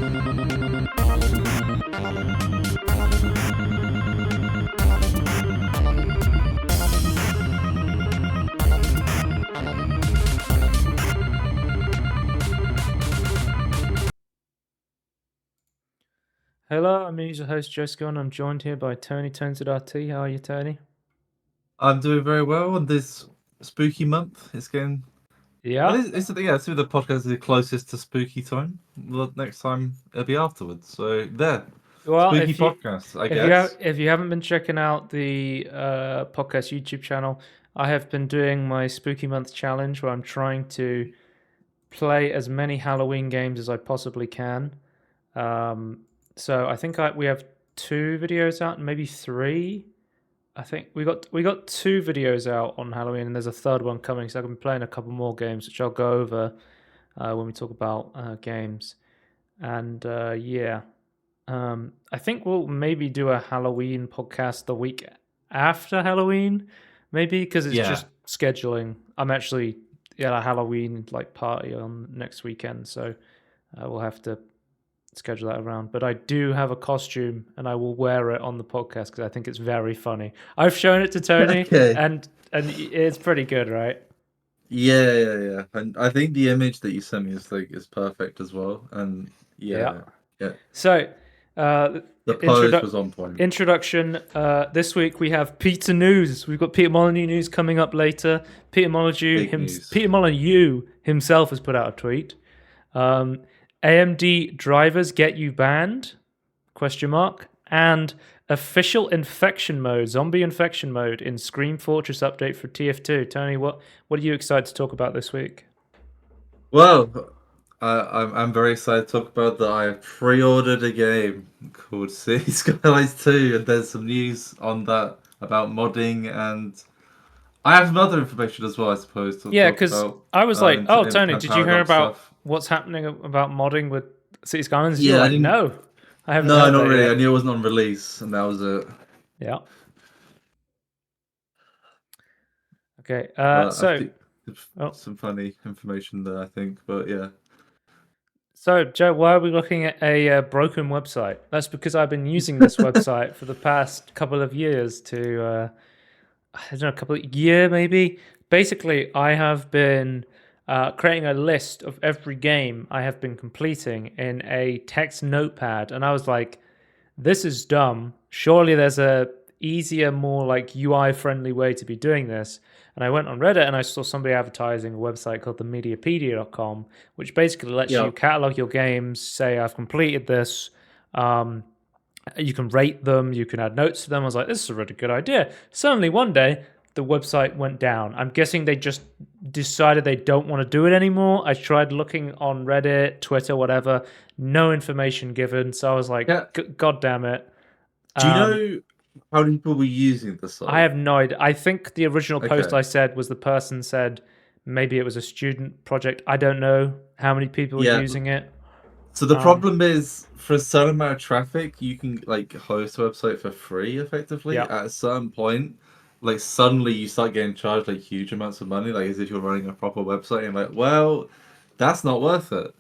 Hello, I'm your host Jessica, and I'm joined here by Tony Tones@RT. How are you, Tony? I'm doing very well on this spooky month. It's getting well. Yeah. It's the podcast is the closest to spooky time. The next time it'll be afterwards. So there, Well, spooky podcast, I guess. if you haven't been checking out the podcast YouTube channel, I have been doing my Spooky Month challenge where I'm trying to play as many Halloween games as I possibly can. So I think we have 2 videos out, maybe 3. I think we got 2 videos out on Halloween, and there's a third one coming. So I've been playing a couple more games, which I'll go over when we talk about games. And yeah, I think we'll maybe do a Halloween podcast the week after Halloween, maybe because it's Yeah. just scheduling. I'm actually at a Halloween party on next weekend, so we'll have to schedule that around. But I do have a costume, and I will wear it on the podcast because I think it's very funny. I've shown it to Tony, Okay. and it's pretty good, right? Yeah. And I think the image that you sent me is perfect as well. And yeah. So, The pose was on point. introduction. This week we have Peter News. We've got Peter Molyneux news coming up later. Peter Molyneux himself has put out a tweet. AMD drivers get you banned? ? And official infection mode, zombie infection mode in Scream Fortress update for TF2. Tony, what are you excited to talk about this week? Well, I'm very excited to talk about that. I have pre-ordered a game called City Skylines 2, and there's some news on that about modding, and I have some other information as well, I suppose. Yeah, because I was like, "Oh, Tony, did you hear about stuff. what's happening about modding with City Skylines?" Yeah, I didn't. No, I haven't. No, heard not that really. yet. I knew it wasn't on release, and that was it. Yeah. Okay. But So, some funny information there, I think. But yeah. So, Joe, why are we looking at a broken website? That's because I've been using this website for the past couple of years to, I don't know, a couple of year maybe. Basically, I have been creating a list of every game I have been completing in a text notepad, and I was like, "This is dumb. Surely there's a easier, more UI friendly way to be doing this." And I went on Reddit and I saw somebody advertising a website called themediapedia.com, which basically lets you catalog your games, say, I've completed this. You can rate them, you can add notes to them. I was like, this is a really good idea. Suddenly one day, the website went down. I'm guessing they just decided they don't want to do it anymore. I tried looking on Reddit, Twitter, whatever. No information given. So I was like, God damn it. Do you know how many people were using the site? I have no idea. I think the original post I said was the person said maybe it was a student project. I don't know how many people were using it. So the problem is, for a certain amount of traffic, you can host a website for free effectively. At a certain point, suddenly you start getting charged huge amounts of money, as if you're running a proper website. And well, that's not worth it.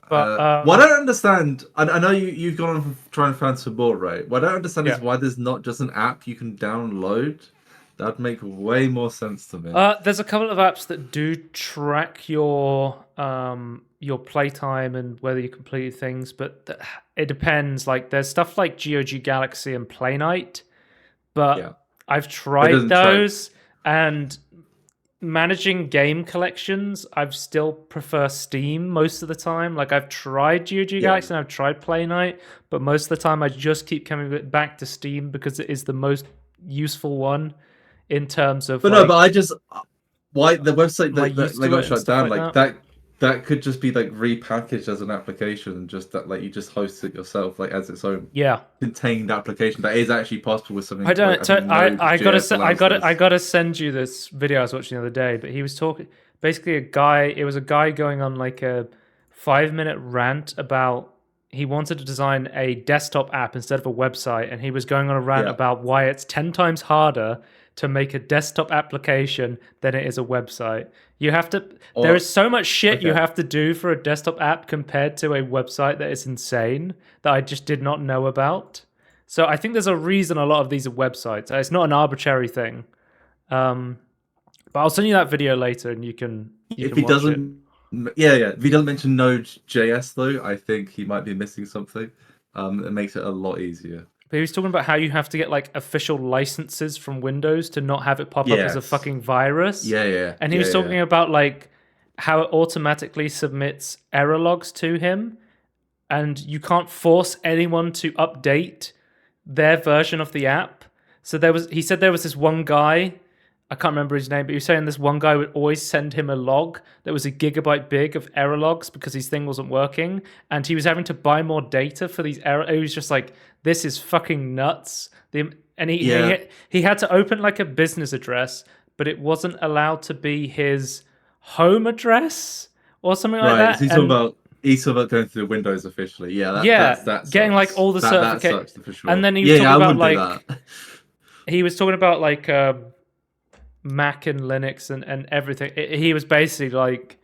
But what I don't understand, I know you've gone on trying to find some more, right? What I don't understand is why there's not just an app you can download. That'd make way more sense to me. There's a couple of apps that do track your playtime and whether you completed things, but it depends. There's stuff like GOG Galaxy and Playnite, but I've tried those and managing game collections, I still prefer Steam most of the time. I've tried GOG Galaxy and I've tried Playnite, but most of the time I just keep coming back to Steam because it is the most useful one in terms of. But why the website that got shut down that could just be repackaged as an application and just that you just host it yourself as its own contained application. That is actually possible with something. I gotta send you this video I was watching the other day, but he was talking basically it was a guy going on a 5-minute rant about he wanted to design a desktop app instead of a website, and he was going on a rant about why it's 10 times harder to make a desktop application than it is a website. You have to. Or, there is so much shit you okay. have to do for a desktop app compared to a website that is insane that I just did not know about. So I think there's a reason a lot of these are websites. It's not an arbitrary thing. But I'll send you that video later, and you can If he watch doesn't, yeah. If he doesn't mention Node.js though, I think he might be missing something. It makes it a lot easier. But he was talking about how you have to get like official licenses from Windows to not have it pop up as a fucking virus. Yeah. And he was talking about like how it automatically submits error logs to him, and you can't force anyone to update their version of the app. So he said there was this one guy, I can't remember his name, but he was saying this one guy would always send him a log that was a gigabyte big of error logs because his thing wasn't working, and he was having to buy more data for these error. He was just like, this is fucking nuts. And he had to open like a business address, but it wasn't allowed to be his home address or something like that. So he's talking about going through Windows officially. Yeah, that getting like all the certificates. For sure. And then he was talking about like he was talking about like Mac and Linux and everything. He was basically like,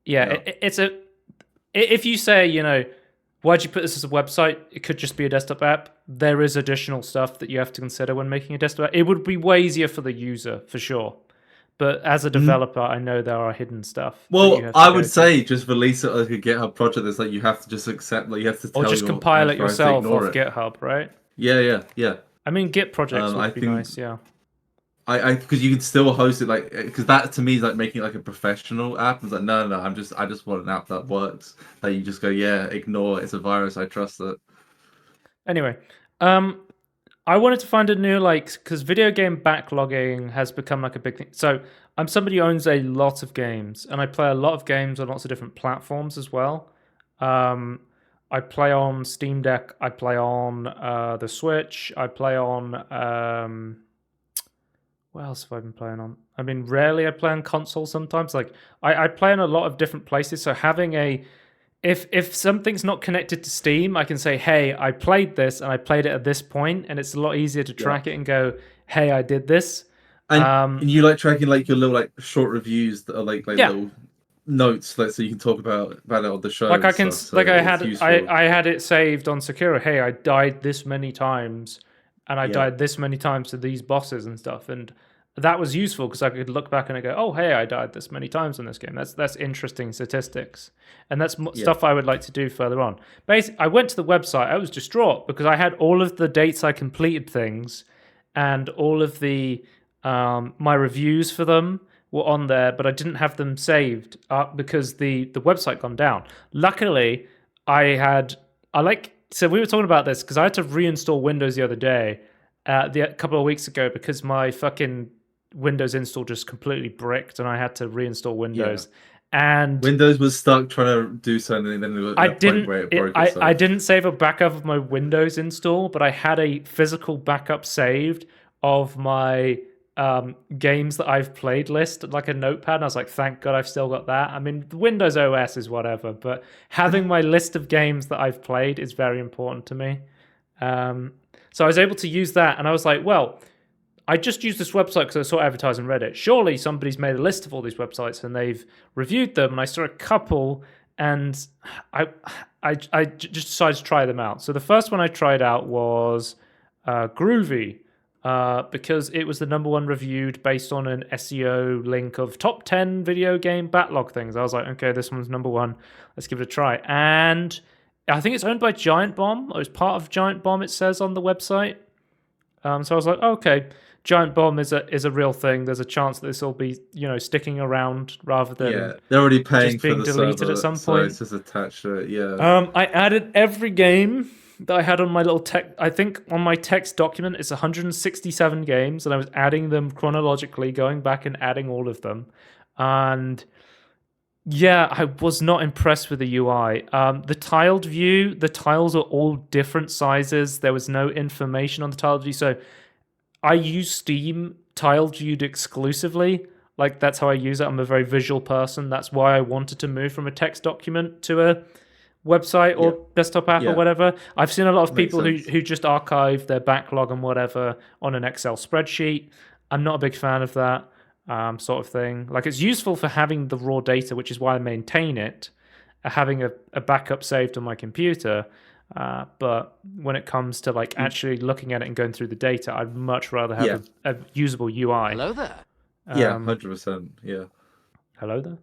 if you say, you know, why'd you put this as a website? It could just be a desktop app. There is additional stuff that you have to consider when making a desktop app. It would be way easier for the user, for sure. But as a developer, I know there are hidden stuff. Well, I would say just release it like a GitHub project. That's like you have to just accept, like you have to tell or just compile it yourself off GitHub, right? Yeah. I mean, Git projects would be nice, yeah. I because you can still host it like, because that to me is like making it like a professional app. It's like no, I just want an app that works. That you just go, ignore it, it's a virus. I trust it. Anyway, I wanted to find a new because video game backlogging has become like a big thing. So I'm somebody who owns a lot of games, and I play a lot of games on lots of different platforms as well. I play on Steam Deck. I play on the Switch. I play on what else have I been playing on? I mean, rarely I play on console sometimes. Like I play in a lot of different places. So having if something's not connected to Steam, I can say, hey, I played this and I played it at this point, and it's a lot easier to track it and go, hey, I did this. And you like tracking like your little like short reviews that are like little notes, like so you can talk about it on the show. Like I can, stuff, so I had it saved on Sakura. Hey, I died this many times, and I died this many times to these bosses and stuff, and that was useful because I could look back and I go, oh, hey, I died this many times in this game. That's interesting statistics, and that's stuff I would like to do further on. Basically, I went to the website. I was distraught because I had all of the dates I completed things, and all of the my reviews for them were on there, but I didn't have them saved because the website gone down. Luckily, so we were talking about this because I had to reinstall Windows the other day, a couple of weeks ago, because my fucking Windows install just completely bricked, and I had to reinstall Windows. And Windows was stuck trying to do something, and then I didn't save a backup of my Windows install, but I had a physical backup saved of my games that I've played list, like a notepad, and I was like, thank God I've still got that. I mean, Windows OS is whatever, but having my list of games that I've played is very important to me. So I was able to use that, and I was like, well, I just used this website because I saw advertising on Reddit. Surely somebody's made a list of all these websites and they've reviewed them, and I saw a couple, and I just decided to try them out. So the first one I tried out was Groovy, because it was the #1 reviewed based on an SEO link of top 10 video game backlog things. I was like, okay, this one's #1. Let's give it a try. And I think it's owned by Giant Bomb, or it's part of Giant Bomb, it says on the website. So I was like, okay, Giant Bomb is a real thing. There's a chance that this will be, sticking around rather than they're already paying just being for the deleted server, at some so point. it's just attached to it. I added every game that I had on my little text. I think on my text document it's 167 games, and I was adding them chronologically, going back and adding all of them. And I was not impressed with the UI. The tiled view, the tiles are all different sizes. There was no information on the tiled view. So I use Steam tiled viewed exclusively. Like, that's how I use it. I'm a very visual person. That's why I wanted to move from a text document to a website or desktop app or whatever. I've seen a lot of people who just archive their backlog and whatever on an Excel spreadsheet. I'm not a big fan of that sort of thing. Like, it's useful for having the raw data, which is why I maintain it, having a backup saved on my computer. But when it comes to like actually looking at it and going through the data, I'd much rather have a usable UI. Hello there. Yeah, 100%. Yeah. Hello there.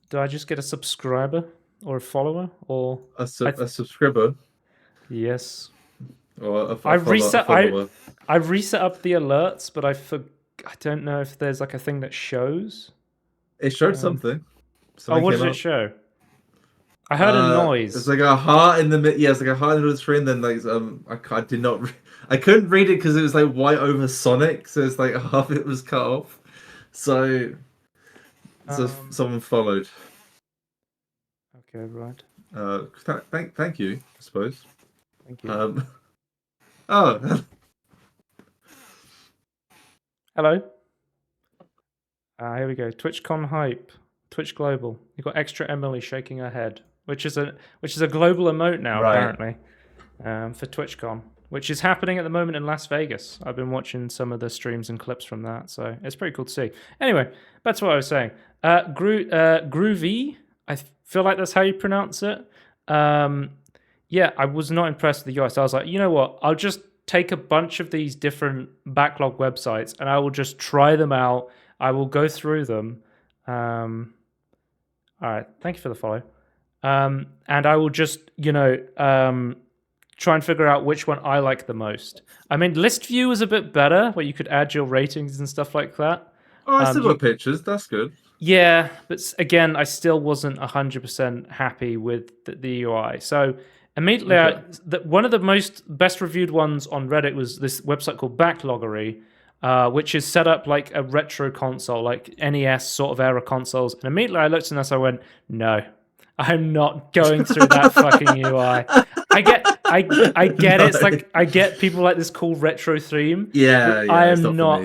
Did I just get a subscriber or a follower or a subscriber? Yes. Or I reset. follower. I reset up the alerts, but I don't know if there's like a thing that shows. It showed something. What did it show? I heard a noise. It's like a heart in the mid. Yeah, it's like a heart in the middle of the screen. Then like I couldn't read it because it was like white over Sonic, so it's like half it was cut off. So someone followed. Okay, right. Thank you, I suppose. Thank you. Oh. Hello. Here we go. TwitchCon hype. Twitch Global. You've got extra Emily shaking her head, which is a global emote now, apparently, for TwitchCon, which is happening at the moment in Las Vegas. I've been watching some of the streams and clips from that, so it's pretty cool to see. Anyway, that's what I was saying. Groovy, I feel like that's how you pronounce it. Yeah, I was not impressed with the UI. So I was like, you know what? I'll just take a bunch of these different backlog websites and I will just try them out. I will go through them. All right, thank you for the follow. And I will just, try and figure out which one I like the most. I mean, list view was a bit better, where you could add your ratings and stuff like that. Oh, I still got pictures. That's good. Yeah, but again, I still wasn't 100% happy with the UI. So immediately, one of the best reviewed ones on Reddit was this website called Backloggery, which is set up like a retro console, like NES sort of era consoles. And immediately I looked at this, I went, no, I'm not going through that fucking UI. I get it. It's like I get people like this cool retro theme. Yeah, I am not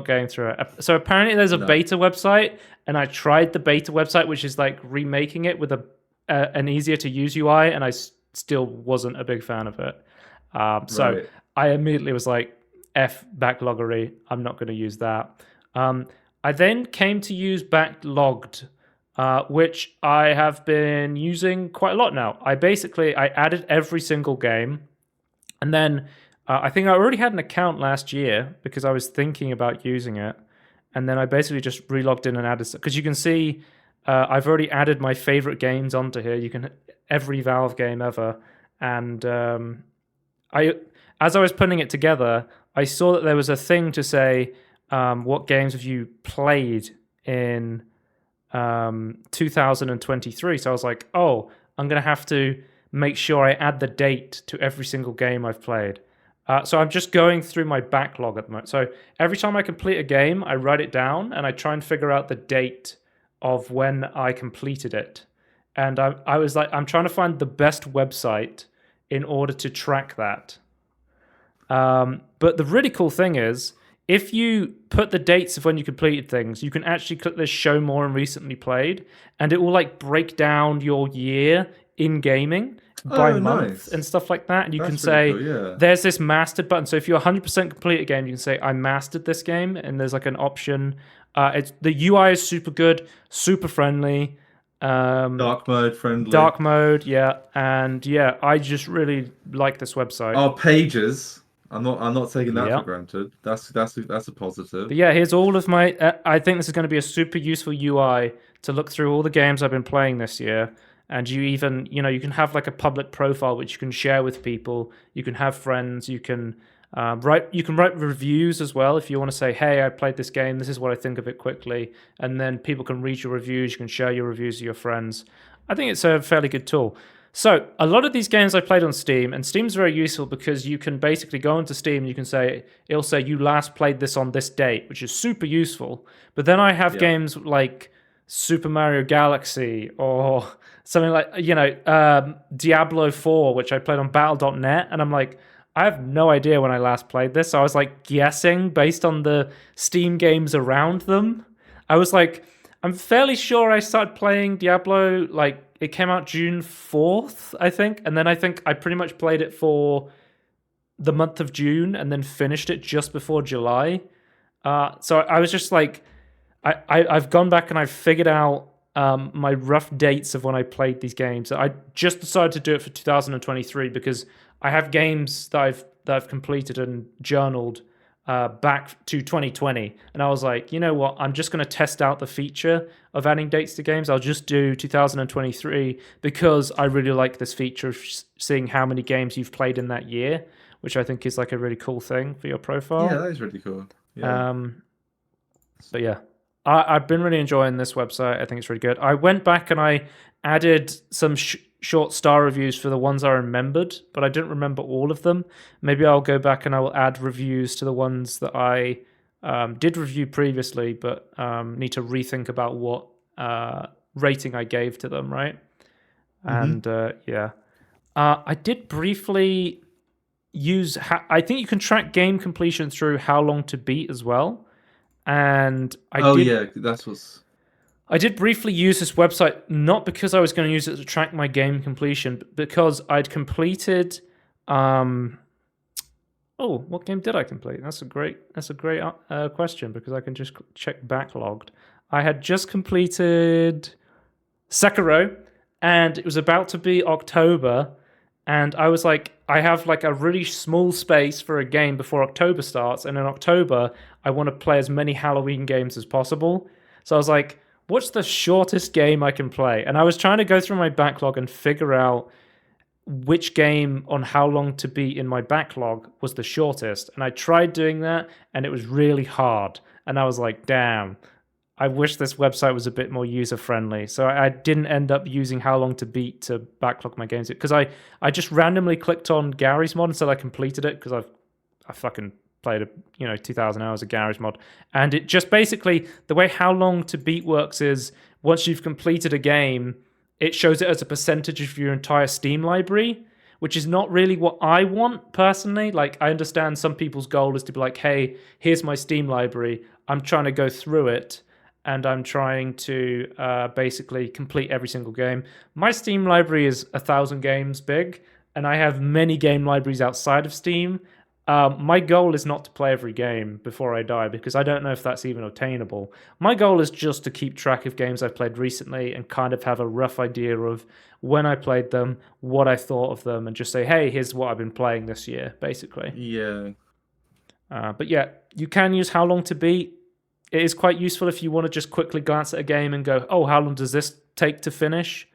going through it. So apparently there's a beta website, and I tried the beta website, which is like remaking it with an easier to use UI, and I still wasn't a big fan of it. So I immediately was like, F Backloggery, I'm not going to use that. I then came to use Backlogged, which I have been using quite a lot now. I added every single game, and then I think I already had an account last year because I was thinking about using it, and then I basically just relogged in and added, because you can see I've already added my favorite games onto here. You can every Valve game ever, and as I was putting it together, I saw that there was a thing to say what games have you played in 2023. So I was like, oh, I'm going to have to make sure I add the date to every single game I've played. So I'm just going through my backlog at the moment. So every time I complete a game, I write it down and I try and figure out the date of when I completed it. And I was like, I'm trying to find the best website in order to track that. But the really cool thing is, if you put the dates of when you completed things, you can actually click this show more and recently played, and it will like break down your year in gaming by month and stuff like that. And you can say, there's this mastered button. So if you're 100% complete a game, you can say, I mastered this game. And there's like an option. The UI is super good, super friendly. Dark mode friendly. Dark mode, yeah. And yeah, I just really like this website. Our pages. I'm not taking that for granted. That's a positive. But yeah, here's all of my. I think this is going to be a super useful UI to look through all the games I've been playing this year. And you can have like a public profile which you can share with people. You can have friends. You can write reviews as well if you want to say, hey, I played this game. This is what I think of it quickly. And then people can read your reviews. You can share your reviews with your friends. I think it's a fairly good tool. So a lot of these games I played on Steam, and Steam's very useful because you can basically go into Steam and you can say, it'll say you last played this on this date, which is super useful. But then I have games like Super Mario Galaxy or something like, Diablo 4, which I played on battle.net. And I'm like, I have no idea when I last played this. So I was like guessing based on the Steam games around them. I was like, I'm fairly sure I started playing Diablo it came out June 4th, I think. And then I think I pretty much played it for the month of June and then finished it just before July. So I was just like, I've gone back and I've figured out my rough dates of when I played these games. I just decided to do it for 2023 because I have games that I've completed and journaled back to 2020, and I was like, you know what? I'm just going to test out the feature of adding dates to games. I'll just do 2023 because I really like this feature of seeing how many games you've played in that year, which I think is like a really cool thing for your profile. Yeah, that is really cool. Yeah. But yeah, I've been really enjoying this website. I think it's really good. I went back and I added some short star reviews for the ones I remembered, but I didn't remember all of them. Maybe I'll go back and I will add reviews to the ones that I did review previously, but need to rethink about what rating I gave to them, right? And yeah, I did briefly use. I think you can track game completion through how long to beat as well. And yeah, that's what's. I did briefly use this website, not because I was going to use it to track my game completion, but because I'd completed. Oh, what game did I complete? That's a great question because I can just check backlogged. I had just completed Sekiro, and it was about to be October, and I was like, I have like a really small space for a game before October starts, and in October I want to play as many Halloween games as possible. So I was like, what's the shortest game I can play? And I was trying to go through my backlog and figure out which game on how long to beat in my backlog was the shortest. And I tried doing that, and it was really hard. And I was like, damn, I wish this website was a bit more user friendly. So I didn't end up using how long to beat to backlog my games because I just randomly clicked on Gary's mod and said I completed it because I fucking played 2,000 hours of Gary's mod, and it just basically the way how long to beat works is once you've completed a game, it shows it as a percentage of your entire Steam library, which is not really what I want personally. Like, I understand some people's goal is to be like, hey, here's my Steam library. I'm trying to go through it, and I'm trying to basically complete every single game. My Steam library is 1,000 games big, and I have many game libraries outside of Steam. My goal is not to play every game before I die because I don't know if that's even obtainable. My goal is just to keep track of games I've played recently and kind of have a rough idea of when I played them, what I thought of them, and just say, hey, here's what I've been playing this year, basically. Yeah. But yeah, you can use how long to beat. It is quite useful if you want to just quickly glance at a game and go, oh, how long does this take to finish?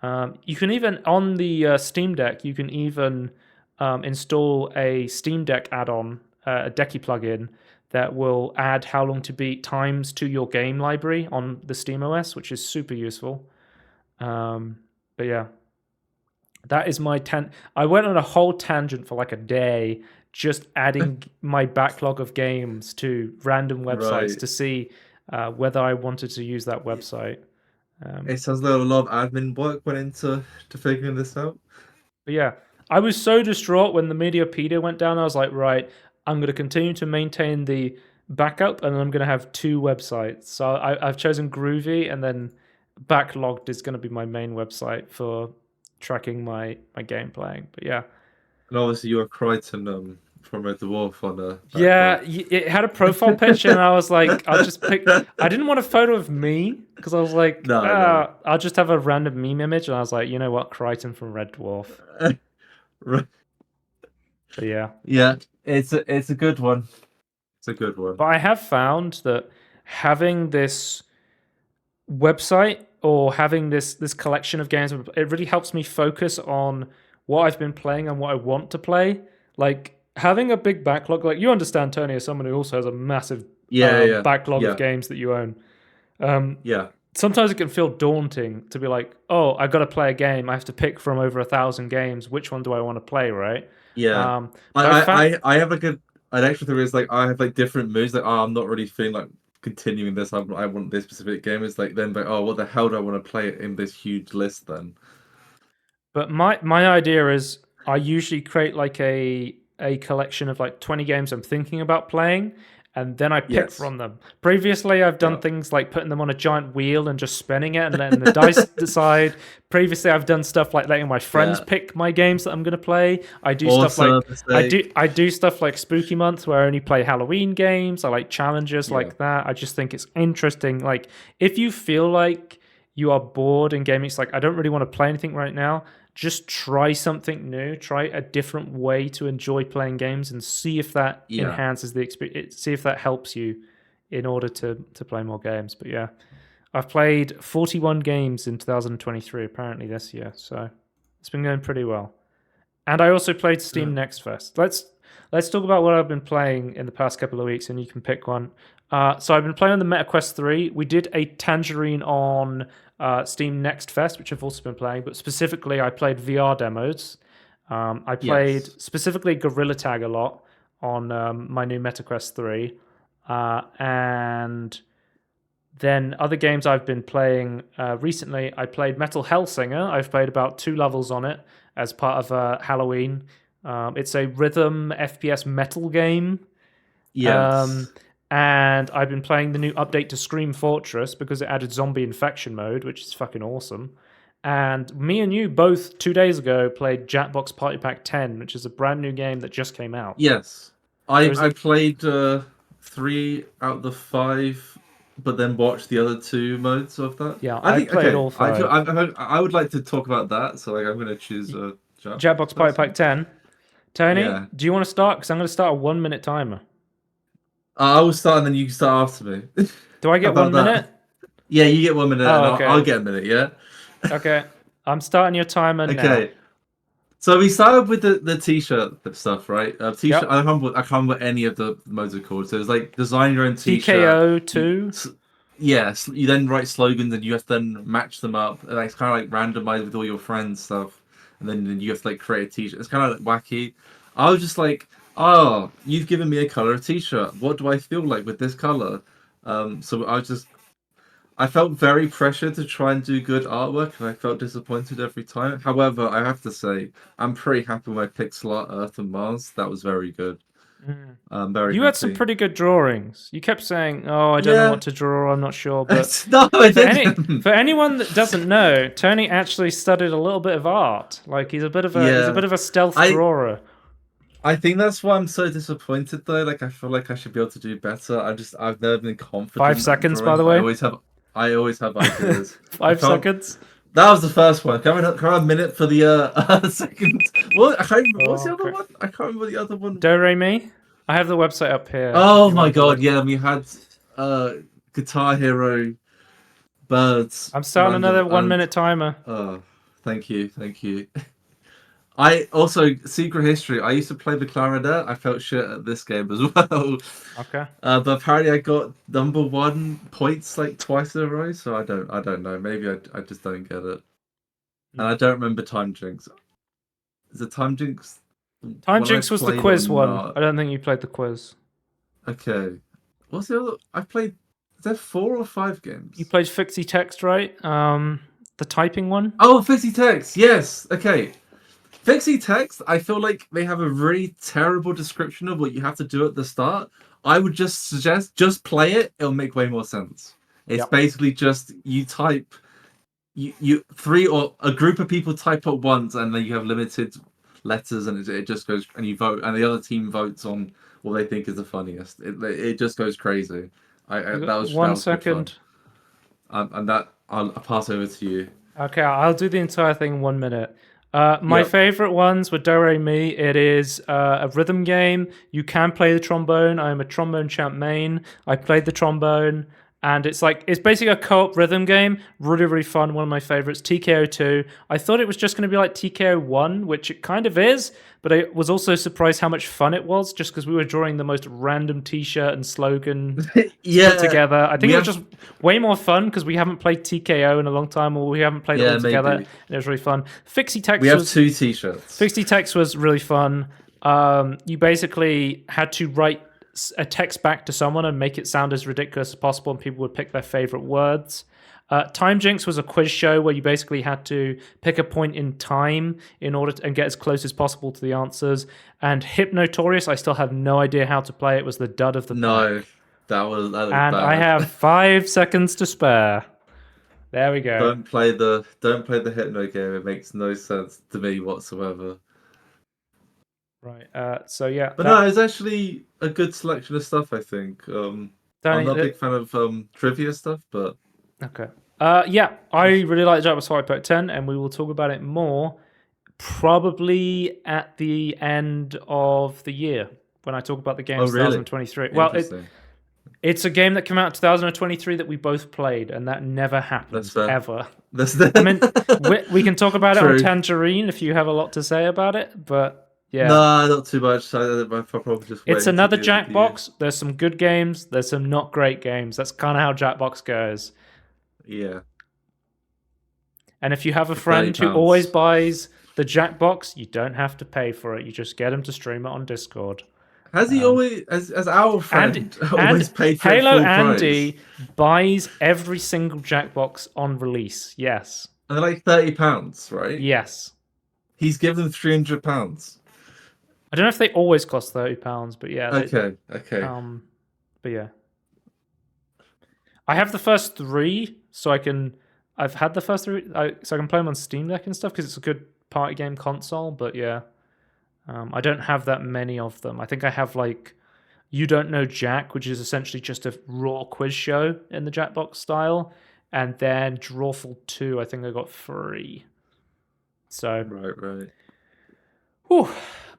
You can even, on the Steam Deck, you can even install a Steam Deck add-on, a Decky plugin, that will add how long to beat times to your game library on the Steam OS, which is super useful. But yeah, that is my I went on a whole tangent for like a day just adding my backlog of games to random websites to see whether I wanted to use that website. It sounds like a lot of admin work went into figuring this out. But yeah, I was so distraught when the Mediapedia went down. I was like, right, I'm going to continue to maintain the backup, and I'm going to have 2 websites. So I've chosen Groovy, and then Backlogged is going to be my main website for tracking my game playing. But yeah. And obviously you're Crichton from Red Dwarf on a yeah, it had a profile picture, and I was like, I'll just pick. I didn't want a photo of me because I was like, no. I'll just have a random meme image, and I was like, you know what, Crichton from Red Dwarf. Right. But yeah, it's a good one. It's a good one. But I have found that having this website or having this collection of games, it really helps me focus on what I've been playing and what I want to play. Like, having a big backlog, like, you understand, Tony, as someone who also has a massive backlog of games that you own. Sometimes it can feel daunting to be like, oh, I've got to play a game. I have to pick from over 1,000 games. Which one do I want to play, right? Yeah. I have like an extra theory is like I have like different moods. Like, oh, I'm not really feeling like continuing this. I want this specific game. It's like then like, oh, what the hell do I want to play in this huge list then? But my idea is I usually create like a collection of like 20 games I'm thinking about playing, and then I pick Yes. from them. Previously, I've done things like putting them on a giant wheel and just spinning it and letting the dice decide. Previously, I've done stuff like letting my friends pick my games that I'm going to play. I do stuff like I do stuff like Spooky Month, where I only play Halloween games. I like challenges like that. I just think it's interesting. Like, if you feel like you are bored in gaming, it's like, I don't really want to play anything right now, just try something new, try a different way to enjoy playing games, and see if that enhances the experience, see if that helps you in order to play more games. But yeah, I've played 41 games in 2023 apparently this year, so it's been going pretty well. And I also played Steam Next Fest. Let's talk about what I've been playing in the past couple of weeks, and you can pick one. So I've been playing on the MetaQuest 3. We did a Tangerine on Steam Next Fest, which I've also been playing, but specifically I played VR demos. I played specifically Gorilla Tag a lot on my new MetaQuest 3. And then other games I've been playing recently, I played Metal Hellsinger. I've played about 2 levels on it as part of Halloween. It's a rhythm FPS metal game. Yes. And I've been playing the new update to Scream Fortress because it added zombie infection mode, which is fucking awesome. And me and you both 2 days ago played Jackbox Party Pack 10, which is a brand new game that just came out. Yes. I played 3 out of the 5, but then watched the other 2 modes of that. Yeah, I played all 5. I would like to talk about that, so like I'm going to choose Jackbox Party Pack 10. Tony, do you want to start? Because I'm going to start a 1-minute timer. I will start and then you can start after me. Do I get 1 minute? Yeah, you get 1 minute and okay. I'll get a minute, yeah? Okay. I'm starting your timer now. Okay. So we started with the t-shirt stuff, right? T-shirt. I can't remember any of the modes are called. So it's like design your own t-shirt. TKO 2. Yes. You then write slogans and you have to then match them up. And it's kind of like randomized with all your friends stuff. And then you have to like create a t-shirt. It's kind of like wacky. I was just like, oh, you've given me a color t-shirt. What do I feel like with this color? So I felt very pressured to try and do good artwork, and I felt disappointed every time. However, I have to say, I'm pretty happy with my pixel art Earth and Mars. That was very good. You had some pretty good drawings. You kept saying, "Oh, I don't know what to draw. I'm not sure." But no, I didn't. For anyone that doesn't know, Tony actually studied a little bit of art. Like he's a bit of a stealth drawer. I think that's why I'm so disappointed though. Like I feel like I should be able to do better. I've never been confident. 5 seconds, by the way. I always have ideas. 5 seconds. That was the first one. Can I have a minute for the second? What? What's the other one? I can't remember the other one. Do Re Mi. I have the website up here. Oh my god! Yeah, we had Guitar Hero, Birds. I'm starting another 1 minute timer. Oh, thank you. I also Secret History. I used to play the clarinet. I felt shit at this game as well. Okay. But apparently I got number 1 points like twice in a row. So I don't know. Maybe I just don't get it. And I don't remember Time Jinx. Is it Time Jinx? Time Jinx was the quiz one. I don't think you played the quiz. Okay. What's the other? I played. Is there 4 or 5 games? You played Fixie Text, right? The typing one. Oh, Fixie Text. Yes. Okay. Fixie Text, I feel like they have a really terrible description of what you have to do at the start. I would just suggest just play it. It'll make way more sense. It's basically just you type, you 3 or a group of people type at once, and then you have limited letters, and it just goes, and you vote, and the other team votes on what they think is the funniest. It just goes crazy. That was 1 second. And that I'll pass over to you. Okay, I'll do the entire thing in 1 minute. My favorite ones were Do Re Mi. It is a rhythm game. You can play the trombone. I'm a trombone champ main. I played the trombone, and it's basically a co-op rhythm game. Really, really fun. One of my favorites. TKO 2. I thought it was just going to be like TKO 1, which it kind of is, but I was also surprised how much fun it was, just because we were drawing the most random T-shirt and slogan put together. I think it was just way more fun because we haven't played TKO in a long time, or we haven't played it all together. And it was really fun. Fixie Text. We have 2 T-shirts. Fixie Text was really fun. You basically had to write a text back to someone and make it sound as ridiculous as possible, and people would pick their favorite words. Time Jinx was a quiz show where you basically had to pick a point in time in order to, and get as close as possible to the answers. And Hypnotorious, I still have no idea how to play. It was the dud of the pack. That was And bad. I have 5 seconds to spare. There we go. Don't play the Hypno game. It makes no sense to me whatsoever. Right. So yeah. But no, it's actually a good selection of stuff, I think. I'm not a big fan of trivia stuff, but okay. Yeah, I really like Jackbox 5.10, and we will talk about it more probably at the end of the year when I talk about the game 2023. Well, it's a game that came out in 2023 that we both played, and that never happens ever. I mean, we can talk about it on Tangerine if you have a lot to say about it, but yeah. No, not too much. It's another Jackbox. There's some good games. There's some not great games. That's kind of how Jackbox goes. Yeah. And if you have a friend who always buys the Jackbox, you don't have to pay for it. You just get him to stream it on Discord. Has he always, as our friend, always paid for Halo full Andy price? Buys every single Jackbox on release. Yes. And they're like £30, right? Yes. He's given them £300. I don't know if they always cost £30, but yeah. Okay. But yeah. I have the first 3, so I've had the first 3, so I can play them on Steam Deck and stuff because it's a good party game console. But yeah, I don't have that many of them. I think I have like You Don't Know Jack, which is essentially just a raw quiz show in the Jackbox style, and then Drawful 2. I think I got 3. So right. Whew.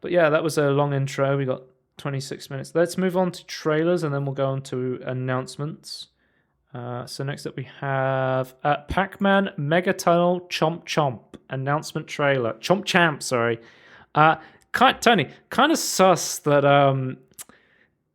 But yeah, that was a long intro. We got 26 minutes. Let's move on to trailers, and then we'll go on to announcements. So next up we have Pac-Man Mega Tunnel Chomp Chomp announcement trailer. Chomp Champ, sorry. Tony, kind of sus that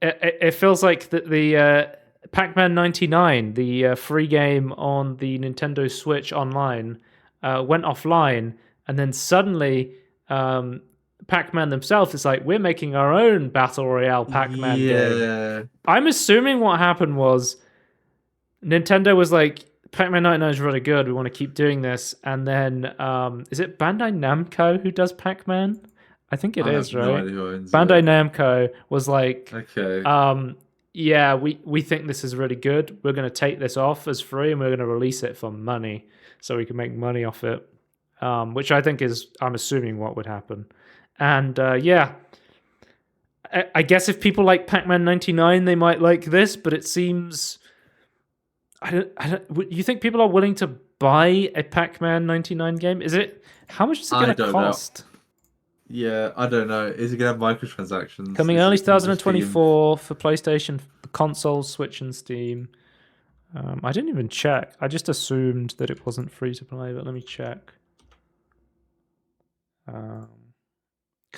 it feels like the Pac-Man 99, the free game on the Nintendo Switch Online, went offline, and then suddenly Pac-Man themselves is like, we're making our own Battle Royale Pac-Man game. I'm assuming what happened was Nintendo was like, Pac-Man 99 is really good, we want to keep doing this. And then, is it Bandai Namco who does Pac-Man? I think it is, right? No idea who owns Bandai Namco was like, okay. Yeah, we think this is really good. We're going to take this off as free and we're going to release it for money so we can make money off it. Which I think is, I'm assuming, what would happen. And yeah, I guess if people like Pac-Man 99, they might like this, but it seems... you think people are willing to buy a Pac-Man 99 game? How much is it going to cost? Yeah, I don't know. Is it going to have microtransactions? Coming early 2024 for PlayStation, console, Switch, and Steam. I didn't even check. I just assumed that it wasn't free to play, but let me check. Because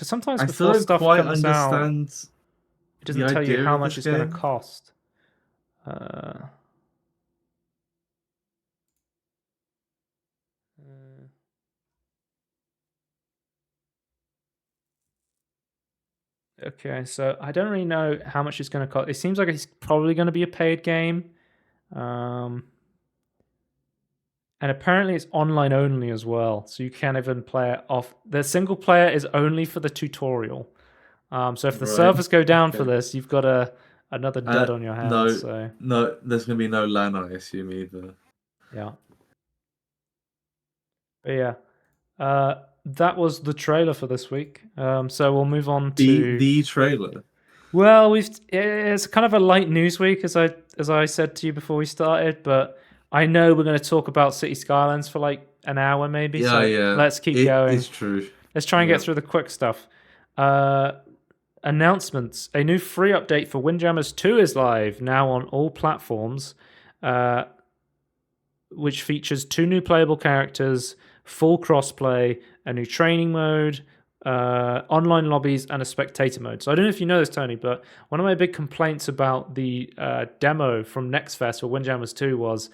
sometimes before stuff comes out, it doesn't tell you how much it's going to cost. Okay, so I don't really know how much it's going to cost. It seems like it's probably going to be a paid game. And apparently it's online only as well, so you can't even play it off. The single player is only for the tutorial. So if the servers go down for this, you've got another dud on your hands. No, there's going to be no LAN, I assume, either. Yeah. But yeah. That was the trailer for this week. So we'll move on to the trailer. Well, it's kind of a light news week, as I said to you before we started, but I know we're going to talk about City Skylines for like an hour, maybe. Yeah, so yeah. Let's keep going. It's true. Let's try and get through the quick stuff. Announcements: a new free update for Windjammers 2 is live now on all platforms, which features 2 new playable characters, full crossplay, a new training mode, online lobbies, and a spectator mode. So I don't know if you know this, Tony, but one of my big complaints about the demo from Next Fest for Windjammers 2 was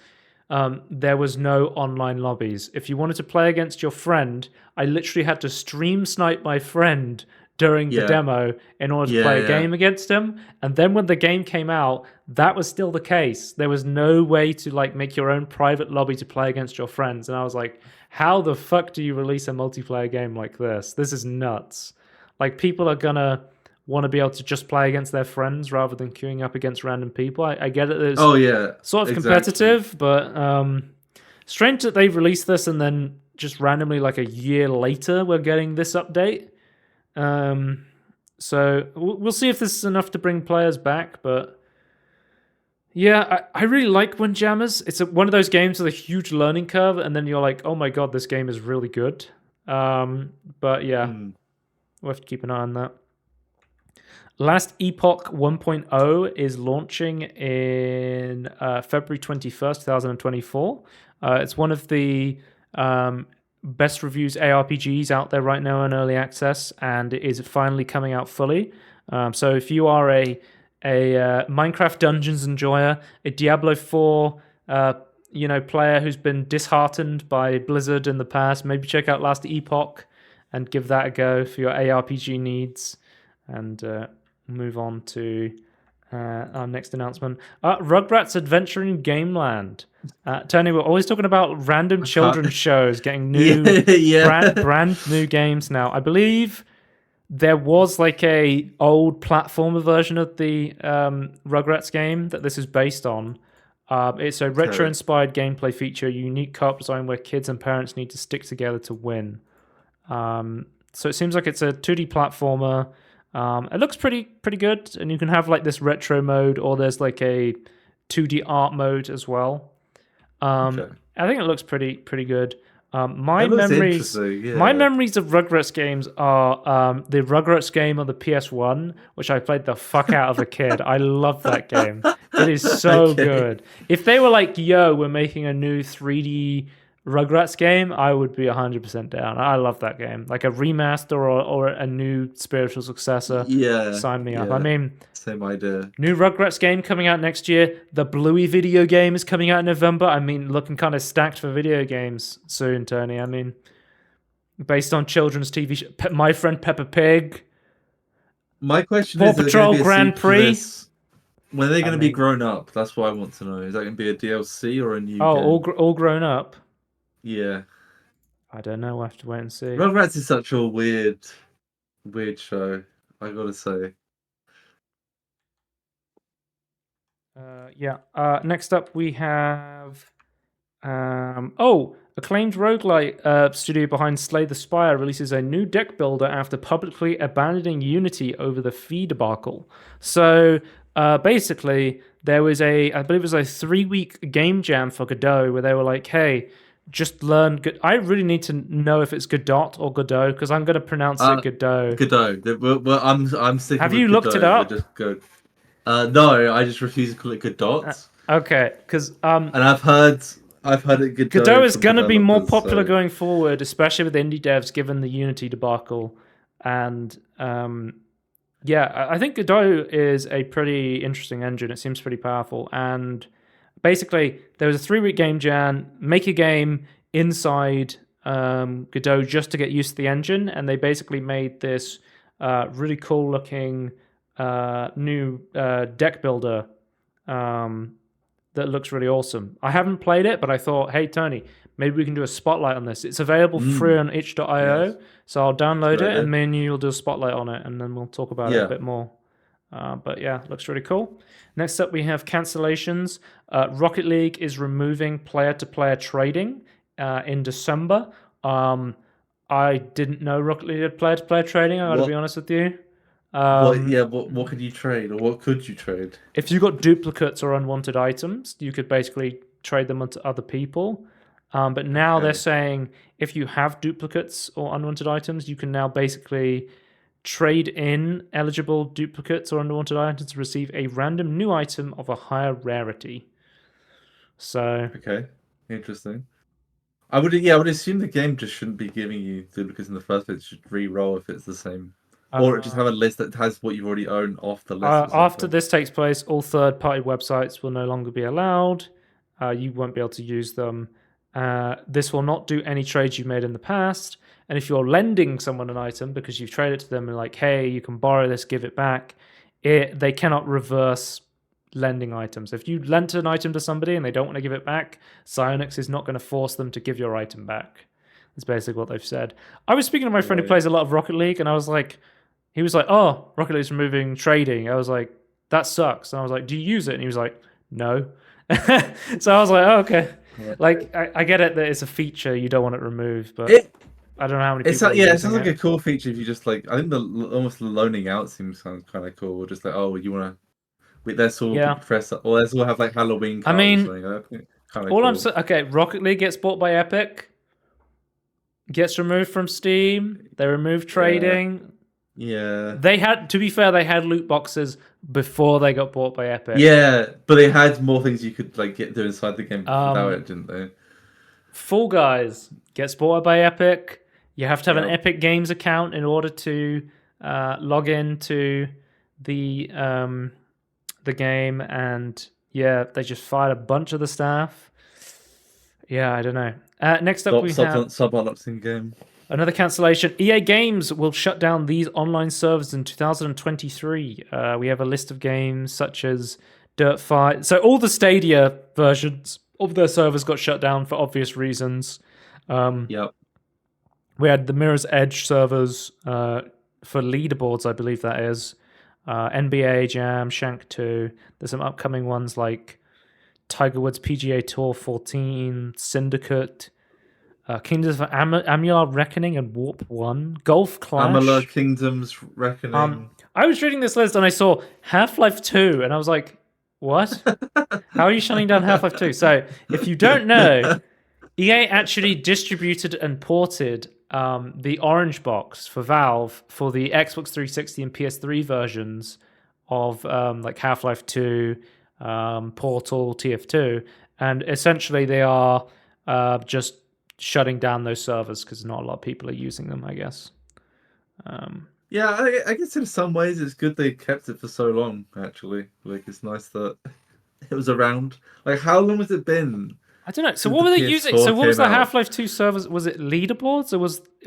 there was no online lobbies. If you wanted to play against your friend, I literally had to stream snipe my friend during the Yeah. demo in order to Yeah, play a yeah. game against him. And then when the game came out, that was still the case. There was no way to like make your own private lobby to play against your friends. And I was like, how the fuck do you release a multiplayer game like this? This is nuts. Like, people are gonna want to be able to just play against their friends rather than queuing up against random people. I get it. It's Oh yeah, sort of exactly. competitive, but strange that they released this and then just randomly, like a year later, we're getting this update. So we'll see if this is enough to bring players back, but yeah, I really like Windjammers. It's one of those games with a huge learning curve, and then you're like, oh my god, this game is really good. But yeah, we'll have to keep an eye on that. Last Epoch 1.0 is launching in February 21st, 2024. It's one of the best reviews ARPGs out there right now in early access, and it is finally coming out fully. So if you are a Minecraft Dungeons enjoyer, a Diablo 4 player who's been disheartened by Blizzard in the past, maybe check out Last Epoch and give that a go for your ARPG needs. And move on to our next announcement. Rugrats Adventure in Gameland. Tony, we're always talking about random children's shows getting new, brand new games now. I believe there was like a old platformer version of the Rugrats game that this is based on. It's a retro-inspired gameplay feature, a unique co-op design where kids and parents need to stick together to win. So it seems like it's a 2D platformer. It looks pretty good, and you can have like this retro mode, or there's like a 2D art mode as well. I think it looks pretty good. My memories of Rugrats games are the Rugrats game on the PS1, which I played the fuck out of a kid. I love that game. It is so good. If they were like, yo, we're making a new 3D Rugrats game, I would be 100% down. I love that game. Like a remaster or a new spiritual successor. Yeah. Sign me up. I mean, same idea. New Rugrats game coming out next year. The Bluey video game is coming out in November. I mean, looking kind of stacked for video games soon, Tony. I mean, based on children's TV show, My Friend Peppa Pig. My question Paw is, Patrol Grand Prix. When are they going to be grown up? That's what I want to know. Is that going to be a DLC or a new game? All grown up. Yeah. I don't know. We'll have to wait and see. Rugrats is such a weird show, I gotta say. Next up we have acclaimed roguelite studio behind Slay the Spire releases a new deck builder after publicly abandoning Unity over the fee debacle. So basically there was I believe it was a 3-week game jam for Godot where they were like, hey, just learn. I really need to know if it's Godot or Godot because I'm going to pronounce it Godot. Godot. Well, I'm sticking. Have you looked it up? Just go. No, I just refuse to call it Godot. Okay, because and I've hered it Godot. Godot is going to be more popular going forward, especially with indie devs, given the Unity debacle. And I think Godot is a pretty interesting engine. It seems pretty powerful and. Basically, there was a 3-week game jam, make a game inside Godot just to get used to the engine, and they basically made this really cool-looking new deck builder that looks really awesome. I haven't played it, but I thought, hey, Tony, maybe we can do a spotlight on this. It's available free on itch.io, so I'll download it, and me and you will do a spotlight on it, and then we'll talk about it a bit more. But yeah, looks really cool. Next up, we have Cancellations. Rocket League is removing player-to-player trading in December. I didn't know Rocket League had player-to-player trading, I gotta be honest with you. What could you trade, or what could you trade? If you got duplicates or unwanted items, you could basically trade them onto other people. But now they're saying if you have duplicates or unwanted items, you can now basically trade in eligible duplicates or unwanted items to receive a random new item of a higher rarity. So interesting. I would assume the game just shouldn't be giving you duplicates in the first place. It should re-roll if it's the same, or just have a list that has what you've already owned off the list. After this takes place, all third-party websites will no longer be allowed. You won't be able to use them. This will not do any trades you've made in the past. And if you're lending someone an item because you've traded to them and like, hey, you can borrow this, give it back, they cannot reverse lending items. If you lent an item to somebody and they don't want to give it back, Psyonix is not going to force them to give your item back. That's basically what they've said. I was speaking to my friend who plays a lot of Rocket League, and I was like, he was like, oh, Rocket League's removing trading. I was like, that sucks. And I was like, do you use it? And he was like, no. So I was like, oh, okay. Yeah. Like, I get it that it's a feature you don't want it removed, but I don't know how many people. It sounds like a cool feature if you just like. I think almost the loaning out sounds kind of cool. Just like, oh, you want to. Let's all press up, or let's all have like Halloween cards. I mean, kind of all cool. I'm saying, okay, Rocket League gets bought by Epic, gets removed from Steam. They removed trading. Yeah. They had, to be fair, they had loot boxes before they got bought by Epic. Yeah, but they had more things you could like do inside the game without it, didn't they? Fall Guys gets bought by Epic. You have to have an Epic Games account in order to log into the game, and they just fired a bunch of the staff. Yeah, I don't know. Next up, we have sub-unboxing game. Another cancellation. EA Games will shut down these online servers in 2023. We have a list of games such as Dirt 5. So all the Stadia versions of their servers got shut down for obvious reasons. We had the Mirror's Edge servers for leaderboards, I believe that is. NBA Jam, Shank 2. There's some upcoming ones like Tiger Woods PGA Tour 14, Syndicate, Kingdoms of Amular Reckoning and Warp 1, Golf Clash. Amular Kingdoms Reckoning. I was reading this list and I saw Half-Life 2 and I was like, what? How are you shutting down Half-Life 2? So, if you don't know, EA actually distributed and ported the Orange Box for Valve for the Xbox 360 and PS3 versions of like Half-Life 2, Portal, TF2, and essentially they are just shutting down those servers because not a lot of people are using them, I guess. I guess in some ways it's good they kept it for so long, actually. Like, it's nice that it was around. Like, how long has it been? I don't know. So what were they using? So what was the Half-Life 2 servers? Was it leaderboards or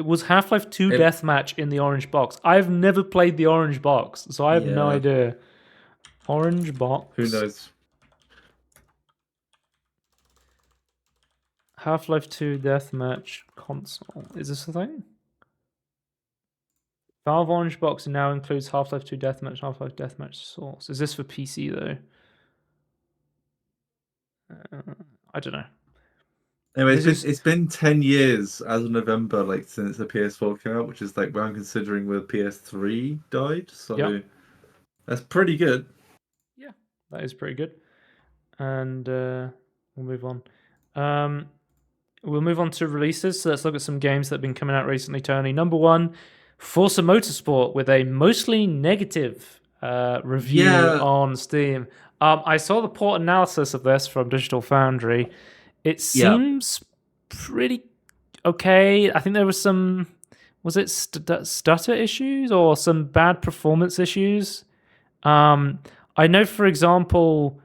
was Half-Life 2 Deathmatch in the Orange Box? I've never played the Orange Box, so I have no idea. Orange Box. Who knows? Half-Life 2 Deathmatch console. Is this a thing? Valve Orange Box now includes Half-Life 2 Deathmatch, Half-Life Deathmatch Source. Is this for PC, though? I don't know. Anyway, it's been 10 years as of November, like, since the PS4 came out, which is like where I'm considering where PS3 died. So that's pretty good. Yeah, that is pretty good. And we'll move on. We'll move on to releases. So let's look at some games that have been coming out recently, Tony. Number 1, Forza Motorsport with a mostly negative review on Steam. I saw the port analysis of this from Digital Foundry. It seems pretty okay. I think there was some, was it stutter issues or some bad performance issues? I know, for example,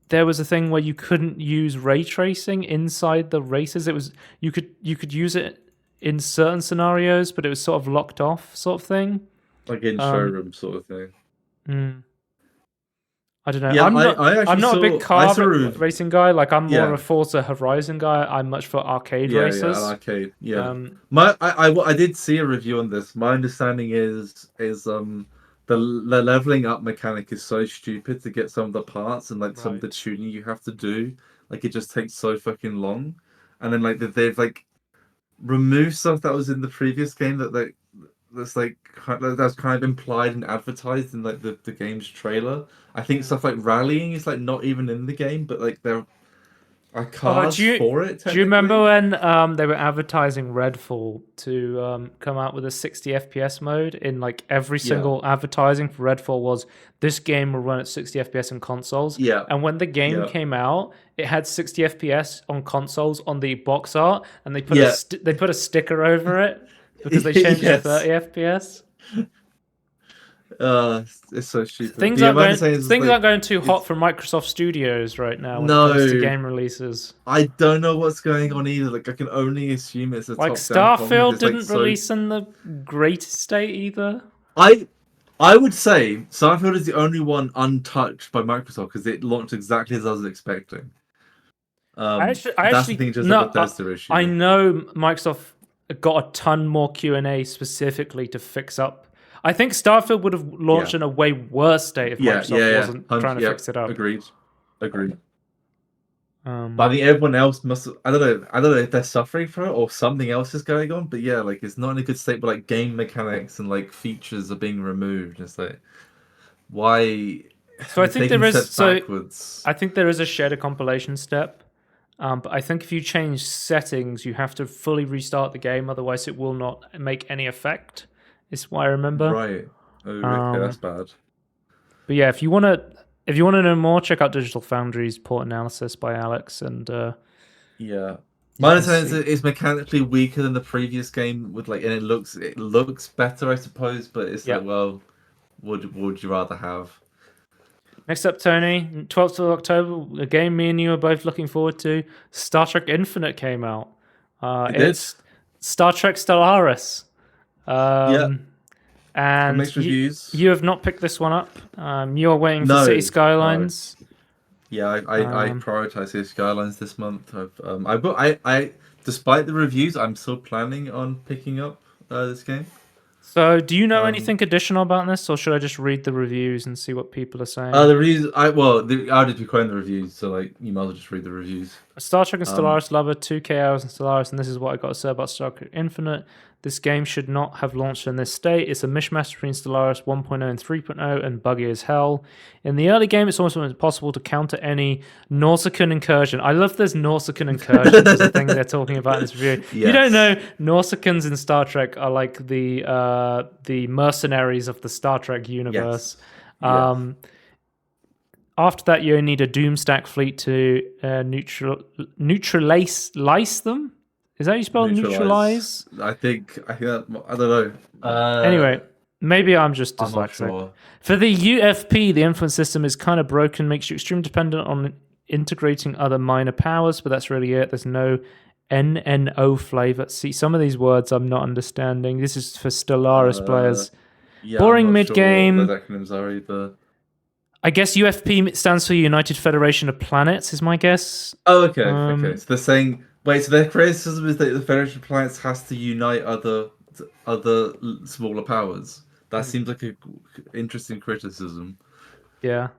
there was a thing where you couldn't use ray tracing inside the races. It was you could use it in certain scenarios, but it was sort of locked off, sort of thing. Like in showroom sort of thing. I don't know. Yeah, I'm not a big car racing guy. Like, I'm more of a Forza Horizon guy. I'm much for arcade races. Yeah, arcade. Yeah. I did see a review on this. My understanding is the leveling up mechanic is so stupid to get some of the parts and like some of the tuning you have to do. Like, it just takes so fucking long. And then like they've like removed stuff that was in the previous game that's kind of implied and advertised in like the game's trailer. I think stuff like rallying is like not even in the game, but like there are cars for it. Do you remember when they were advertising Redfall to come out with a 60 FPS mode? In like every single advertising for Redfall was, this game will run at 60 FPS on consoles. Yeah. And when the game came out, it had 60 FPS on consoles on the box art, and they put a sticker over it because they changed to 30 FPS. It's so stupid. Things But yeah, aren't my going. understanding is Things aren't going too hot it's for Microsoft Studios right now when it comes to no. game releases. I don't know what's going on either. Like I can only assume it's a Like top-down problem because Starfield it's like didn't so. release in the greatest state either. I I would say Starfield is the only one untouched by Microsoft because it launched exactly as I was expecting. I That's the actually thing, just a no. Bethesda I issue. know Microsoft got a ton more Q&A specifically to fix up. I think Starfield would have launched Yeah, in a way worse state if Microsoft yeah. wasn't trying to Yep, fix it up. agreed. But I Um, think everyone else must. I don't know if they're suffering from it or something else is going on. But yeah, like it's not in a good state. But like game mechanics and like features are being removed. It's like why so I they're think taking there is. steps So backwards. I think there is a shader compilation step. But I think if you change settings, you have to fully restart the game. Otherwise, it will not make any effect. Is what I remember. Right. Oh, okay, that's Um, bad. but yeah, if you want to know more, check out Digital Foundry's port analysis by Alex, and Yeah. you My can understanding is see. it's mechanically weaker than the previous game with like and it looks better, I suppose, but it's like, Yep. well, would you rather have? Next up, Tony, 12th of October, a game me and you are both looking forward to. Star Trek Infinite came out. It did. It's Star Trek Stellaris. Yeah. Um, Got and mixed reviews. you have not picked this one up. You're waiting for City No. Skylines. Yeah, I Um, prioritize the Skylines this month. Despite the reviews, I'm still planning on picking up this game. so, do you know Um, anything additional about this, or should I just read the reviews and see what people are saying? the reviews I did be quoting the reviews, so like you might as well just read the reviews. A Star Trek and Um, Stellaris lover, 2K hours in Stellaris, and this is what I got to say about Star Trek Infinite. This game should not have launched in this state. It's a mishmash between Stellaris 1.0 and 3.0 and buggy as hell. In the early game, it's almost impossible to counter any Nausicaan incursion. I love this Nausicaan incursions as a thing they're talking about in this review. If you don't yes. know, Nausicaans in Star Trek are like the mercenaries of the Star Trek universe. Yes. Yes. Um, After that, you need a Doomstack fleet to neutralize them. Is that how you spell neutralize? I think that, I don't know. Anyway, maybe I'm just I'm not dyslexic. sure. For the UFP, the influence system is kind of broken, makes you extremely dependent on integrating other minor powers, but that's really it. There's no NNO flavor. See, some of these words I'm not understanding. This is for Stellaris Uh, players. yeah, I'm Boring not mid sure what those game. acronyms are either. I guess UFP stands for United Federation of Planets, is my guess. Oh, okay. So they're saying, wait, so their criticism is that the Federation of Planets has to unite other smaller powers. That seems like a interesting criticism. Yeah.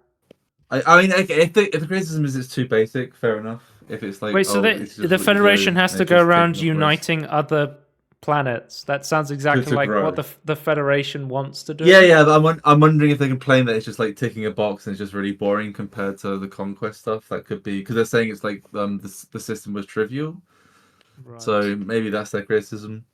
I mean, okay, if the criticism is it's too basic, fair enough. If it's like, Wait, so oh, it's just the what you Federation do, has and to it's go just around ticking off lists. uniting other planets. That sounds exactly To like what grow. the Federation wants to do. Yeah. But I'm wondering if they can claim that it's just like ticking a box and it's just really boring compared to the conquest stuff. That could be because they're saying it's like the system was trivial. Right. So maybe that's their criticism.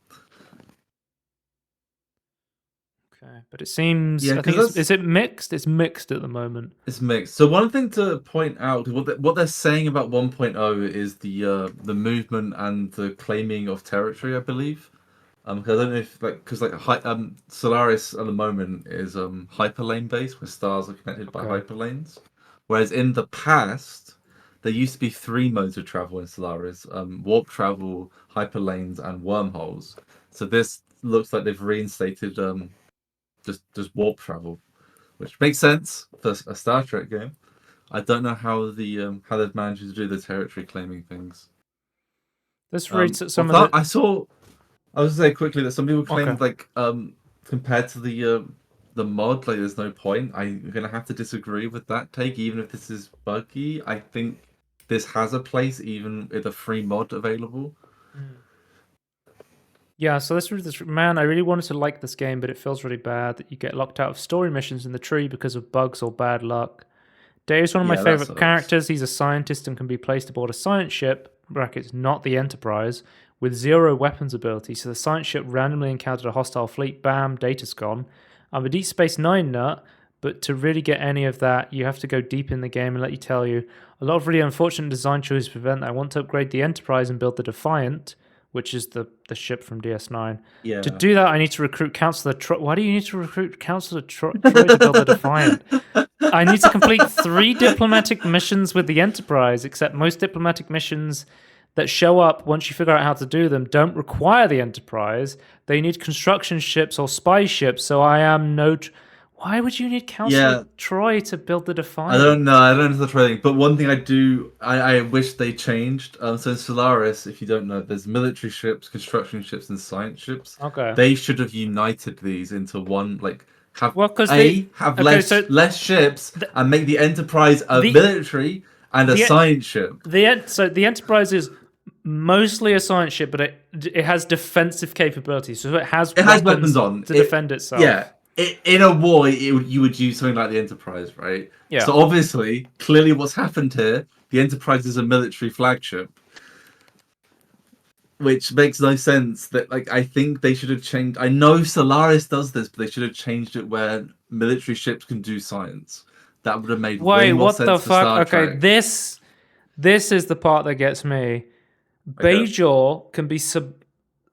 Okay, but it seems Yeah, I think because is it mixed? It's mixed at the moment. it's mixed. So one thing to point out, 'cause what they're saying about 1.0 is the movement and the claiming of territory, I believe. 'Cause I don't know if Solaris at the moment is hyperlane based, where stars are connected by Okay. hyperlanes, whereas in the past there used to be three modes of travel in Solaris: warp travel, hyperlanes, and wormholes. So this looks like they've reinstated just warp travel, which makes sense for a Star Trek game. I don't know how they've managed to do the territory claiming things. Let's read some of Although the. I was gonna say quickly that some people Okay. claimed like compared to the mod, like there's no point. I'm gonna have to disagree with that take, even if this is buggy. I think this has a place even with a free mod available. Yeah, so let's read this. Man, I really wanted to like this game, but it feels really bad that you get locked out of story missions in the tree because of bugs or bad luck. Dave is one of my Yeah, that favorite sucks. characters. He's a scientist and can be placed aboard a science ship (brackets not the Enterprise) with zero weapons ability. So the science ship randomly encountered a hostile fleet. Bam, data's gone. I'm a Deep Space Nine nut, but to really get any of that, you have to go deep in the game and let you tell you. A lot of really unfortunate design choices prevent that. I want to upgrade the Enterprise and build the Defiant. which is the ship from DS9. To Yeah. do that, I need to recruit Counselor Troy. Why do you need to recruit Counselor Troy to build a Defiant? I need to complete 3 diplomatic missions with the Enterprise, except most diplomatic missions that show up once you figure out how to do them don't require the Enterprise. They need construction ships or spy ships, so I am no... Why would you need Counselor Troy to build the Defiant? I don't know. I don't know the trading, but one thing I wish they changed. So in Solaris, if you don't know, there's military ships, construction ships, and science ships. Okay. They should have united these into one. Like have less ships and make the Enterprise a military and a science ship. So the Enterprise is mostly a science ship, but it has defensive capabilities. So it has weapons on to defend itself. Yeah. In a war, you would use something like the Enterprise, right? Yeah. So obviously, clearly what's happened here, the Enterprise is a military flagship. Which makes no sense. That I think they should have changed... I know Solaris does this, but they should have changed it where military ships can do science. That would have made way more sense. Wait, what the fuck? Okay, this is the part that gets me. Bajor can be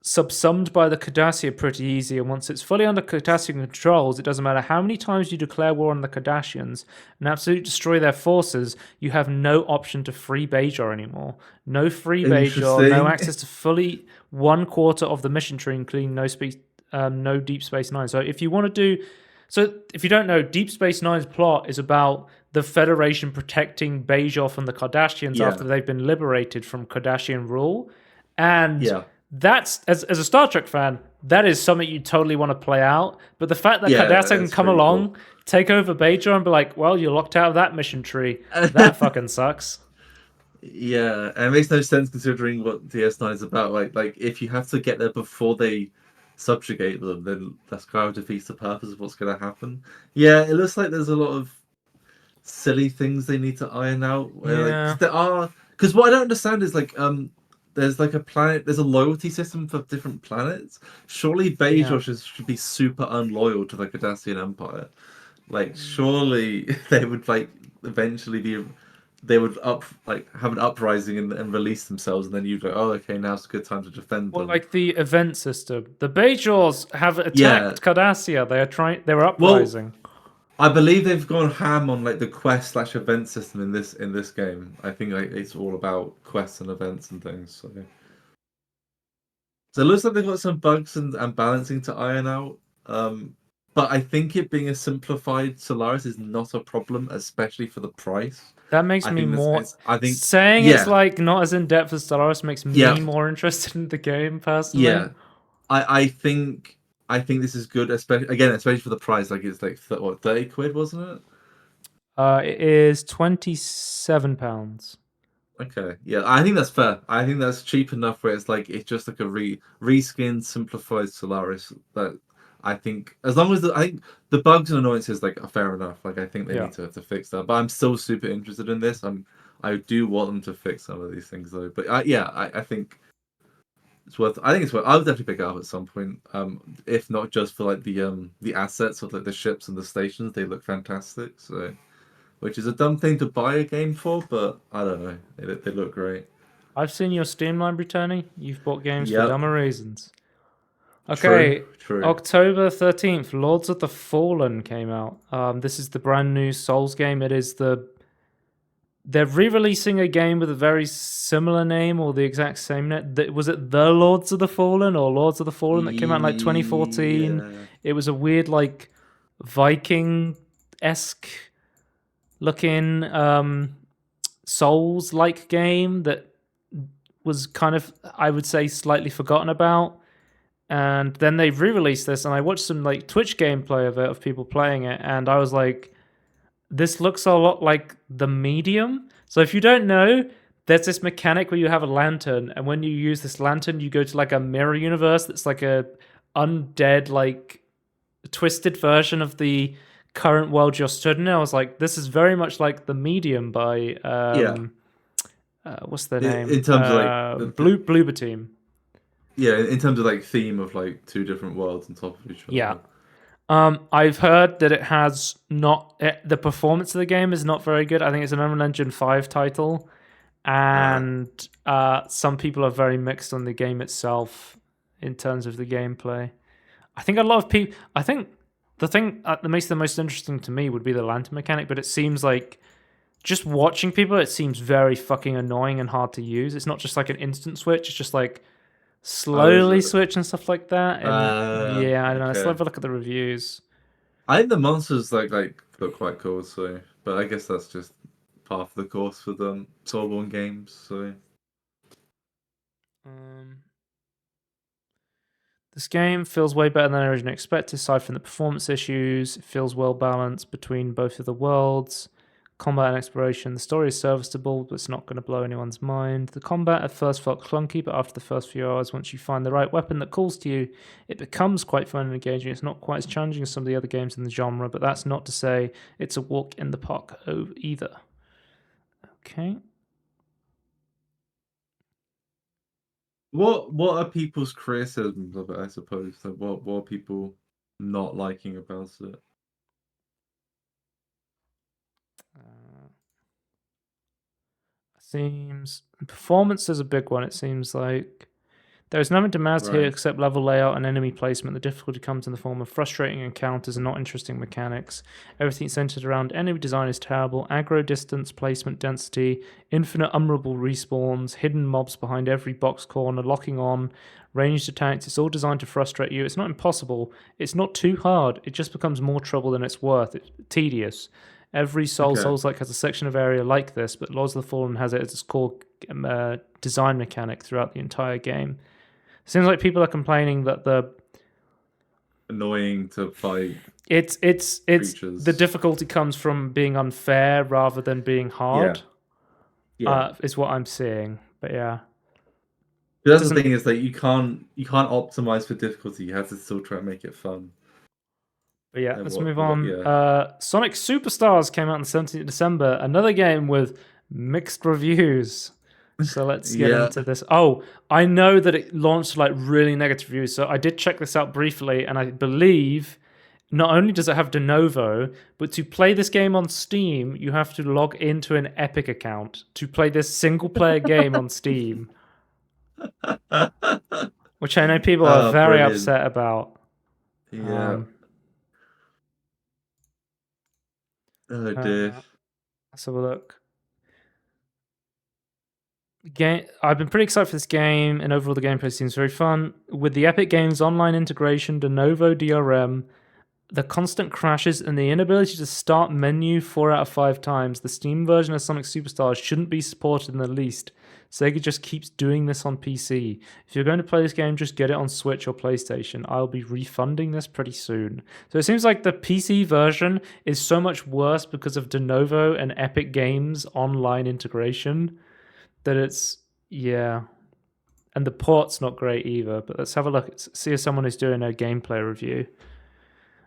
subsumed by the Cardassia pretty easy, and once it's fully under Cardassian controls, it doesn't matter how many times you declare war on the Cardassians and absolutely destroy their forces, you have no option to free Bajor anymore. No free Bajor, no access to fully 1/4 of the mission tree, including no Deep Space Nine. So if you want to do... So if you don't know, Deep Space Nine's plot is about the Federation protecting Bajor from the Cardassians after they've been liberated from Cardassian rule. And... that's, as a Star Trek fan, that is something you totally want to play out. But the fact that Cardassia can come along, take over Bajor, and be like, well, you're locked out of that mission tree. That fucking sucks. Yeah, and it makes no sense considering what DS9 is about. Like if you have to get there before they subjugate them, then that's kind of defeats the purpose of what's going to happen. Yeah, it looks like there's a lot of silly things they need to iron out. Because what I don't understand is there's a planet. There's a loyalty system for different planets. Surely Bajor should be super unloyal to the Cardassian Empire. Surely they would eventually be. They would have an uprising and release themselves, and then you'd go, oh, okay, now's a good time to defend them. Well, the event system. The Bajors have attacked Cardassia. They were uprising. Well, I believe they've gone ham on the quest/event system in this game. I think it's all about quests and events and things. So it looks like they've got some bugs and balancing to iron out. But I think it being a simplified Solaris is not a problem, especially for the price. That makes me more... saying it's not as in-depth as Solaris makes me more interested in the game, personally. Yeah. I think this is good, especially for the price. It's 30 quid, wasn't it? It is £27. Okay, yeah, I think that's fair. I think that's cheap enough where it's just a reskin, simplified Solaris. That I think, as long as I think the bugs and annoyances are fair enough. I think they need to fix that. But I'm still super interested in this. I do want them to fix some of these things though. But I think it's worth. I think it's worth. I would definitely pick it up at some point. If not just for the assets of the ships and the stations, they look fantastic. So, which is a dumb thing to buy a game for, but I don't know. They look great. I've seen your Steam library, Tony. You've bought games for dumber reasons. Okay, true. October 13th, Lords of the Fallen came out. This is the brand new Souls game. It is they're re-releasing a game with a very similar name or the exact same name. Was it The Lords of the Fallen or Lords of the Fallen that came out in 2014? Yeah. It was a weird Viking-esque looking Souls-like game that was kind of, I would say, slightly forgotten about. And then they re-released this, and I watched some Twitch gameplay of it, of people playing it, and I was like, this looks a lot like The Medium. So if you don't know, there's this mechanic where you have a lantern, and when you use this lantern, you go to a mirror universe that's a undead, twisted version of the current world you're stood in. I was like, this is very much like The Medium by what's their name? In terms of Bloober Team. Yeah, in terms of theme of two different worlds on top of each other. Yeah. I've heard that it has not... the performance of the game is not very good. I think it's an Unreal Engine 5 title. and some people are very mixed on the game itself in terms of the gameplay. I think a lot of people. I think the thing that makes it the most interesting to me would be the lantern mechanic, but it seems like just watching people, it seems very fucking annoying and hard to use. It's not just like an instant switch; it's just like slowly switch and stuff like that. And yeah, I don't know. Let's have a look at the reviews. I think the monsters like look quite cool, so but I guess that's just part of the course for the Soulborne games. So this game feels way better than I originally expected. Aside from the performance issues, it feels well balanced between both of the worlds. Combat and exploration. The story is serviceable, but it's not going to blow anyone's mind. The combat at first felt clunky, but after the first few hours, once you find the right weapon that calls to you, it becomes quite fun and engaging. It's not quite as challenging as some of the other games in the genre, but that's not to say it's a walk in the park either. Okay. what are people's criticisms of it? I suppose. Like, what are people not liking about it? Seems performance is a big one. It seems like there's nothing to master here except level layout and enemy placement. The difficulty comes in the form of frustrating encounters and not interesting mechanics. Everything centered around enemy design is terrible. Aggro distance, placement density, infinite unreadable respawns, hidden mobs behind every box corner, locking on, ranged attacks. It's all designed to frustrate you. It's not impossible. It's not too hard. It just becomes more trouble than it's worth. It's tedious. Every Souls-like has a section of area like this, but Lords of the Fallen has it as its core design mechanic throughout the entire game. Seems like people are complaining that the annoying to fight. It's creatures. The difficulty comes from being unfair rather than being hard. Is what I'm seeing. But yeah. That's the thing is that you can't optimize for difficulty. You have to still try and make it fun. But yeah, let's move on. Sonic Superstars came out on the 17th of December. Another game with mixed reviews. So let's get into this. Oh, I know that it launched like really negative reviews. So I did check this out briefly, and I believe not only does it have de novo, but to play this game on Steam, you have to log into an Epic account to play this single-player game on Steam. Which I know people are very upset about. Yeah. Oh dear. Let's have a look. I've been pretty excited for this game, and overall the gameplay seems very fun. With the Epic Games online integration, de novo DRM, the constant crashes, and the inability to start menu 4 out of 5 times, the Steam version of Sonic Superstars shouldn't be supported in the least. Sega just keeps doing this on PC. If you're going to play this game, just get it on Switch or PlayStation. I'll be refunding this pretty soon. So it seems like the PC version is so much worse because of de novo and Epic Games online integration that it's, yeah. And the port's not great either, but let's have a look. See if someone is doing a gameplay review.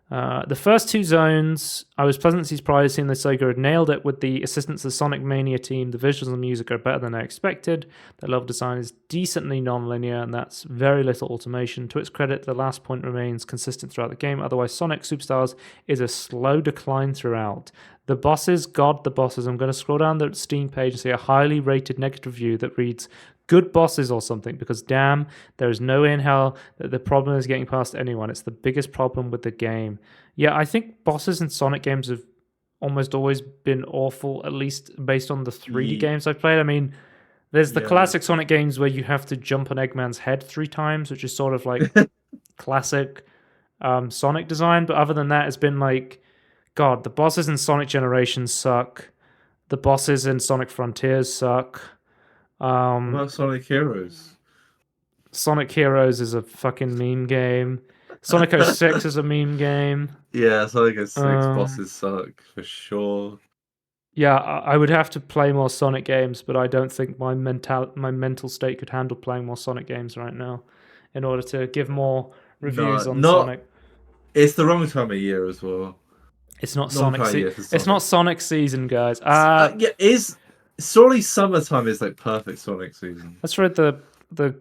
The first 2 zones, I was pleasantly surprised seeing that Sega had nailed it with the assistance of the Sonic Mania team. The visuals and music are better than I expected. The level design is decently non-linear, and that's very little automation. To its credit, the last point remains consistent throughout the game. Otherwise, Sonic Superstars is a slow decline throughout. The bosses, God, the bosses. I'm going to scroll down the Steam page and see a highly rated negative review that reads, good bosses or something, because damn, there is no way in hell that the problem is getting past anyone. It's the biggest problem with the game. Yeah, I think bosses in Sonic games have almost always been awful, at least based on the 3D games I've played. I mean, there's the classic Sonic games where you have to jump on Eggman's head 3 times, which is sort of like classic Sonic design. But other than that, it's been like, God, the bosses in Sonic Generations suck. The bosses in Sonic Frontiers suck. What about Sonic Heroes? Sonic Heroes is a fucking meme game. Sonic 06 is a meme game. Yeah, Sonic 06 bosses suck for sure. Yeah, I would have to play more Sonic games, but I don't think my mental state could handle playing more Sonic games right now in order to give more reviews on Sonic. It's the wrong time of year as well. It's not Sonic season. It's not Sonic season, guys. Surely summertime is like perfect Sonic season. Let's read the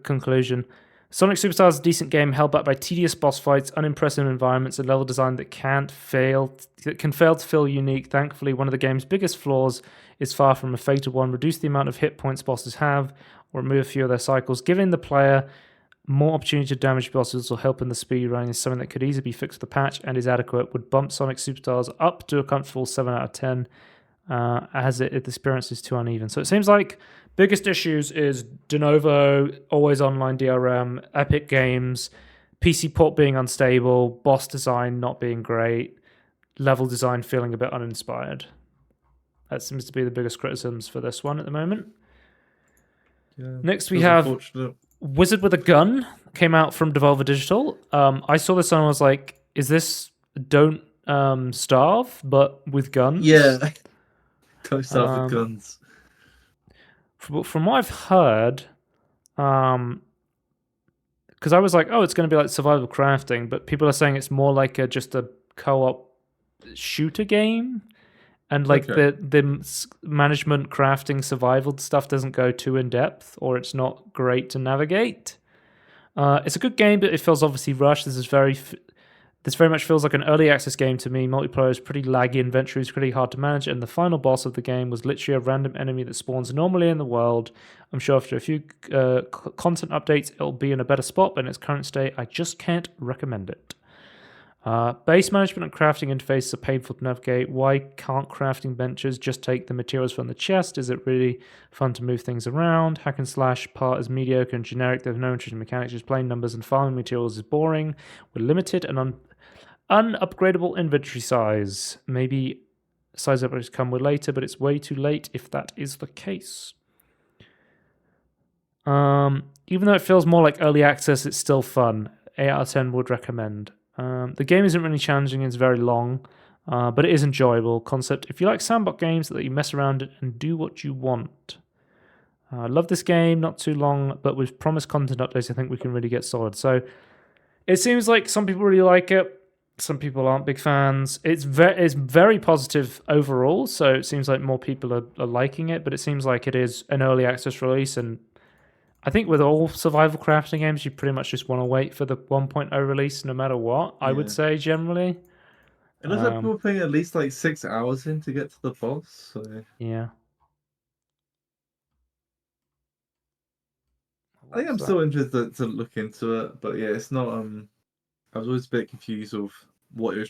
conclusion. Sonic Superstars is a decent game held back by tedious boss fights, unimpressive environments, and level design that can fail to feel unique. Thankfully, one of the game's biggest flaws is far from a fatal one. Reduce the amount of hit points bosses have, or remove a few of their cycles, giving the player more opportunity to damage bosses or help in the speed running is something that could easily be fixed with a patch and is adequate. Would bump Sonic Superstars up to a comfortable 7 out of 10, as the experience is too uneven. So it seems like biggest issues is de novo, always online DRM, Epic Games, PC port being unstable, boss design not being great, level design feeling a bit uninspired. That seems to be the biggest criticisms for this one at the moment. Yeah, Next we have Wizard with a Gun, came out from Devolver Digital. I saw this and I was like, is this Don't Starve, but with guns? Yeah. Don't Starve with guns. From what I've heard, because I was like, oh, it's going to be like survival crafting, but people are saying it's more like just a co-op shooter game, and like the management, crafting, survival stuff doesn't go too in depth, or it's not great to navigate. It's a good game, but it feels obviously rushed. This very much feels like an early access game to me. Multiplayer is pretty laggy, inventory is pretty hard to manage, and the final boss of the game was literally a random enemy that spawns normally in the world. I'm sure after a few content updates, it'll be in a better spot, but in its current state, I just can't recommend it. Base management and crafting interfaces are painful to navigate. Why can't crafting benches just take the materials from the chest? Is it really fun to move things around? Hack and slash part is mediocre and generic. There's no interesting mechanics, just plain numbers, and farming materials is boring. We're limited and unupgradable inventory size. Maybe size upgrades come with later, but it's way too late if that is the case. Even though it feels more like early access, it's still fun. 8 out of 10 would recommend. The game isn't really challenging, it's very long, but it is enjoyable concept. If you like sandbox games that you mess around and do what you want. I love this game, not too long, but with promised content updates, I think we can really get solid. So it seems like some people really like it. Some people aren't big fans. It's very positive overall, so it seems like more people are liking it, but it seems like it is an early access release, and I think with all survival crafting games, you pretty much just want to wait for the 1.0 release no matter what, I would say, generally. It looks like people putting at least like 6 hours in to get to the boss, so... Yeah. I think I'm still interested to look into it, but yeah, it's not... I was always a bit confused of what it was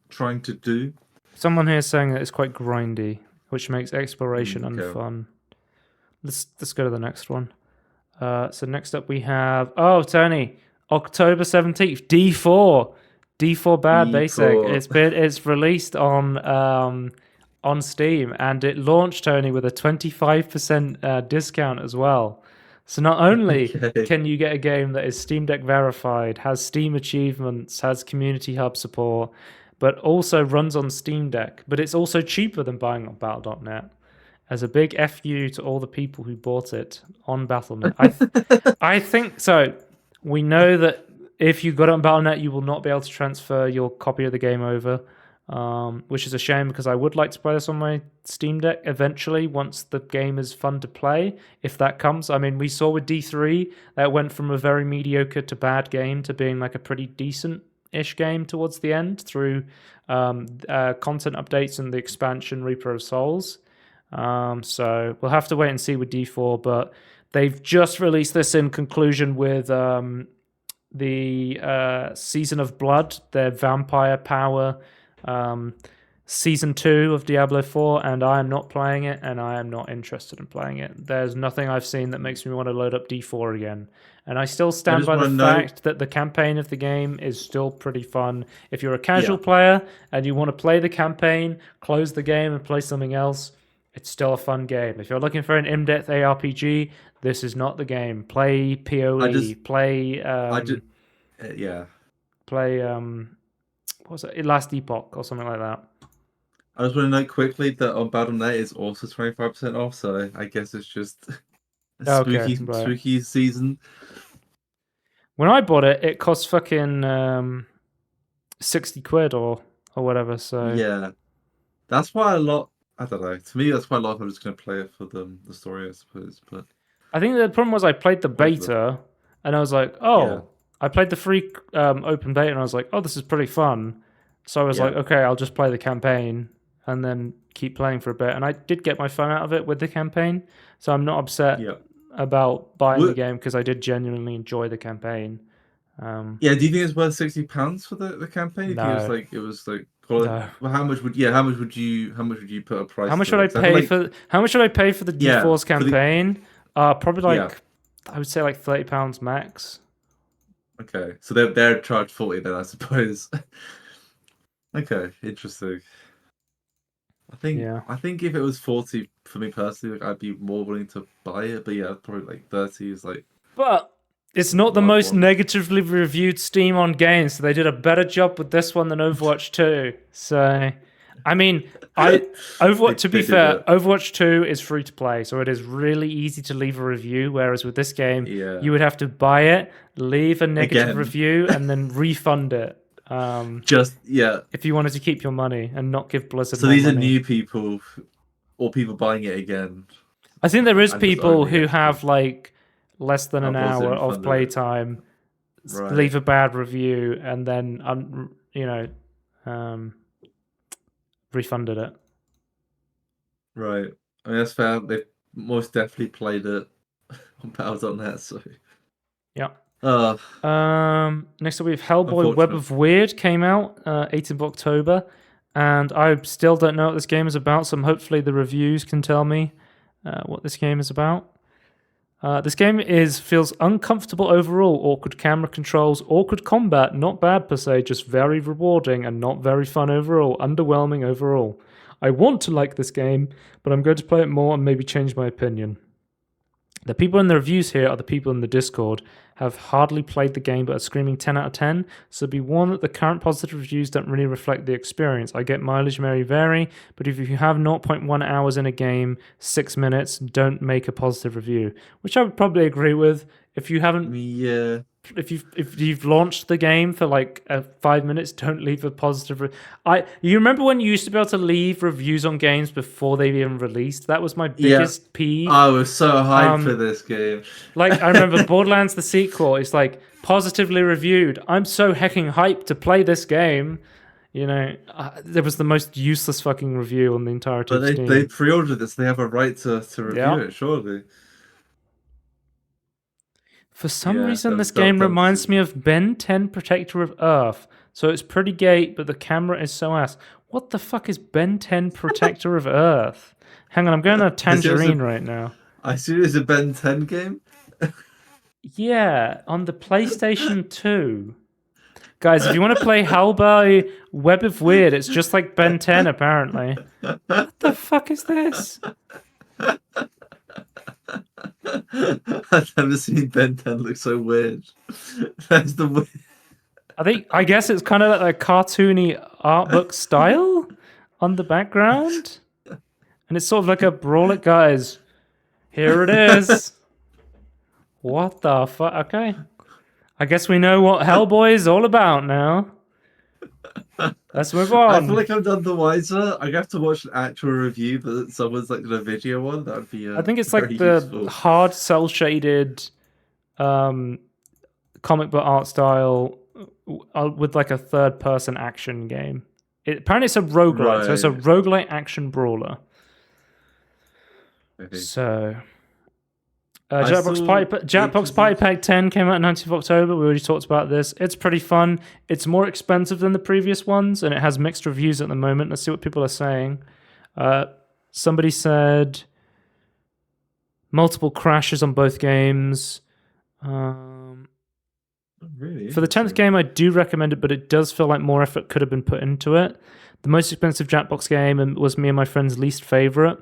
trying to do. Someone here is saying that it's quite grindy, which makes exploration unfun. Let's go to the next one. So next up we have... Oh, Tony! October 17th, D4! D4 Bad Basic. It's released on Steam, and it launched, Tony, with a 25% discount as well. So not only can you get a game that is Steam Deck verified, has Steam achievements, has Community Hub support, but also runs on Steam Deck, but it's also cheaper than buying on Battle.net. As a big FU to all the people who bought it on Battle.net. I think so. We know that if you got it on Battle.net, you will not be able to transfer your copy of the game over, which is a shame because I would like to play this on my Steam Deck eventually once the game is fun to play, if that comes. I mean, we saw with D3 that went from a very mediocre to bad game to being like a pretty decent-ish game towards the end through content updates and the expansion Reaper of Souls. So we'll have to wait and see with D4, but they've just released this in conclusion with the Season of Blood, their vampire power Season 2 of Diablo 4, and I am not playing it, and I am not interested in playing it. There's nothing I've seen that makes me want to load up D4 again. And I still stand by the fact that the campaign of the game is still pretty fun. If you're a casual player and you want to play the campaign, close the game and play something else, it's still a fun game. If you're looking for an in-depth ARPG, this is not the game. Play PoE. Play what was it? Last Epoch or something like that. I just want to note quickly that on Battle.net is also 25% off, so I guess it's just a spooky season. When I bought it, it cost fucking 60 quid or whatever. So yeah, that's why a lot. I don't know. To me, that's why a lot of people are just going to play it for the story, I suppose. But I think the problem was I played the beta, and I was like, Yeah. oh, I played the free open beta, and I was like, oh, this is pretty fun. So I was like, Yeah. okay, I'll just play the campaign and then keep playing for a bit. And I did get my fun out of it with the campaign, so I'm not upset Yeah. about buying the Would, game because I did genuinely enjoy the campaign. yeah. Do you think it's worth £60 for the campaign? Do you think No, it was like no. well, how much would you put a How price much to should it? I 'Cause I feel pay like for? How much should I pay for the yeah, GeForce for the campaign? Probably yeah. like I would say like £30 max. Okay. So they're charged 40 then, I suppose. Okay, interesting. Yeah, I think if it was 40 for me personally, like I'd be more willing to buy it. But yeah, probably like 30 is like but it's not the what I'd most want. negatively reviewed Steam on games, so they did a better job with this one than Overwatch 2. So, I mean, I Overwatch. To be They did fair, it. Overwatch 2 is free to play, so it is really easy to leave a review. Whereas with this game, Yeah. you would have to buy it, leave a negative Again, review, and then refund it. just yeah. If you wanted to keep your money and not give Blizzard So more these are money. new people or people buying it again I think there is and just people only who actually have like less than an uploads it hour and of funded it. playtime, Right. leave a bad review, and then um, refunded it. Right. I mean that's fair. They've most definitely played it on Battle.net, so Yeah. uh Next up we have Hellboy: Web unfortunate. of Weird came out 18th of October, and I still don't know what this game is about. So hopefully the reviews can tell me what this game is about. This game feels uncomfortable overall. Awkward camera controls, awkward combat, not bad per se, just very rewarding and not very fun overall. Underwhelming overall. I want to like this game, but I'm going to play it more and maybe change my opinion. The people in the reviews here are the people in the Discord, have hardly played the game but are screaming 10 out of 10, so be warned that the current positive reviews don't really reflect the experience. I get mileage may vary, but if you have zero point 0.1 hours in a game, 6 minutes, don't make a positive review, which I would probably agree with. If you haven't Yeah. if you've launched the game for like 5 minutes, don't leave a positive. You remember when you used to be able to leave reviews on games before they even released? That was my Yeah. biggest peeve. I was so hyped for this game. Like I remember Borderlands the sequel. It's like positively reviewed. I'm so hecking hyped to play this game. There was the most useless fucking review on the entirety But of they Steam. pre-ordered this. They have a right to review Yeah. it, surely. For some Yeah, reason, that this was game dumb reminds me decision. of Ben 10 Protector of Earth. So it's pretty gay, but the camera is so ass. What the fuck is Ben 10 Protector of Earth? Hang on, I'm going on a tangerine right now. I see it's a Ben 10 game. Yeah, on the PlayStation 2. Guys, if you want to play Hellboy Web of Weird, it's just like Ben 10, apparently. What the fuck is this? I've never seen Ben 10 look so weird. That's the weird. I guess it's kind of like a cartoony art book style on the background. And it's sort of like a brawl it, guys. Here it is. What the fuck? Okay. I guess we know what Hellboy is all about now. Let's move on. I feel like I'm none the wiser. I have to watch an actual review that someone's like did a video on. That would be I think it's like very the useful. hard cel shaded comic book art style with like a third person action game. Apparently it's a roguelite, so it's a Right. roguelite action brawler. I think. So I Jackbox saw Party Pack 10 came out on 19th of October. We already talked about this. It's pretty fun. It's more expensive than the previous ones, and it has mixed reviews at the moment. Let's see what people are saying. Somebody said multiple crashes on both games. Really? For the 10th game, I do recommend it, but it does feel like more effort could have been put into it. The most expensive Jackbox game was me and my friend's least favorite.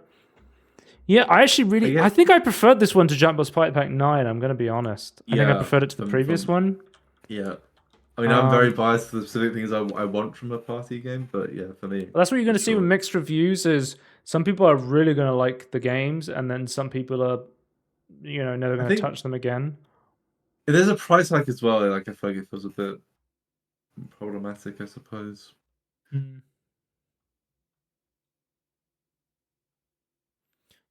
Yeah, I think I preferred this one to Jackbox Party Pack 9, I'm going to be honest. I think I preferred it to the previous one. Yeah. I mean, I'm very biased for the specific things I want from a party game, but yeah, for me. Well, that's what you're going to see with mixed reviews is some people are really going to like the games, and then some people are, never going to touch them again. There's a price hike as well. Like, I feel like it feels a bit problematic, I suppose.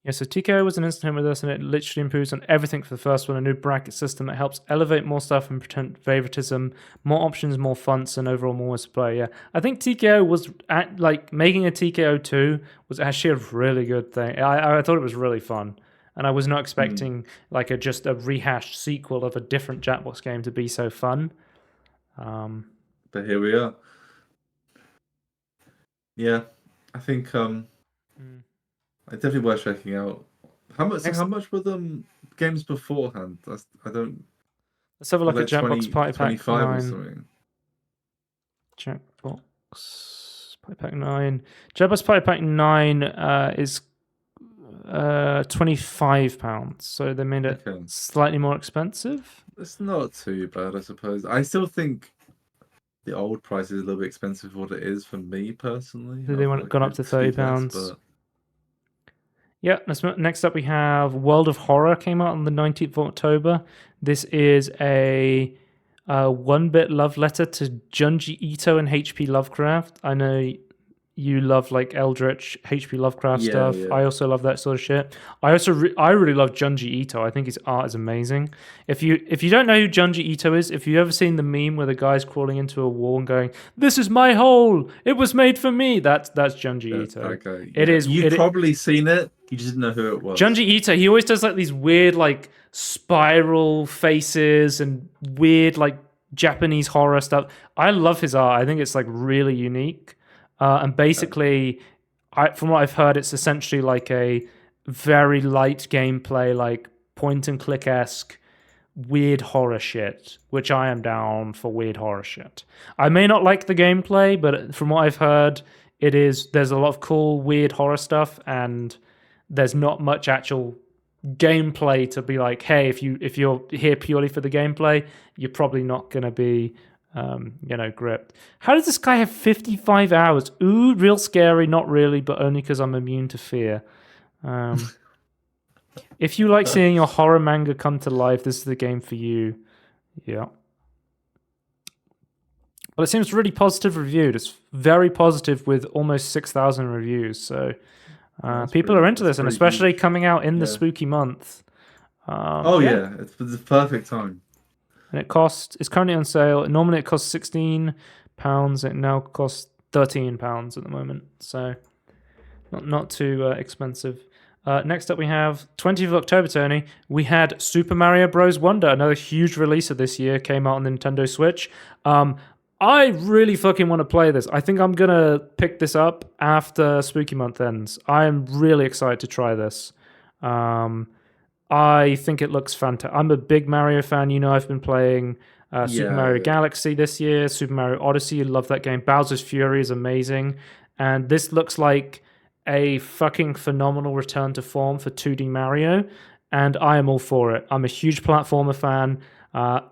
Yeah, so TKO was an instant hit with us, and it literally improves on everything for the first one. A new bracket system that helps elevate more stuff and prevent favoritism, more options, more funds, and overall more ways to play. Yeah, I think TKO was like making a TKO 2 was actually a really good thing. I thought it was really fun, and I was not expecting like just a rehashed sequel of a different Jackbox game to be so fun. But here we are. Yeah, I think it's definitely worth checking out. How much? So how much were the games beforehand? I don't. Let's have a look Like at Jackbox Party Pack 25 or 9. something. Jackbox Party Pack 9. Jackbox Party Pack 9 is £25, so they made it slightly more expensive. It's not too bad, I suppose. I still think the old price is a little bit expensive for what it is for me personally. They went gone up to £30. Yeah, next up we have World of Horror came out on the 19th of October. This is a 1-bit love letter to Junji Ito and H.P. Lovecraft. I know you love like Eldritch, H.P. Lovecraft stuff. Yeah. I also love that sort of shit. I really love Junji Ito. I think his art is amazing. If you don't know who Junji Ito is, if you've ever seen the meme where the guy's crawling into a wall and going, "This is my hole. It was made for me." That's Junji Ito. Okay. Yeah. You've probably seen it. You just didn't know who it was. Junji Ito, he always does like these weird like spiral faces and weird like Japanese horror stuff. I love his art. I think it's like really unique. And basically, from what I've heard, it's essentially like a very light gameplay, like point and click-esque weird horror shit, which I am down for weird horror shit. I may not like the gameplay, but from what I've heard, there's a lot of cool weird horror stuff, and there's not much actual gameplay to be like, hey, if you're here purely for the gameplay, you're probably not going to be gripped. How does this guy have 55 hours? Ooh, real scary. Not really, but only because I'm immune to fear. If you like seeing your horror manga come to life, this is the game for you. Yeah. Well, it seems really positive reviewed. It's very positive with almost 6,000 reviews. So people are into this, and especially coming out in the spooky month. It's the perfect time. And it's currently on sale. Normally it costs £16. It now costs £13 at the moment. So not too expensive. Next up we have 20th of October, Tony. We had Super Mario Bros. Wonder, another huge release of this year, came out on the Nintendo Switch. I really fucking want to play this. I think I'm going to pick this up after Spooky Month ends. I am really excited to try this. I think it looks fantastic. I'm a big Mario fan. You know, I've been playing Super Mario Galaxy this year, Super Mario Odyssey. I love that game. Bowser's Fury is amazing. And this looks like a fucking phenomenal return to form for 2D Mario. And I am all for it. I'm a huge platformer fan.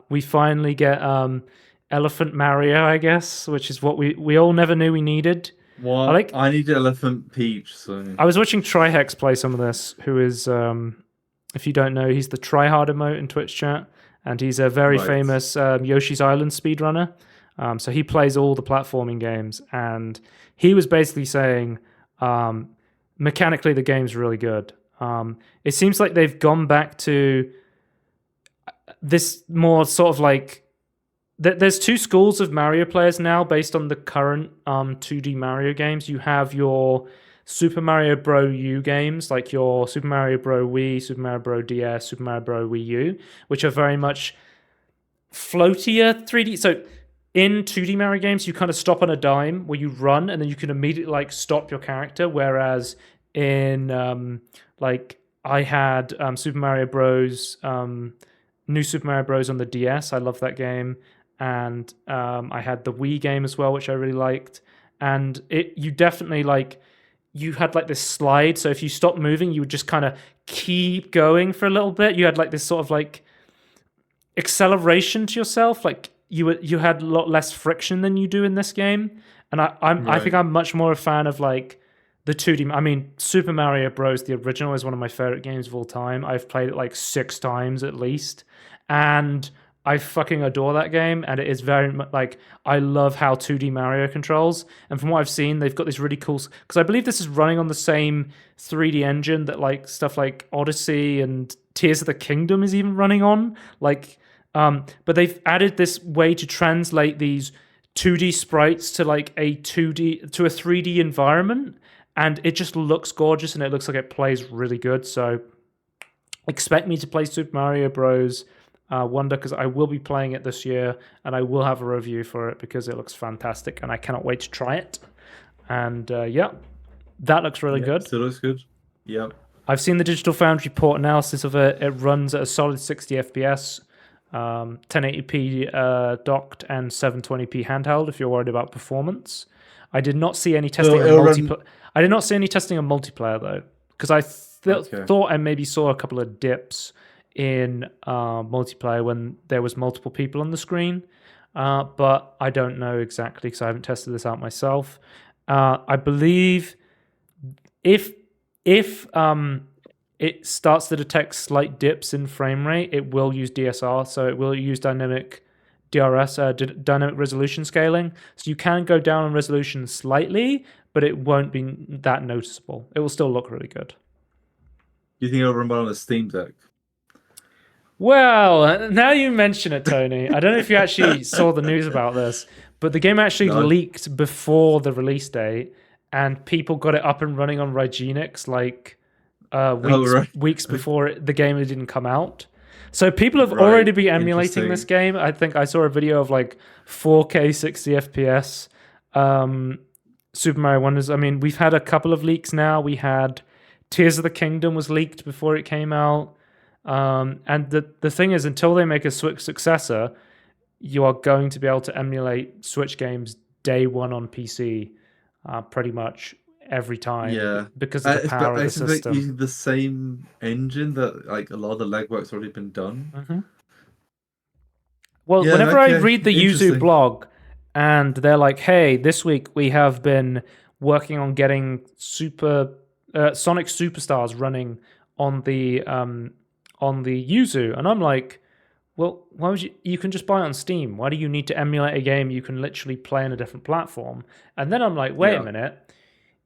We finally get Elephant Mario, I guess, which is what we all never knew we needed. Well, I need Elephant Peach. So I was watching Trihex play some of this, who is... if you don't know, he's the tryhard emote in Twitch chat, and he's a very famous Yoshi's Island speedrunner. So he plays all the platforming games, and he was basically saying mechanically the game's really good. It seems like they've gone back to this more sort of like... There's two schools of Mario players now based on the current 2D Mario games. You have your Super Mario Bro. U games, like your Super Mario Bro. Wii, Super Mario Bro. DS, Super Mario Bro. Wii U, which are very much floatier 3D. So in 2D Mario games, you kind of stop on a dime where you run, and then you can immediately like stop your character. Whereas in I had Super Mario Bros. New Super Mario Bros. On the DS. I love that game, and I had the Wii game as well, which I really liked. And you definitely like... You had like this slide, so if you stopped moving, you would just kind of keep going for a little bit. You had like this sort of like acceleration to yourself, like you had a lot less friction than you do in this game. And I think I'm much more a fan of like the 2D. I mean, Super Mario Bros. The original is one of my favorite games of all time. I've played it like 6 times at least, and I fucking adore that game, and it is very much like I love how 2D Mario controls. And from what I've seen, they've got this really cool because I believe this is running on the same 3D engine that like stuff like Odyssey and Tears of the Kingdom is even running on. Like, but they've added this way to translate these 2D sprites to like a 3D environment, and it just looks gorgeous, and it looks like it plays really good. So expect me to play Super Mario Bros. Wonder, because I will be playing it this year, and I will have a review for it because it looks fantastic, and I cannot wait to try it. And yeah, that looks really good. Still looks good. Yep. I've seen the Digital Foundry port analysis of it. It runs at a solid 60 FPS, 1080p docked, and 720p handheld. If you're worried about performance, I did not see any testing on multiplayer. I did not see any testing on multiplayer though, because I thought I maybe saw a couple of dips in multiplayer when there was multiple people on the screen, but I don't know exactly because I haven't tested this out myself. I believe if it starts to detect slight dips in frame rate, it will use DSR, so it will use dynamic DRS, dynamic resolution scaling. So you can go down in resolution slightly, but it won't be that noticeable. It will still look really good. Do you think it'll run well on a Steam Deck? Well, now you mention it, Tony. I don't know if you actually saw the news about this, but the game actually leaked before the release date, and people got it up and running on Rygenix like weeks before the game didn't come out. So people have already been emulating this game. I think I saw a video of like 4K 60 FPS Super Mario Wonders. I mean, we've had a couple of leaks now. We had Tears of the Kingdom was leaked before it came out. And the thing is, until they make a Switch successor, you are going to be able to emulate Switch games day one on PC pretty much every time because of the power of the system. Using the same engine that like a lot of the legwork's already been done. Mm-hmm. Well, whenever I read the Yuzu blog and they're like, hey, this week we have been working on getting Sonic Superstars running on the Yuzu, and I'm like, well, why would you can just buy it on Steam. Why do you need to emulate a game you can literally play on a different platform? And then I'm like, wait a minute.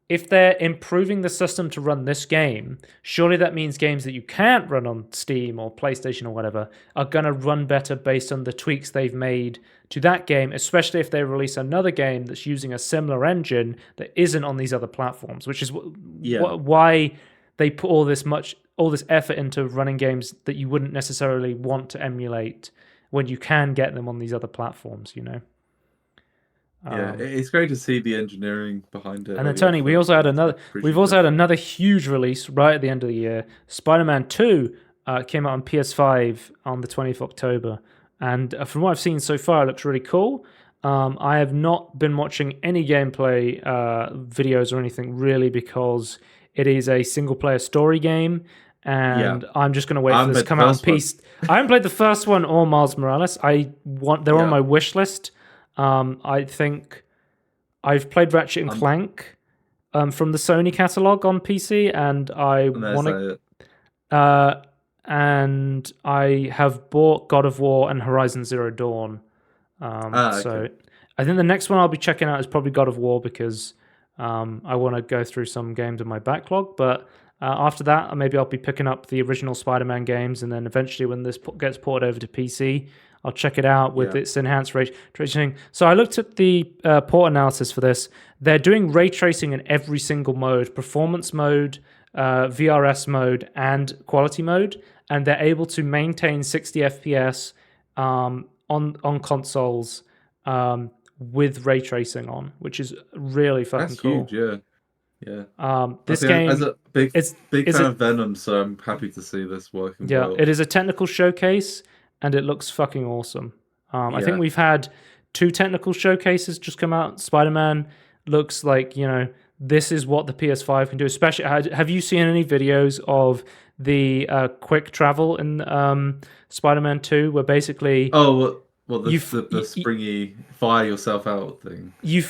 If they're improving the system to run this game, surely that means games that you can't run on Steam or PlayStation or whatever are going to run better based on the tweaks they've made to that game, especially if they release another game that's using a similar engine that isn't on these other platforms, which is why they put all this effort into running games that you wouldn't necessarily want to emulate when you can get them on these other platforms, you know? Yeah, it's great to see the engineering behind it. And then Tony, we've also had another huge release right at the end of the year. Spider-Man 2 came out on PS5 on the 20th of October. And from what I've seen so far, it looks really cool. I have not been watching any gameplay videos or anything really because it is a single-player story game. And I'm just going to wait for this to come out on PC. I haven't played the first one or Miles Morales. They're on my wish list. I think I've played Ratchet and Clank from the Sony catalog on PC, and I want to. And I have bought God of War and Horizon Zero Dawn. So I think the next one I'll be checking out is probably God of War because I want to go through some games in my backlog. But after that, maybe I'll be picking up the original Spider-Man games, and then eventually when this gets ported over to PC, I'll check it out with its enhanced ray tracing. So I looked at the port analysis for this. They're doing ray tracing in every single mode, performance mode, VRS mode, and quality mode, and they're able to maintain 60 FPS on consoles with ray tracing on, which is really fucking cool. That's huge, This game, as a big fan of Venom, so I'm happy to see this working well. It is a technical showcase, and it looks fucking awesome. I think we've had 2 technical showcases just come out. Spider-Man looks like, this is what the PS5 can do. Especially, have you seen any videos of the quick travel in Spider-Man 2, where basically... the springy fire yourself out thing. You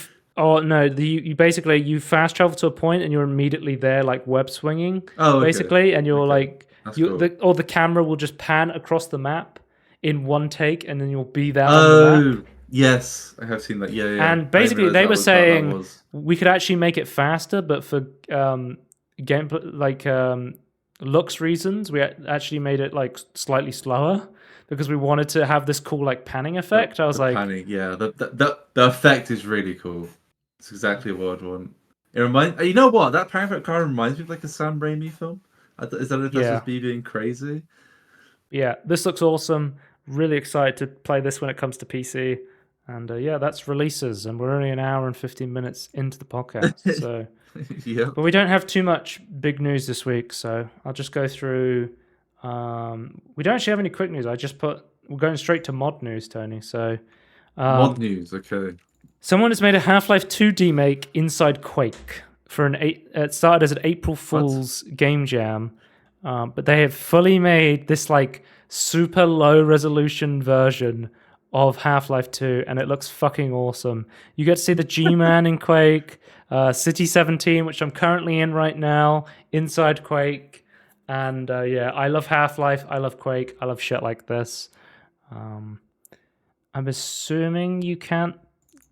fast travel to a point and you're immediately there, like web swinging, basically, and you're like, cool. Or the camera will just pan across the map in one take, and then you'll be there on the map. Oh, yes, I have seen that. Yeah, yeah. And I didn't basically, realize they that were was how that saying was. we could actually make it faster, but for gameplay looks reasons, we actually made it like slightly slower because we wanted to have this cool like panning effect. I was The like, panning, yeah. The effect is really cool. It's exactly what I'd want. It reminds. You know what? That panning effect kind of reminds me of like a Sam Raimi film. Is that if that's yeah, just me being crazy? yeah, this looks awesome. Really excited to play this when it comes to PC. And yeah, that's releases, and we're only an hour and 15 minutes into the podcast. So, Yep. but we don't have too much big news this week, so I'll just go through. We don't actually have any quick news. We're going straight to mod news, Tony. So, Mod news. Okay. someone has made a Half-Life 2 demake inside Quake for it started as an April What? Fool's game jam, but they have fully made this like super low resolution version of Half-Life 2, and it looks fucking awesome. You get to see the G-Man in Quake, City 17, which I'm currently in right now, inside Quake, and yeah, I love Half-Life, I love Quake, I love shit like this. I'm assuming you can't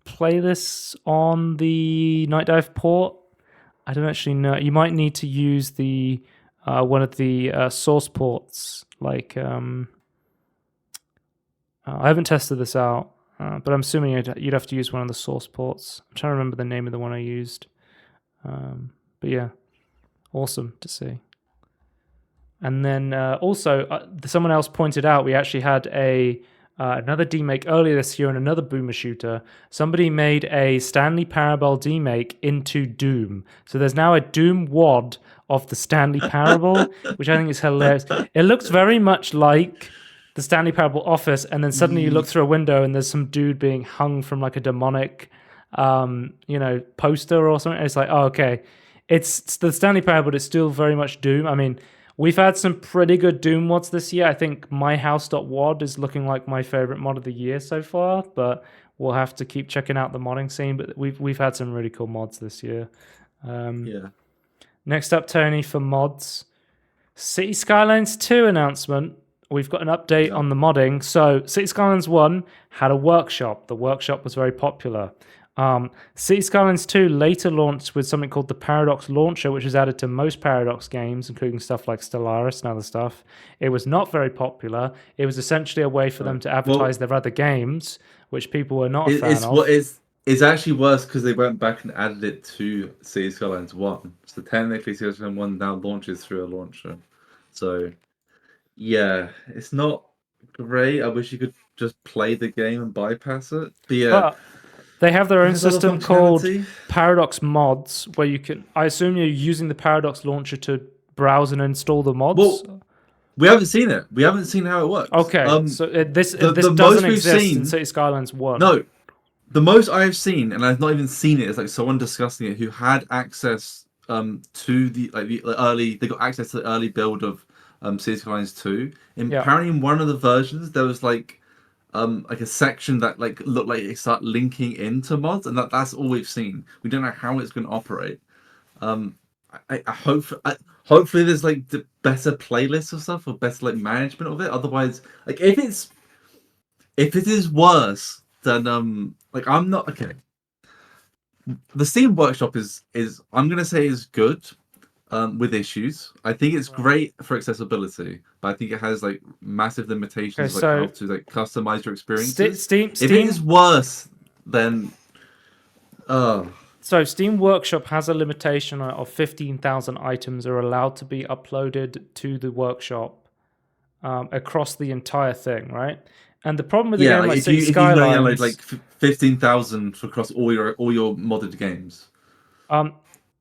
play this on the Night Dive port. I don't actually know. You might need to use the one of the source ports. Like I haven't tested this out, but I'm assuming you'd have to use one of the source ports. I'm trying to remember the name of the one I used. But yeah, awesome to see. And then also, someone else pointed out we actually had another demake earlier this year in another boomer shooter. Somebody made a Stanley Parable demake into Doom. So there's now a Doom WOD of the Stanley Parable, which I think is hilarious. It looks very much like the Stanley Parable office, and then suddenly you look through a window and there's some dude being hung from like a demonic, poster or something. And it's like, oh, okay. It's the Stanley Parable, but it's still very much Doom. I mean, we've had some pretty good Doom mods this year. I think myhouse.wad is looking like my favorite mod of the year so far, but we'll have to keep checking out the modding scene. But we've had some really cool mods this year. Yeah. Next up, Tony, for mods, City Skylines 2 announcement. We've got an update on the modding. So City Skylines 1 had a workshop. The workshop was very popular. City Skylines 2 later launched with something called the Paradox Launcher, which is added to most Paradox games, including stuff like Stellaris and other stuff. It was not very popular. It was essentially a way for them to advertise their other games, which people were not a fan of. It's actually worse because they went back and added it to City Skylines 1. So technically, City Skylines 1 now launches through a launcher. So, yeah, it's not great. I wish you could just play the game and bypass it. But yeah. But they have their own system called Paradox Mods, where you can. I assume you're using the Paradox launcher to browse and install the mods. Well, we haven't seen it. We haven't seen how it works. Okay, so this doesn't exist in City Skylines 1. No, the most I have seen, and I've not even seen it, is like someone discussing it who had access to the early. They got access to the early build of City Skylines 2. And apparently, in one of the versions, there was like a section that like looked like it started linking into mods, and that's all we've seen. We don't know how it's going to operate. I hope hopefully there's like the better playlists of stuff or better like management of it. Otherwise, like if it is worse than like I'm not okay. The Steam Workshop is I'm gonna say is good. With issues. I think it's great for accessibility, but I think it has like massive limitations, like how to like customize your experiences. Steam, if it is worse, then So Steam Workshop has a limitation of 15,000 items are allowed to be uploaded to the workshop across the entire thing, right? And the problem with a game like City Skylines, if you like 15,000 across all your modded games.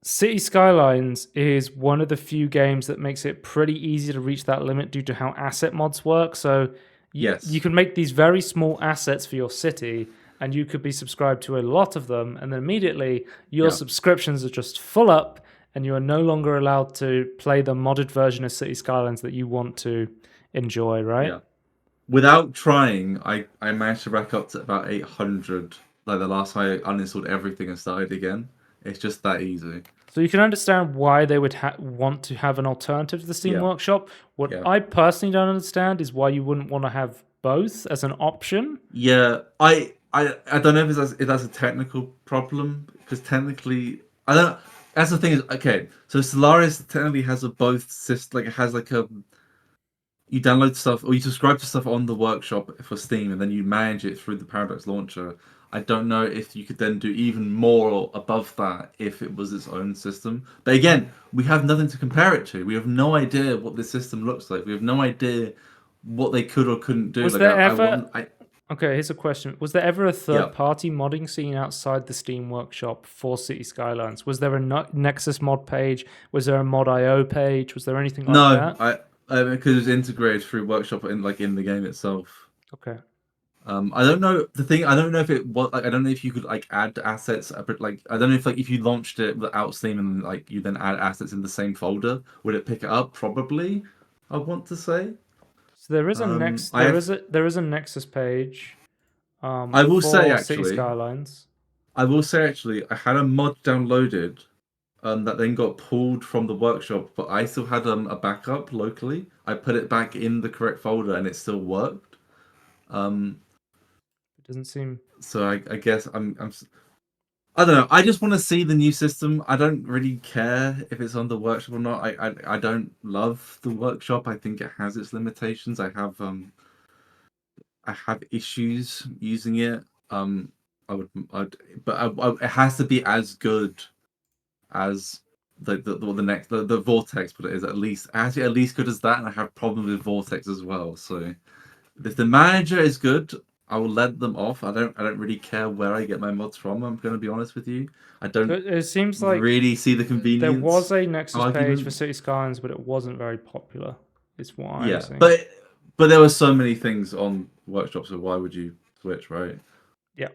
City Skylines is one of the few games that makes it pretty easy to reach that limit due to how asset mods work. So you can make these very small assets for your city, and you could be subscribed to a lot of them, and then immediately your subscriptions are just full up, and you are no longer allowed to play the modded version of City Skylines that you want to enjoy, right? Yeah. Without trying, I managed to rack up to about 800. Like the last time I uninstalled everything and started again. It's just that easy. So you can understand why they would want to have an alternative to the Steam Workshop. What I personally don't understand is why you wouldn't want to have both as an option. Yeah, I don't know if that's a technical problem because technically I don't. That's the thing is okay. So Solaris technically has a both system. Like it has like a you download stuff or you subscribe to stuff on the workshop for Steam, and then you manage it through the Paradox launcher. I don't know if you could then do even more above that if it was its own system. But again, we have nothing to compare it to. We have no idea what this system looks like. We have no idea what they could or couldn't do. Was Like there I ever? want, I Okay, here's a question. Was there ever a yeah. third-party modding scene outside the Steam Workshop for City Skylines? Was there a Nexus mod page? Was there a mod.io page? Was there anything like No, that? because it's integrated through Workshop in the game itself. Okay. I don't know the thing. I don't know if it was like I don't know if you could like add assets, but like I don't know if like if you launched it without Steam and like you then add assets in the same folder, would it pick it up? Probably. I want to say. So there is a I have. there is a Nexus page I will say for City actually. Skylines. I will say actually. I had a mod downloaded. That then got pulled from the workshop, but I still had a backup locally. I put it back in the correct folder, and it still worked. It doesn't seem. So I guess I don't know. I just want to see the new system. I don't really care if it's on the workshop or not. I don't love the workshop. I think it has its limitations. I have issues using it. It has to be as good as the Vortex, but it is at least actually at least good as that. And I have problems with Vortex as well. So if the manager is good, I will let them off. I don't really care where I get my mods from. I'm going to be honest with you. I So don't it seems like really see the there was convenience a Nexus page for argument. City Skylines, but it wasn't very popular. Is what I'm Yeah, seeing. but there were so many things on Workshop, so why would you switch, right? Yeah.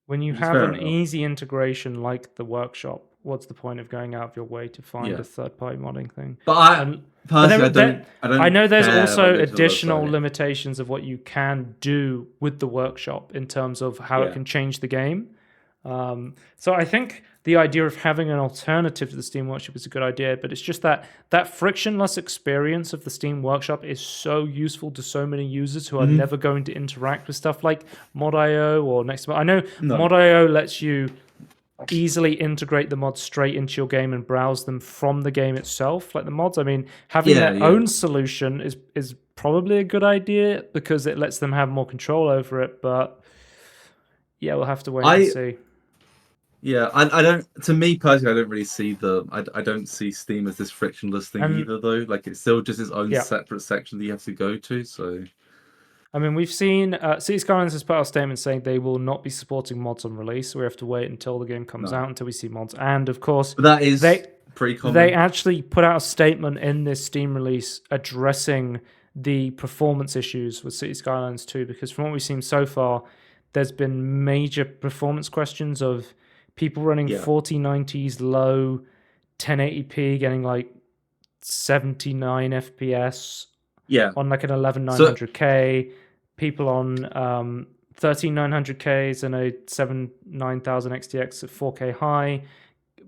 When you Which is have fair an enough. easy integration like the workshop, what's the point of going out of your way to find Yeah, a third-party modding thing? but I And personally, I I don't know there's care about also going to the additional website. limitations of what you can do with the workshop in terms of how it Yeah. can change the game. So I think the idea of having an alternative to the Steam Workshop is a good idea, but it's just that frictionless experience of the Steam Workshop is so useful to so many users who are Mm-hmm. never going to interact with stuff like Mod.io or Next. I know No. Mod.io lets you easily integrate the mods straight into your game and browse them from the game itself, like the mods. I mean, having Yeah, their yeah. own solution is probably a good idea because it lets them have more control over it, but yeah, we'll have to wait and see. Yeah, I don't. To me personally, I don't really see I don't see Steam as this frictionless thing And either, though. Like it's still just its own yeah, separate section that you have to go to. So I mean, we've seen City Skylines has put out a statement saying they will not be supporting mods on release, so we have to wait until the game comes no, out until we see mods. And of course, but that is they pretty they common. actually put out a statement in this Steam release addressing the performance issues with City Skylines 2, because from what we've seen so far, there's been major performance questions of people running Yeah, 4090s low 1080p getting like 79 FPS yeah. on like an So 11900K, people on 13900Ks and a 9000 XTX at 4K high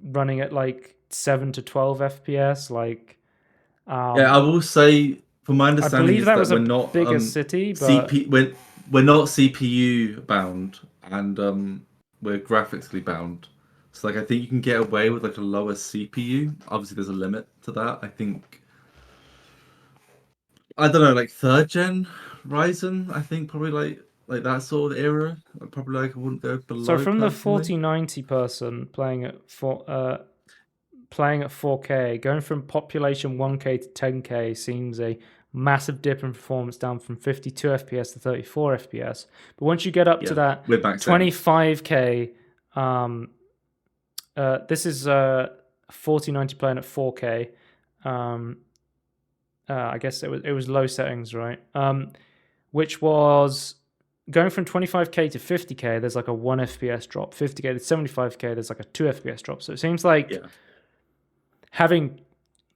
running at like 7 to 12 FPS. Like, yeah, I will say, from my I understanding, believe is that that was a we're not bigger city, but CP we're not CPU bound, and we're graphically bound. So like I think you can get away with like a lower CPU. Obviously, there's a limit to that. I think I don't know, like third gen Ryzen. I think probably like that sort of era. Probably like I wouldn't go so below from the personally. 4090 person playing at 4K, going from population 1K to 10K seems a massive dip in performance down from 52 FPS to 34 FPS. But once you get up to Yeah, that with max settings. 25K, this is 4090 playing at 4K. I guess it was low settings, right? Which was going from 25K to 50K. There's like a 1 FPS drop. 50K to 75K. There's like a 2 FPS drop. So it seems like Yeah, having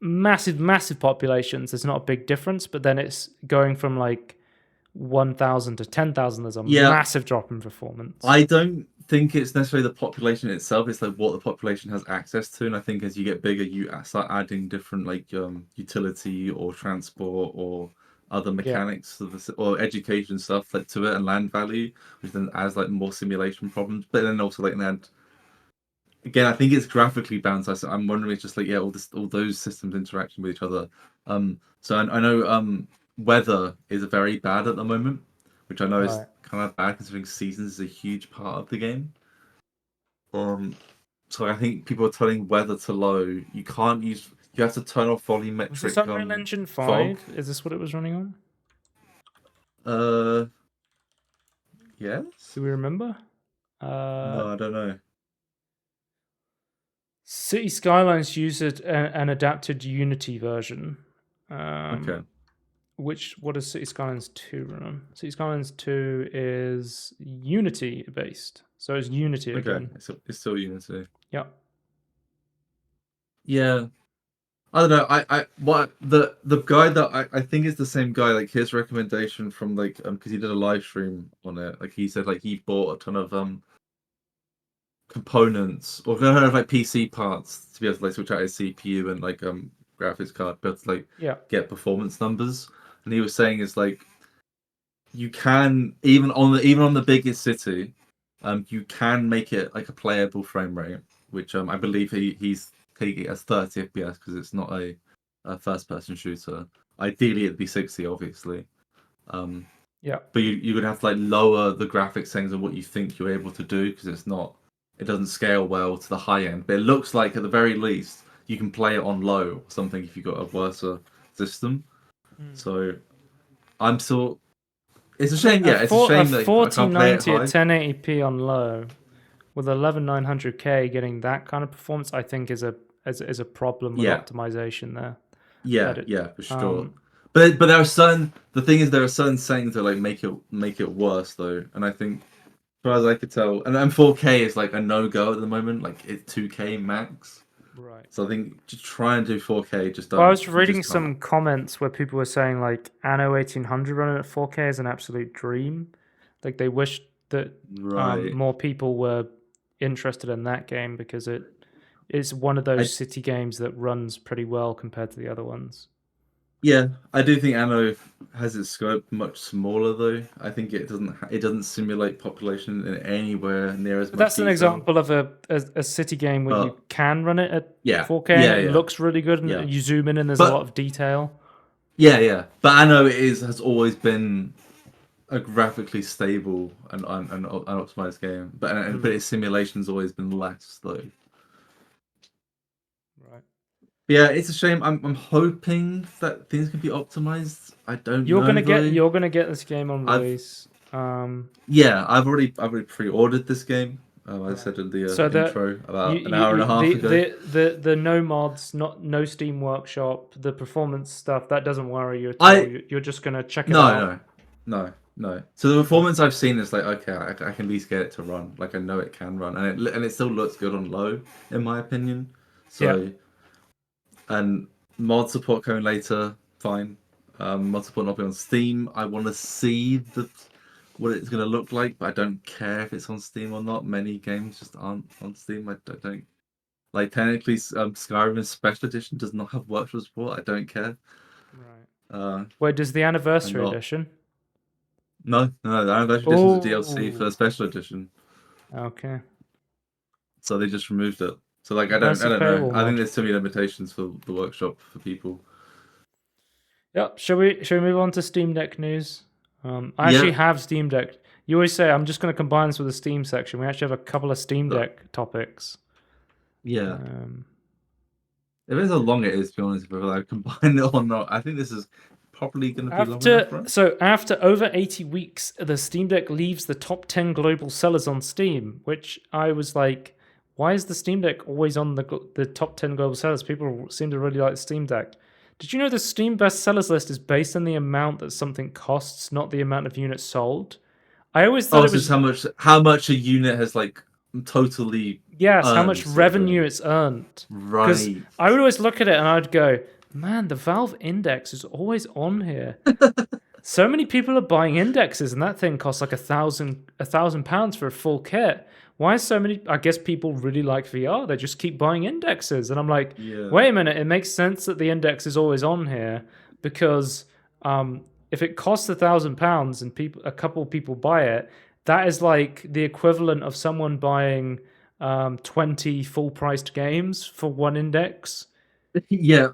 massive populations, there's not a big difference. But then it's going from like 1,000 to 10,000. There's a yeah. massive drop in performance. I don't think it's necessarily the population itself. It's like what the population has access to, and I think as you get bigger, you start adding different like utility or transport or other mechanics or education stuff like to it and land value, which then adds like more simulation problems. But then also like add again, I think it's graphically balanced. I'm wondering it's just like all those systems interacting with each other. So I know weather is very bad at the moment, which I know is kind of bad considering seasons is a huge part of the game. So I think people are turning weather to low. You can't use. You have to turn off volumetric. Was this Unreal Engine 5? Fog. Is this what it was running on? Yes. Do we remember? No, I don't know. City Skylines used an adapted Unity version. Okay. What does City Skylines 2 run on? City Skylines 2 is Unity based. So it's Unity again. It's still Unity. Yeah. Yeah. I don't know. What the guy that I think is the same guy. Like his recommendation from like because he did a live stream on it. Like he said like he bought a ton of components or kind of like PC parts to be able to like switch out his CPU and like graphics card, but to like get performance numbers. And he was saying is like you can even on the biggest city, you can make it like a playable frame rate, which I believe he's taking it as 30 FPS because it's not a first person shooter. Ideally it'd be 60 obviously. But you're gonna have to like lower the graphics settings of what you think you're able to do because it doesn't scale well to the high end. But it looks like at the very least you can play it on low or something if you've got a worse system. So I'm still. It's a shame. Yeah, it's a shame that I can't play it high. At 1080p on low, with 11900K getting that kind of performance, I think is a problem with optimization there. Yeah, for sure. But there are certain. The thing is, there are certain settings that like make it worse though, and I think, as far as I could tell, and 4K is like a no-go at the moment. Like it's 2K max. Right. So I think just try and do 4K. Just don't. Well, I was reading some comments where people were saying like Anno 1800 running at 4K is an absolute dream. Like they wish that more people were interested in that game because it is one of those city games that runs pretty well compared to the other ones. Yeah, I do think Anno has its scope much smaller though. I think it doesn't simulate population in anywhere near as much. That's an example of a city game where you can run it at 4K. It looks really good, and you zoom in and there's a lot of detail. Yeah. But Anno has always been a graphically stable and optimized game, but its simulation's always been less though. Right. Yeah, it's a shame. I'm hoping that things can be optimized. I don't know. You're gonna get this game on release. Yeah, I've already pre-ordered this game. I said in the intro about an hour and a half ago. The no mods, no Steam Workshop, the performance stuff that doesn't worry you at all. You're just gonna check it out. No. So the performance I've seen is like okay, I can at least get it to run. Like I know it can run, and it still looks good on low, in my opinion. So, and mod support coming later, fine. Mod support not being on Steam. I want to see what it's going to look like, but I don't care if it's on Steam or not. Many games just aren't on Steam. I don't like technically Skyrim's Special Edition does not have workshop support. I don't care. Right. Wait, does the Anniversary Edition? No, the Anniversary Edition is a DLC for the Special Edition. Okay. So they just removed it. So like I don't know. I think there's too many limitations for the workshop for people. Yep. Shall we move on to Steam Deck news? I actually have Steam Deck. You always say I'm just going to combine this with the Steam section. We actually have a couple of Steam Deck topics. Yeah. It depends how long it is, to be honest, whether I combine it or not. I think this is probably going to be long enough, right? So after over 80 weeks, the Steam Deck leaves the top 10 global sellers on Steam, which I was like, why is the Steam Deck always on the top 10 global sellers? People seem to really like the Steam Deck. Did you know the Steam bestsellers list is based on the amount that something costs, not the amount of units sold? I always thought it was how much a unit has like totally how much revenue it's earned. Right. Because I would always look at it and I'd go, man, the Valve Index is always on here. So many people are buying indexes, and that thing costs like £1,000 for a full kit. Why is so many? I guess people really like VR. They just keep buying indexes, and I'm like, wait a minute. It makes sense that the index is always on here because if it costs £1,000 and a couple people buy it, that is like the equivalent of someone buying 20 full-priced games for one index. Yeah,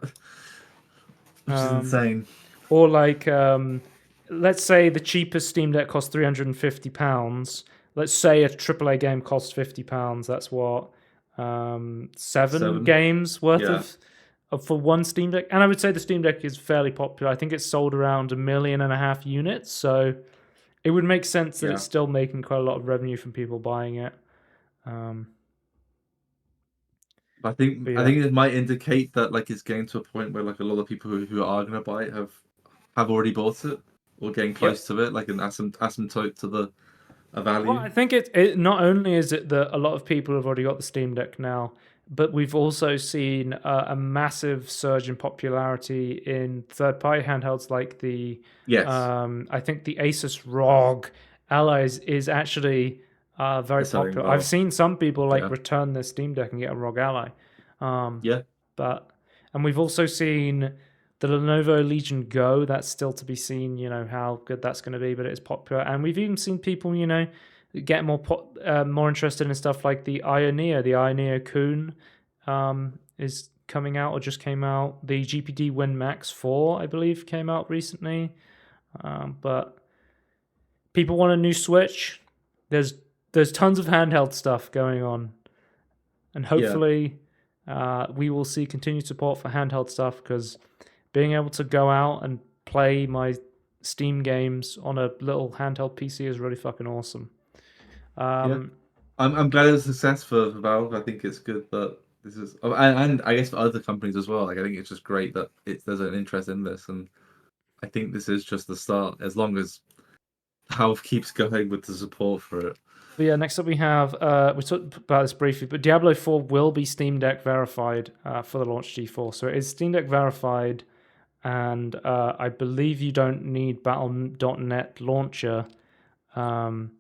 which is insane. Or like, let's say the cheapest Steam Deck costs £350. Let's say a AAA game costs £50. That's what, seven games worth of for one Steam Deck. And I would say the Steam Deck is fairly popular. I think it's sold around 1.5 million units. So it would make sense that it's still making quite a lot of revenue from people buying it. I think it might indicate that like it's getting to a point where like a lot of people who are going to buy it have already bought it or getting close to it, like an asymptote to the value. Well, I think it not only is it that a lot of people have already got the Steam Deck now, but we've also seen a massive surge in popularity in third-party handhelds like the I think the Asus ROG Allies is actually very popular. Well. I've seen some people like return their Steam Deck and get a ROG Ally. And we've also seen the Lenovo Legion Go. That's still to be seen, how good that's going to be, but it is popular. And we've even seen people, get more interested in stuff like the Ioneer. The Ioneer Kun is coming out or just came out. The GPD Win Max 4, I believe, came out recently. But people want a new Switch. There's tons of handheld stuff going on. And hopefully we will see continued support for handheld stuff, because being able to go out and play my Steam games on a little handheld PC is really fucking awesome. I'm glad it was a success for Valve. I think it's good that this is, and I guess for other companies as well. Like, I think it's just great that there's an interest in this, and I think this is just the start. As long as Valve keeps going with the support for it. But yeah, next up we have, we talked about this briefly, but Diablo 4 will be Steam Deck verified for the launch G4. So it is Steam Deck verified, and I believe you don't need Battle.net launcher. You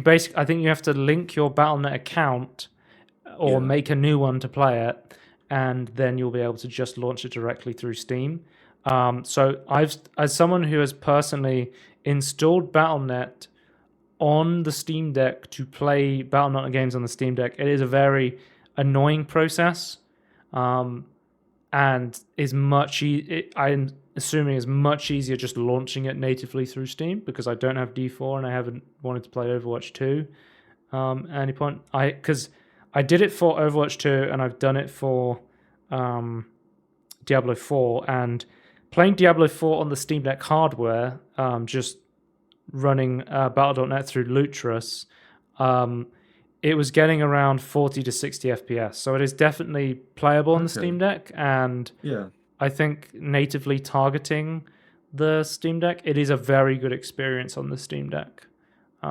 basically, I think you have to link your Battle.net account or make a new one to play it, and then you'll be able to just launch it directly through Steam. So as someone who has personally installed Battle.net on the Steam Deck to play Battle.net games on the Steam Deck, it is a very annoying process, and is I'm assuming is much easier just launching it natively through Steam, because I don't have D4 and I haven't wanted to play Overwatch 2 at any point. Because I did it for Overwatch 2 and I've done it for Diablo 4, and playing Diablo 4 on the Steam Deck hardware, just running Battle.net through Lutris, it was getting around 40 to 60 FPS. So it is definitely playable on the Steam Deck, and I think natively targeting the Steam Deck, it is a very good experience on the Steam Deck.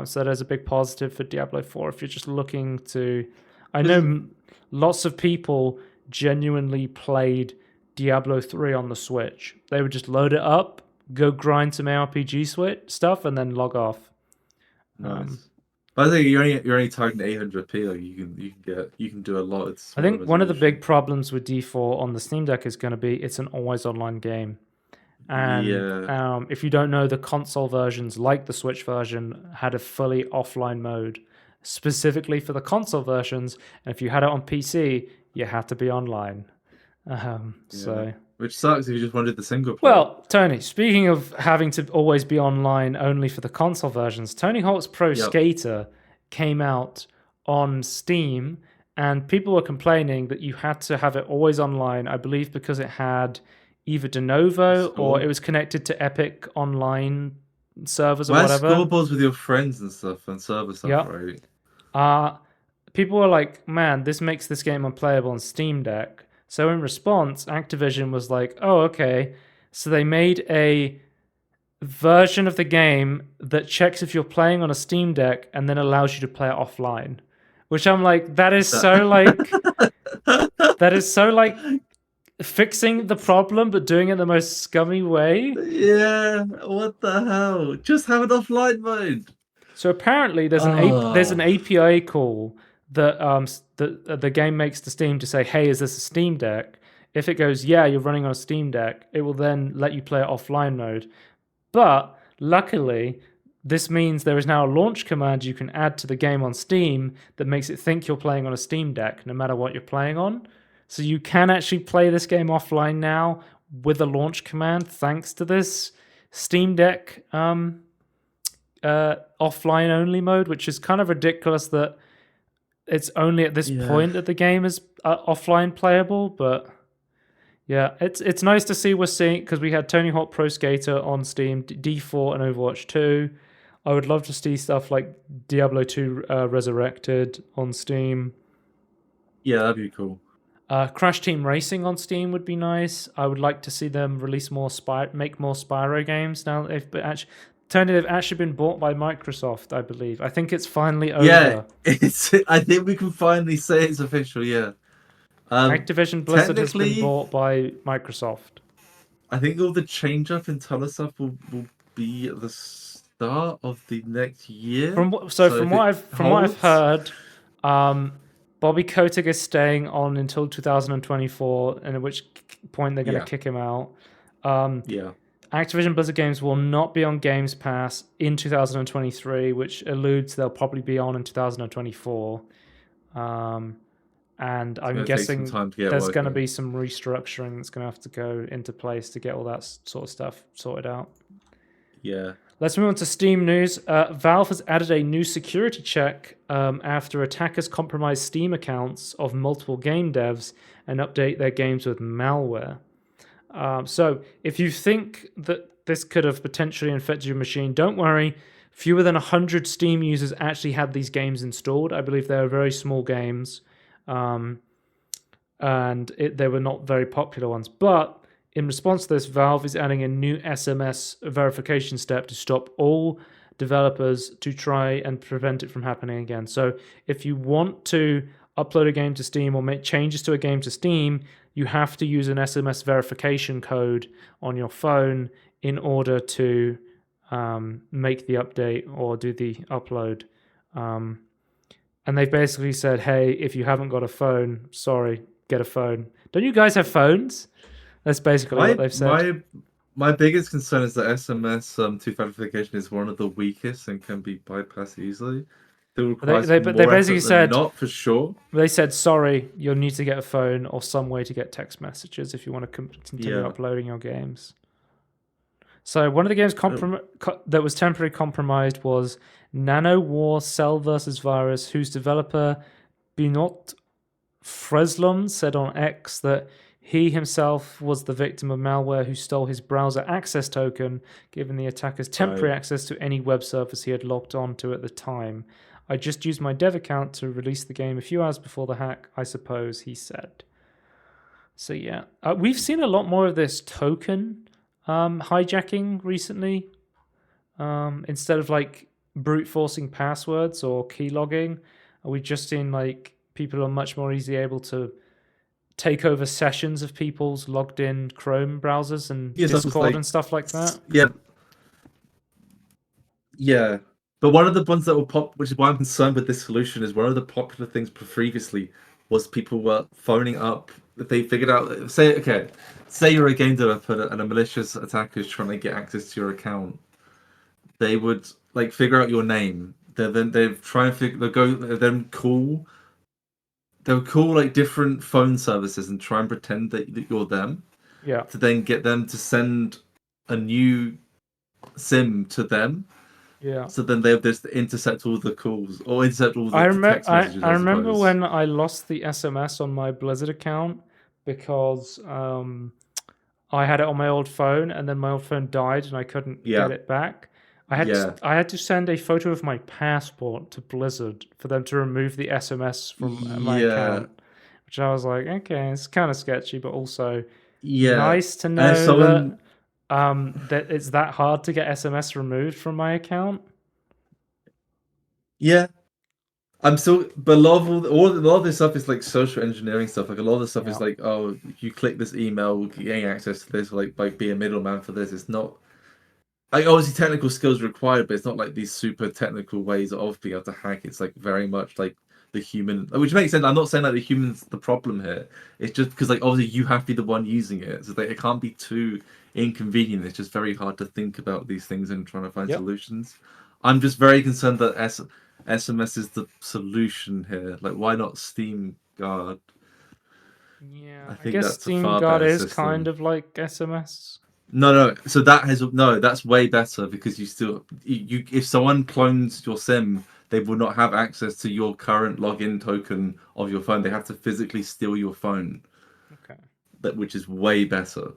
So that is a big positive for Diablo 4 if you're just looking to... I know lots of people genuinely played Diablo 3 on the Switch. They would just load it up, go grind some ARPG stuff, and then log off. Nice. But I think you're only targeting 800p. Like you can do a lot. I think one of the big problems with D4 on the Steam Deck is going to be it's an always online game. And if you don't know, the console versions, like the Switch version, had a fully offline mode specifically for the console versions. And if you had it on PC, you had to be online. So, which sucks if you just wanted the single player. Well, Tony, speaking of having to always be online only for the console versions, Tony Hawk's Pro Skater came out on Steam, and people were complaining that you had to have it always online, I believe because it had either de novo or it was connected to Epic Online servers or whatever. Scoreboards with your friends and stuff and server stuff, right? People were like, man, this makes this game unplayable on Steam Deck. So in response, Activision was like, oh, okay. So they made a version of the game that checks if you're playing on a Steam Deck and then allows you to play it offline. Which I'm like, that is so like fixing the problem but doing it in the most scummy way. Yeah, what the hell? Just have an offline mode. So apparently there's an API call that the game makes to Steam to say, hey, is this a Steam Deck? if it goes, yeah, you're running on a Steam Deck, it will then let you play it offline mode. But luckily, this means there is now a launch command you can add to the game on Steam that makes it think you're playing on a Steam Deck no matter what you're playing on. So you can actually play this game offline now with a launch command thanks to this Steam Deck offline only mode, which is kind of ridiculous that it's only at this point that the game is offline playable. But yeah, it's nice to see we're seeing, because we had Tony Hawk Pro Skater on Steam, D4 and Overwatch 2. I would love to see stuff like Diablo 2 Resurrected on Steam. Yeah, that'd be cool. Crash Team Racing on Steam would be nice. I would like to see them release make more Spyro games now that they've actually been bought by Microsoft, I believe. I think it's finally over. Yeah, I think we can finally say it's official. Yeah. Activision Blizzard has been bought by Microsoft. I think all the change up in Telestuff will be at the start of the next year. From what I've heard, Bobby Kotick is staying on until 2024, and at which point they're going to kick him out. Yeah. Activision Blizzard games will not be on Games Pass in 2023, which alludes they'll probably be on in 2024. And I'm guessing there's going to be some restructuring that's going to have to go into place to get all that sort of stuff sorted out. Yeah. Let's move on to Steam news. Valve has added a new security check after attackers compromise Steam accounts of multiple game devs and update their games with malware. So if you think that this could have potentially infected your machine, don't worry. Fewer than 100 Steam users actually had these games installed. I believe they are very small games. And they were not very popular ones. But in response to this, Valve is adding a new SMS verification step to stop all developers to try and prevent it from happening again. So if you want to upload a game to Steam or make changes to a game to Steam, you have to use an SMS verification code on your phone in order to make the update or do the upload. And they've basically said, hey, if you haven't got a phone, sorry, get a phone. Don't you guys have phones? That's basically what they've said. My biggest concern is that SMS two-factor authentication is one of the weakest and can be bypassed easily. They basically said, not for sure. They said, sorry, you'll need to get a phone or some way to get text messages if you want to continue uploading your games. So one of the games that was temporarily compromised was Nano War Cell vs. Virus, whose developer Binot Freslom said on X that he himself was the victim of malware who stole his browser access token, giving the attackers temporary access to any web service he had logged on to at the time. I just used my dev account to release the game a few hours before the hack, I suppose, he said. So yeah, we've seen a lot more of this token hijacking recently. Instead of like brute forcing passwords or keylogging, we've just seen like people are much more easily able to take over sessions of people's logged in Chrome browsers and Discord and stuff like that. Yeah. But one of the ones that will pop, which is why I'm concerned with this solution, is one of the popular things previously was people were phoning up. They figured out, say you're a game developer and a malicious attacker is trying to get access to your account. They would like figure out your name. They'd try and they'll call like different phone services and try and pretend that you're them. Yeah. To then get them to send a new SIM to them. Yeah. So then they'll just intercept all the calls or intercept all the text messages. I remember when I lost the SMS on my Blizzard account because I had it on my old phone and then my old phone died and I couldn't get it back. I had to send a photo of my passport to Blizzard for them to remove the SMS from my account, which I was like, okay, it's kind of sketchy, but also nice to know that it's that hard to get SMS removed from my account. Yeah, I'm still, but a lot of this stuff is like social engineering stuff. Like a lot of the stuff is like, oh, you click this email, getting access to this, like be a middleman for this. It's not. Like obviously technical skills required, but it's not like these super technical ways of being able to hack. It's like very much like the human, which makes sense. I'm not saying like the human's the problem here. It's just because like obviously you have to be the one using it, so like, it can't be too inconvenient. It's just very hard to think about these things and trying to find Yep. solutions. I'm just very concerned that SMS is the solution here. Like, why not Steam Guard? Yeah, I I think guess that's a Steam far Guard better is kind system. of like SMS. No. So that has no. That's way better because you still you if someone clones your SIM, they will not have access to your current login token of your phone. They have to physically steal your phone. Okay. That which is way better.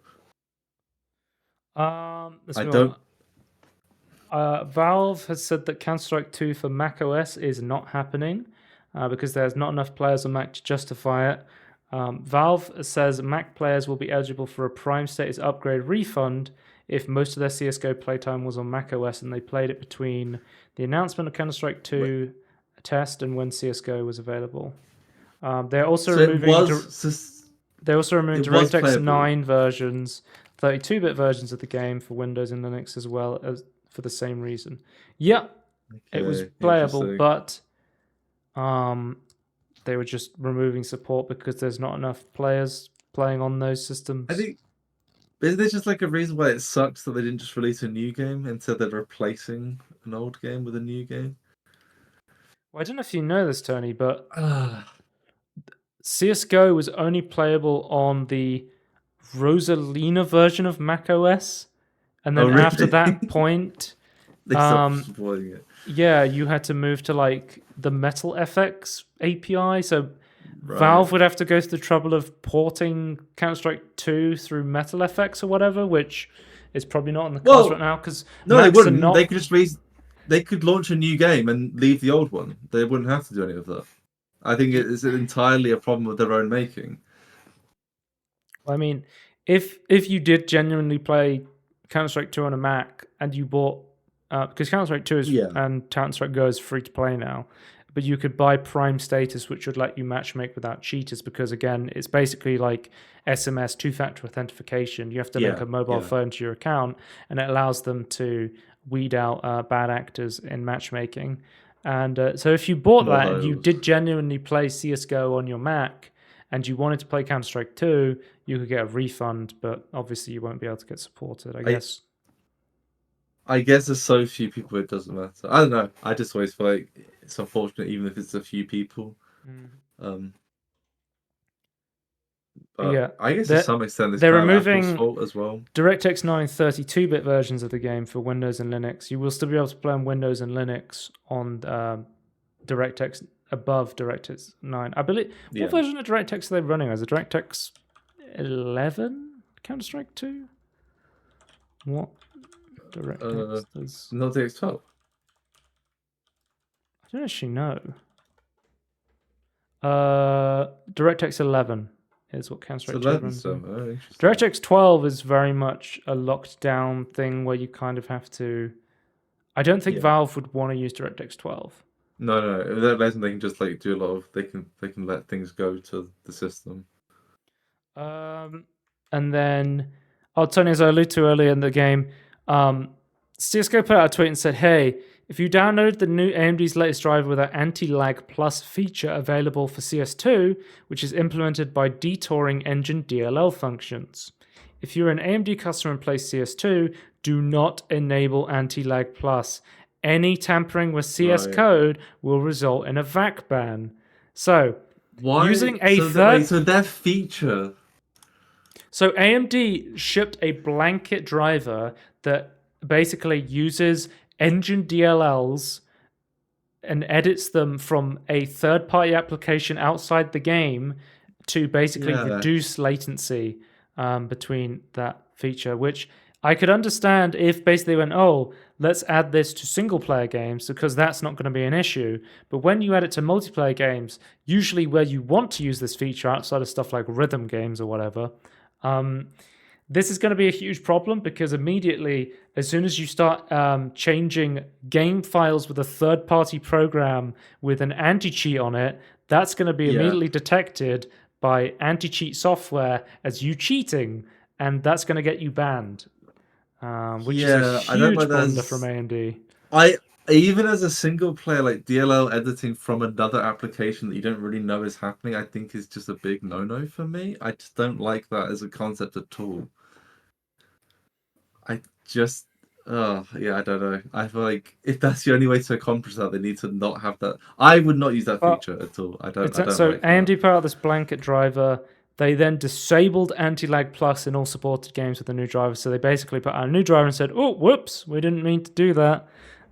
Let's I move on. don't. Valve has said that Counter-Strike 2 for macOS is not happening because there's not enough players on Mac to justify it. Valve says Mac players will be eligible for a Prime status upgrade refund if most of their CSGO playtime was on macOS and they played it between the announcement of Counter-Strike 2 test and when CSGO was available. They're also So it removing was. It was DirectX playable. 9 versions, 32-bit versions of the game for Windows and Linux as well as for the same reason. Yeah, it was Okay, playable, interesting. but they were just removing support because there's not enough players playing on those systems. I think. Isn't there just like a reason why it sucks that they didn't just release a new game instead of replacing an old game with a new game? Well, I don't know if you know this, Tony, but CSGO was only playable on the Rosalina version of macOS. And Oh, then after really? that point, They stopped supporting it. yeah, you had to move to like the Metal FX API. So Right. Valve would have to go through the trouble of porting Counter-Strike 2 through Metal FX or whatever, which is probably not on the cards right now because no, they Macs are wouldn't. not. They could just they could launch a new game and leave the old one. They wouldn't have to do any of that. I think it is entirely a problem with their own making. I mean, if you did genuinely play Counter-Strike 2 on a Mac and you bought because Counter-Strike 2 is and Counter-Strike Go is free to play now, but you could buy Prime status, which would let you matchmake without cheaters. Because again, it's basically like SMS two-factor authentication. You have to link a mobile phone to your account, and it allows them to weed out bad actors in matchmaking. And so, if you bought that and you did genuinely play CS:GO on your Mac, and you wanted to play Counter-Strike 2, you could get a refund, but obviously you won't be able to get supported, I guess. I guess there's so few people it doesn't matter. I don't know. I just always feel like it's unfortunate even if it's a few people. But yeah, I guess to some extent it's they're kind of removing Apple's fault as well. DirectX 9 32-bit versions of the game for Windows and Linux. You will still be able to play on Windows and Linux on DirectX above DirectX 9. I believe. What version of DirectX are they running as? A DirectX 11 Counter-Strike 2? What DirectX does? Not DirectX 12. I don't actually know. DirectX 11 is what Counter-Strike 2 runs on. DirectX 12 is very much a locked down thing where you kind of have to. I don't think Valve would want to use DirectX 12. No. That lets them, they can just like do a lot of they can let things go to the system. And then, Tony, as I alluded to earlier in the game, CSGO put out a tweet and said, "Hey, if you download the new AMD's latest driver with our anti-lag plus feature available for CS2, which is implemented by detouring engine DLL functions. If you're an AMD customer and play CS2, do not enable anti-lag plus. Any tampering with CS code will result in a VAC ban." So, using a so that feature. So AMD shipped a blanket driver that basically uses engine DLLs and edits them from a third-party application outside the game to basically reduce latency between that feature, which I could understand if basically they went, oh, let's add this to single-player games because that's not going to be an issue. But when you add it to multiplayer games, usually where you want to use this feature outside of stuff like rhythm games or whatever, this is going to be a huge problem because immediately, as soon as you start changing game files with a third-party program with an anti-cheat on it, that's going to be immediately detected by anti-cheat software as you cheating, and that's going to get you banned, which is a huge blunder from AMD. even as a single player, like DLL editing from another application that you don't really know is happening, I think is just a big no-no for me. I just don't like that as a concept at all. I just, yeah, I don't know. I feel like if that's the only way to accomplish that, they need to not have that. I would not use that But feature at all. I it's don't so like that. AMD put out this blanket driver. They then disabled anti-lag plus in all supported games with the new driver. So they basically put out a new driver and said, "Oh, whoops, we didn't mean to do that."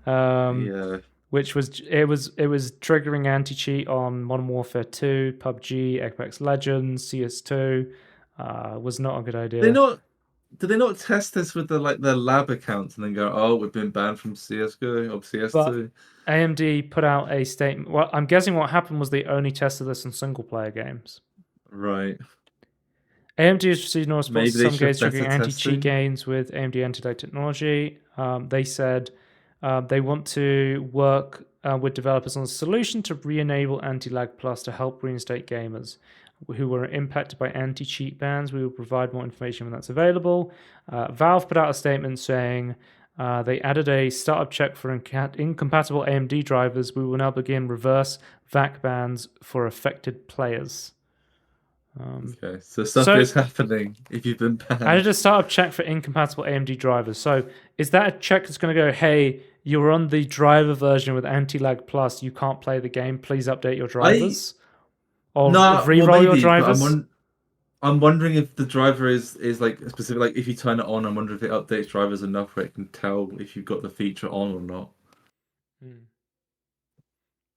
Yeah. Which was triggering anti-cheat on Modern Warfare 2, PUBG, Apex Legends, CS2. Was not a good They idea. not did they not test this with their lab accounts and then go, oh, we've been banned from CS:GO or But CS2? AMD put out a statement. Well, I'm guessing what happened was they only tested this in single player games. Right. AMD has received no response Maybe to they some should have games better triggering anti-cheat testing. games with AMD anti-lag technology. They said they want to work with developers on a solution to re-enable anti-lag plus to help reinstate gamers who were impacted by anti-cheat bans. We will provide more information when that's available. Valve put out a statement saying they added a startup check for incompatible AMD drivers. We will now begin reverse VAC bans for affected players. Okay, so stuff So is happening if you've been I did banned. a startup check for incompatible AMD drivers. So is that a check that's going to go, hey, you're on the driver version with anti-lag plus, you can't play the game, please update your I drivers? Or No, well re-roll your maybe, but drivers? I'm wondering if the driver is like specific. Like if you turn it on, I'm wondering if it updates drivers enough where it can tell if you've got the feature on or not. Hmm.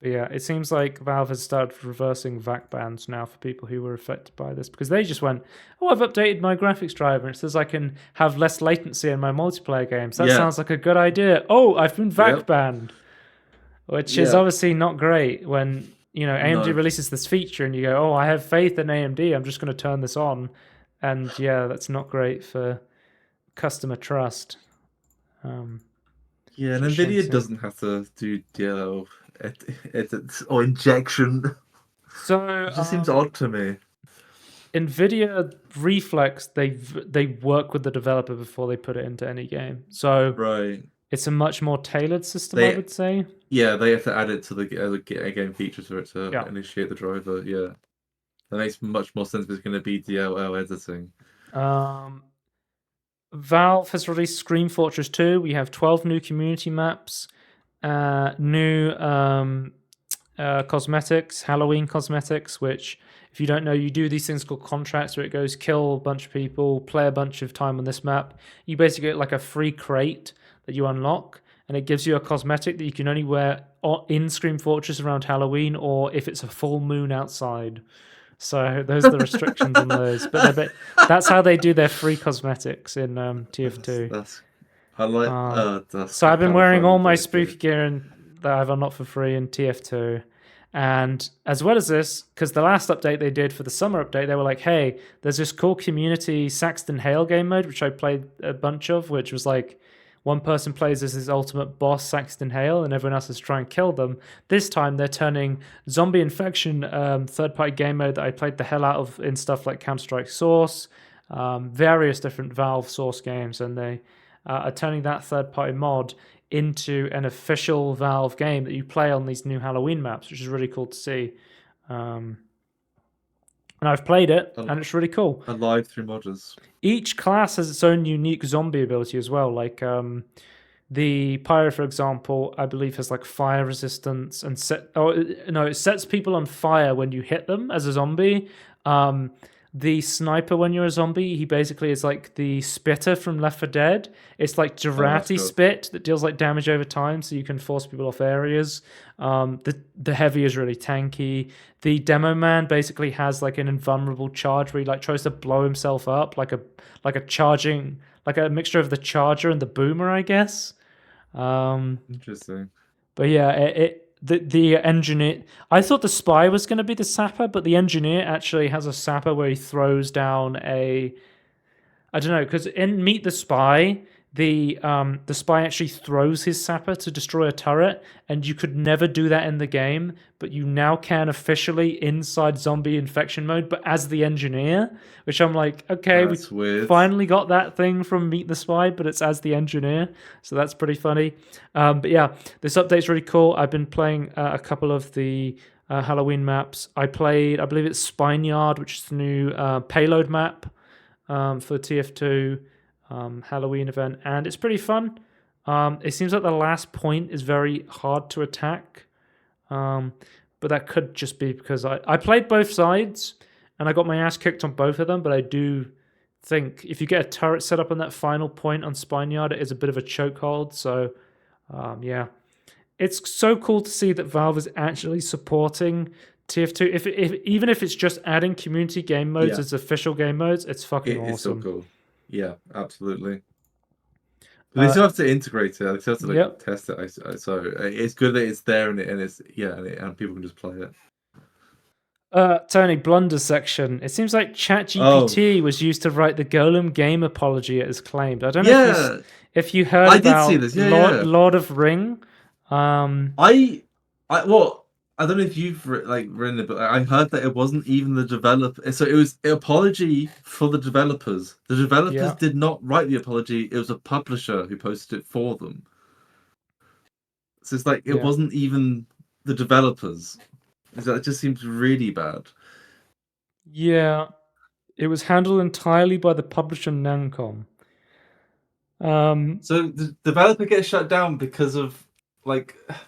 But yeah, it seems like Valve has started reversing VAC bans now for people who were affected by this because they just went, oh, I've updated my graphics driver. It says I can have less latency in my multiplayer games. That Yeah. sounds like a good idea. Oh, I've been VAC Yep. banned, which is Yeah. obviously not great when, AMD No. releases this feature and you go, oh, I have faith in AMD. I'm just going to turn this on. And yeah, that's not great for customer trust. Yeah, and It's a shame to Nvidia see. doesn't have to do DLL edits or injection. So It just seems odd to me. NVIDIA Reflex, they work with the developer before they put it into any game. So Right. it's a much more tailored system, I They would say. Yeah, they have to add it to the game features for it to Yeah. initiate the driver. Yeah, that makes much more sense if it's going to be DLL editing. Valve has released Scream Fortress 2. We have 12 new community maps, new cosmetics, Halloween cosmetics, which, if you don't know, you do these things called contracts where it goes kill a bunch of people, play a bunch of time on this map. You basically get like a free crate that you unlock, and it gives you a cosmetic that you can only wear in Scream Fortress around Halloween or if it's a full moon outside. So those are the restrictions on those. But that's how they do their free cosmetics in TF2. That's I like that's So I've been kind of wearing funny, all my but okay. spooky gear that I've unlocked for free in TF2. And as well as this, because the last update they did for the summer update, they were like, hey, there's this cool community Saxton Hale game mode, which I played a bunch of, which was like one person plays as his ultimate boss, Saxton Hale, and everyone else is trying to kill them. This time they're turning Zombie Infection, third-party game mode that I played the hell out of in stuff like Counter-Strike Source, various different Valve Source games, and they are turning that third-party mod into an official Valve game that you play on these new Halloween maps, which is really cool to see. And I've played it, and it's really cool. Alive through modders. Each class has its own unique zombie ability as well. Like the pyro, for example, I believe has like fire resistance and it sets people on fire when you hit them as a zombie. The sniper, when you're a zombie, he basically is like the spitter from Left 4 Dead. It's like Oh, that's Durati cool. spit that deals like damage over time, so you can force people off areas. The heavy is really tanky. The demo man basically has like an invulnerable charge where he like tries to blow himself up, like a charging, like a mixture of the charger and the boomer, I guess. Interesting. But yeah, the engineer. I thought the spy was going to be the sapper, but the engineer actually has a sapper where he throws down a. I don't know, because in Meet the Spy, the spy actually throws his sapper to destroy a turret, and you could never do that in the game, but you now can officially inside zombie infection mode, but as the engineer, which I'm like, okay, we That's weird. finally got that thing from Meet the Spy, but it's as the engineer, so that's pretty funny. But yeah, this update's really cool. I've been playing a couple of the Halloween maps. I believe it's Spineyard, which is the new payload map for TF2 Halloween event, and it's pretty fun. It seems like the last point is very hard to attack, but that could just be because I played both sides and I got my ass kicked on both of them, but I do think if you get a turret set up on that final point on Spineyard, it is a bit of a chokehold, so yeah. It's so cool to see that Valve is actually supporting TF2. If even if it's just adding community game modes as official game modes, it's fucking awesome. It's so cool. Yeah, absolutely. But they still have to integrate it. They still have to test it. So it's good that it's there and it's and people can just play it. Tony, Blunders section. It seems like ChatGPT was used to write the Golem game apology it has claimed. I don't know if you heard about did see this. Lord of Ring. I don't know if you've written it, but I heard that it wasn't even the developer. So it was an apology for the developers. The developers did not write the apology. It was a publisher who posted it for them. So it's like it wasn't even the developers. It just seems really bad. Yeah, it was handled entirely by the publisher Namcom. So the developer gets shut down because of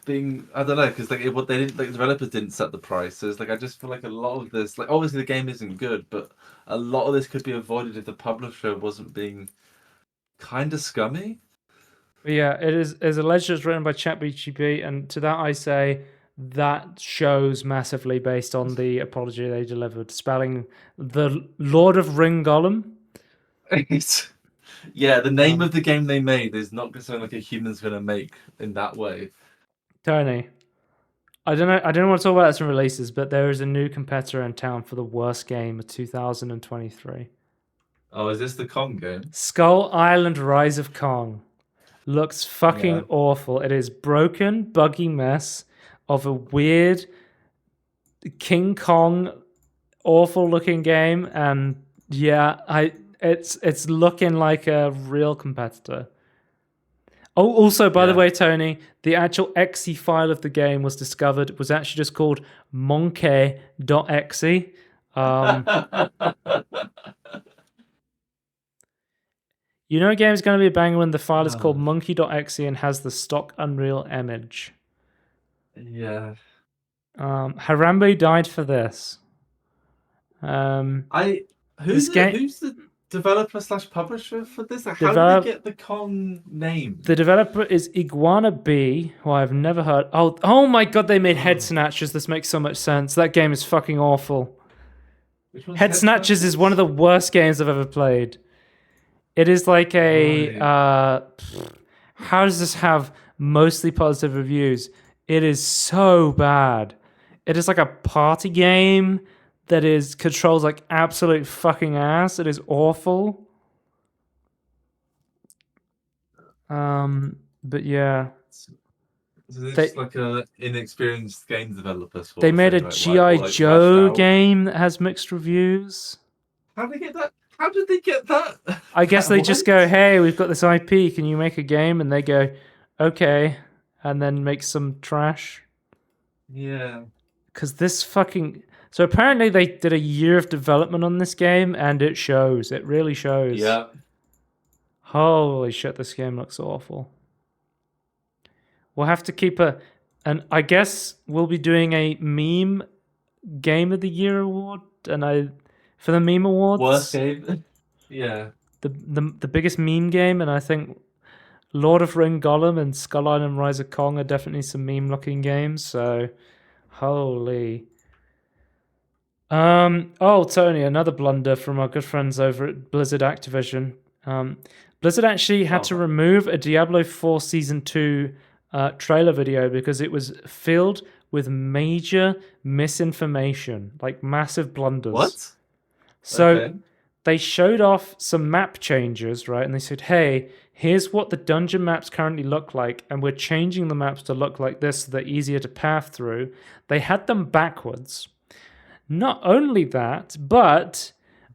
being, I don't know, because what they didn't, the developers didn't set the price. So it's I just feel like a lot of this, obviously the game isn't good, but a lot of this could be avoided if the publisher wasn't being kind of scummy. Yeah, it is alleged it's written by ChatGPT, and to that I say that shows massively based on the apology they delivered, spelling the Lord of Ring Golem. Yeah, the name of the game they made is not going to sound like a human's going to make in that way. Tony, I don't want to talk about some releases, but there is a new competitor in town for the worst game of 2023. Oh, is this the Kong game? Skull Island Rise of Kong. Looks fucking awful. It is broken, buggy mess of a weird King Kong, awful looking game, and it's looking like a real competitor. Oh, also, by the way, Tony, the actual exe file of the game was discovered. It was actually just called monkey.exe. You know a game is going to be a banger when the file is called monkey.exe and has the stock Unreal image. Yeah. Harambe died for this. Who's the developer / publisher for this? How did they get the Kong name? The developer is Iguana B, who I've never heard. Oh my god, they made Head Snatchers. This makes so much sense. That game is fucking awful. Head Snatchers is one of the worst games I've ever played. It is like a... how does this have mostly positive reviews? It is so bad. It is like a party game that controls like absolute fucking ass. It is awful. But yeah. So it's like an inexperienced game developer. They made a G.I. Joe game that has mixed reviews. How did they get that? How did they get that? I guess they just go, hey, we've got this IP. Can you make a game? And they go, okay. And then make some trash. Yeah. Because this fucking... So apparently they did a year of development on this game, and it shows. It really shows. Yeah. Holy shit, this game looks awful. We'll have to keep and I guess we'll be doing a meme game of the year award, and for the meme awards. Worst game. Yeah. The biggest meme game, and I think Lord of Ring Golem and Skull Island Rise of Kong are definitely some meme looking games. So, holy. Tony, another blunder from our good friends over at Blizzard Activision. Blizzard actually had to remove a Diablo 4 Season 2 trailer video because it was filled with major misinformation, like massive blunders. What? So they showed off some map changes, right? And they said, hey, here's what the dungeon maps currently look like, and we're changing the maps to look like this so they're easier to path through. They had them backwards. Not only that, but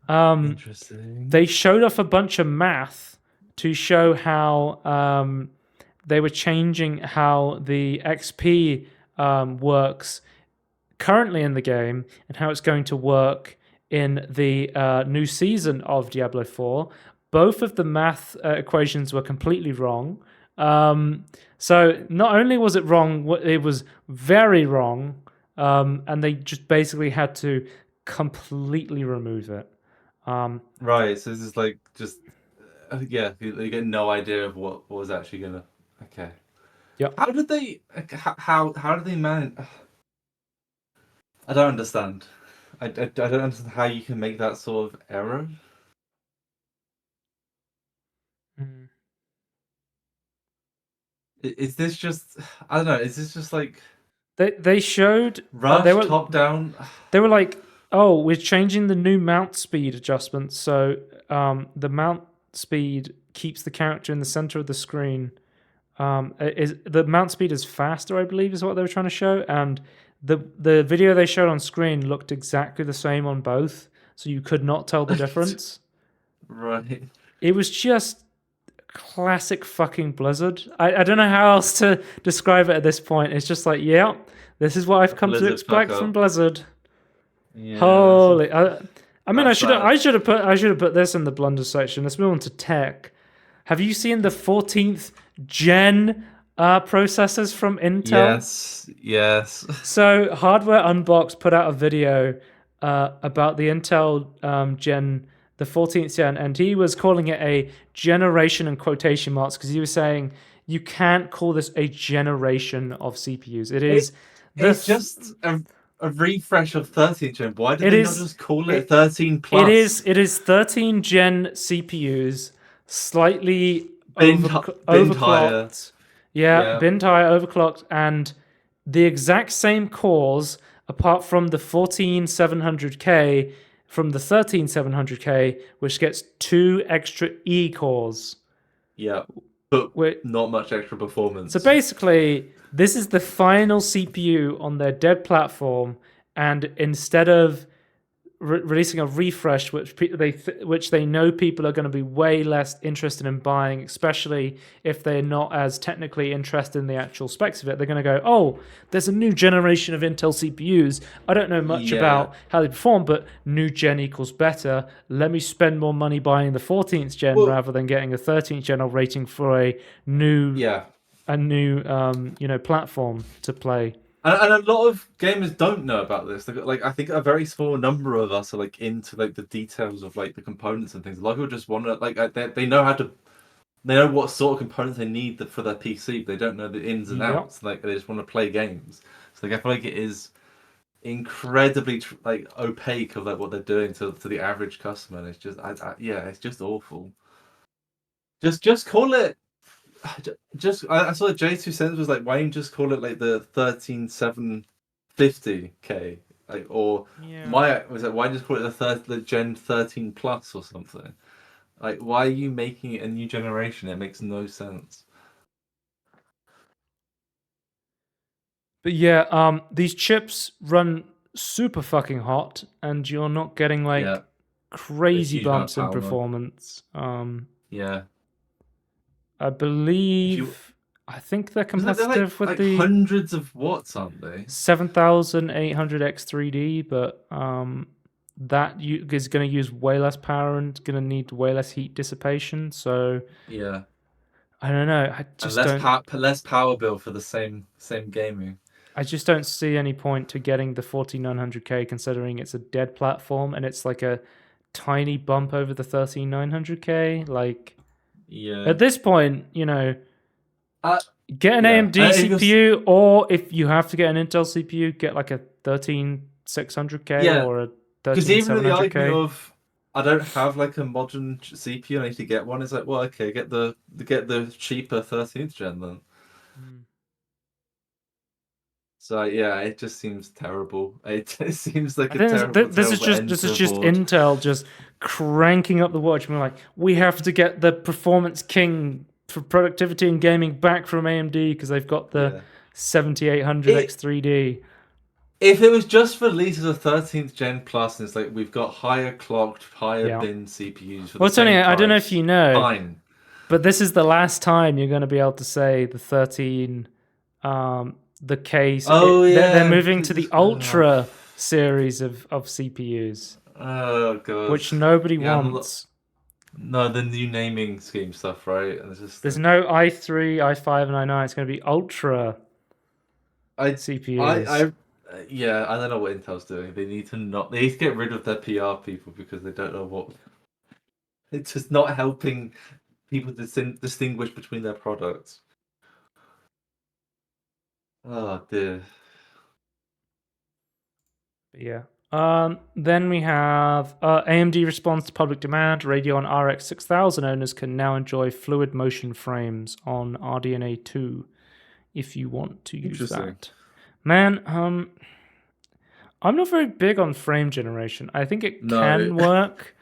Interesting. they showed off a bunch of math to show how they were changing how the XP works currently in the game and how it's going to work in the new season of Diablo 4. Both of the math equations were completely wrong. So not only was it wrong, it was very wrong, and they just basically had to completely remove it. Right, so this is like just yeah, you get no idea of what was actually gonna. Okay. Yep. How did they? How did they manage? I don't understand. I don't understand how you can make that sort of error. Mm. Is this just? I don't know. Is this just like They showed rush top down? They were like, oh, we're changing the new mount speed adjustments, so the mount speed keeps the character in the center of the screen. The mount speed is faster, I believe, is what they were trying to show, and the video they showed on screen looked exactly the same on both, so you could not tell the difference. Right. It was just classic fucking Blizzard. I don't know how else to describe it at this point. It's just like, yeah, this is what I've come to expect from Blizzard. Yeah, Holy! I mean, I should have put this in the Blunders section. Let's move on to tech. Have you seen the 14th gen processors from Intel? Yes. So Hardware Unboxed put out a video about the Intel the 14th gen, and he was calling it a generation in quotation marks because he was saying you can't call this a generation of CPUs. It's just a refresh of 13th gen. Why did they not just call it 13 plus? It is 13 gen CPUs, slightly overclocked. Yeah, binned higher, overclocked, and the exact same cores, apart from the 14700K from the 13700K, which gets 2 extra E cores. Yeah, but not much extra performance. So basically, this is the final CPU on their dead platform, and instead of releasing a refresh, which they know people are going to be way less interested in buying, especially if they're not as technically interested in the actual specs of it, they're going to go, oh, there's a new generation of Intel CPUs. I don't know much about how they perform, but new gen equals better. Let me spend more money buying the 14th gen rather than getting a 13th gen or rating for a new platform to play. And a lot of gamers don't know about this. Like, I think a very small number of us are like into like the details of like the components and things. A lot of people just want to like they know they know what sort of components they need for their PC, but they don't know the ins and outs. Like they just want to play games. So like I feel like it is incredibly like opaque of like what they're doing to the average customer. And it's just it's just awful. Just call it. I saw J2 Cents was like, why don't you just call it like the 13750K, like, or why just call it the Gen 13 Plus or something? Like, why are you making it a new generation? It makes no sense. But yeah, these chips run super fucking hot, and you're not getting like crazy bumps in performance. I believe. I think they're competitive with the hundreds of watts, aren't they? 7800X3D, but that is going to use way less power and going to need way less heat dissipation. So I don't know. I just less power bill for the same gaming. I just don't see any point to getting the 14900K, considering it's a dead platform and it's like a tiny bump over the 13900K. Like. At this point, get an AMD CPU, or if you have to get an Intel CPU, get like a 13600K or a 13700K. Because even the argument of I don't have like a modern CPU, I need to get one. It's like, well, okay, get the cheaper 13th gen then. So it just seems terrible. It seems like this is just Intel just cranking up the watch. We're like, we have to get the performance king for productivity and gaming back from AMD because they've got the 7800 X3D. If it was just released as a 13th gen plus, and it's like we've got higher clocked, higher bin CPUs for the same price. I don't know if you know, fine. But this is the last time you're going to be able to say the 13, the case. They're moving to the Ultra series of CPUs. Oh god. Which nobody wants. No, the new naming scheme stuff, right? And there's no i3, i5, and i9. It's going to be Ultra CPUs. I don't know what Intel's doing. They need to get rid of their PR people because they don't know what. It's just not helping people distinguish between their products. Oh dear. Yeah. Then we have AMD responds to public demand. Radeon RX 6000 owners can now enjoy fluid motion frames on RDNA 2 if you want to use that. Man, I'm not very big on frame generation. I think it can work.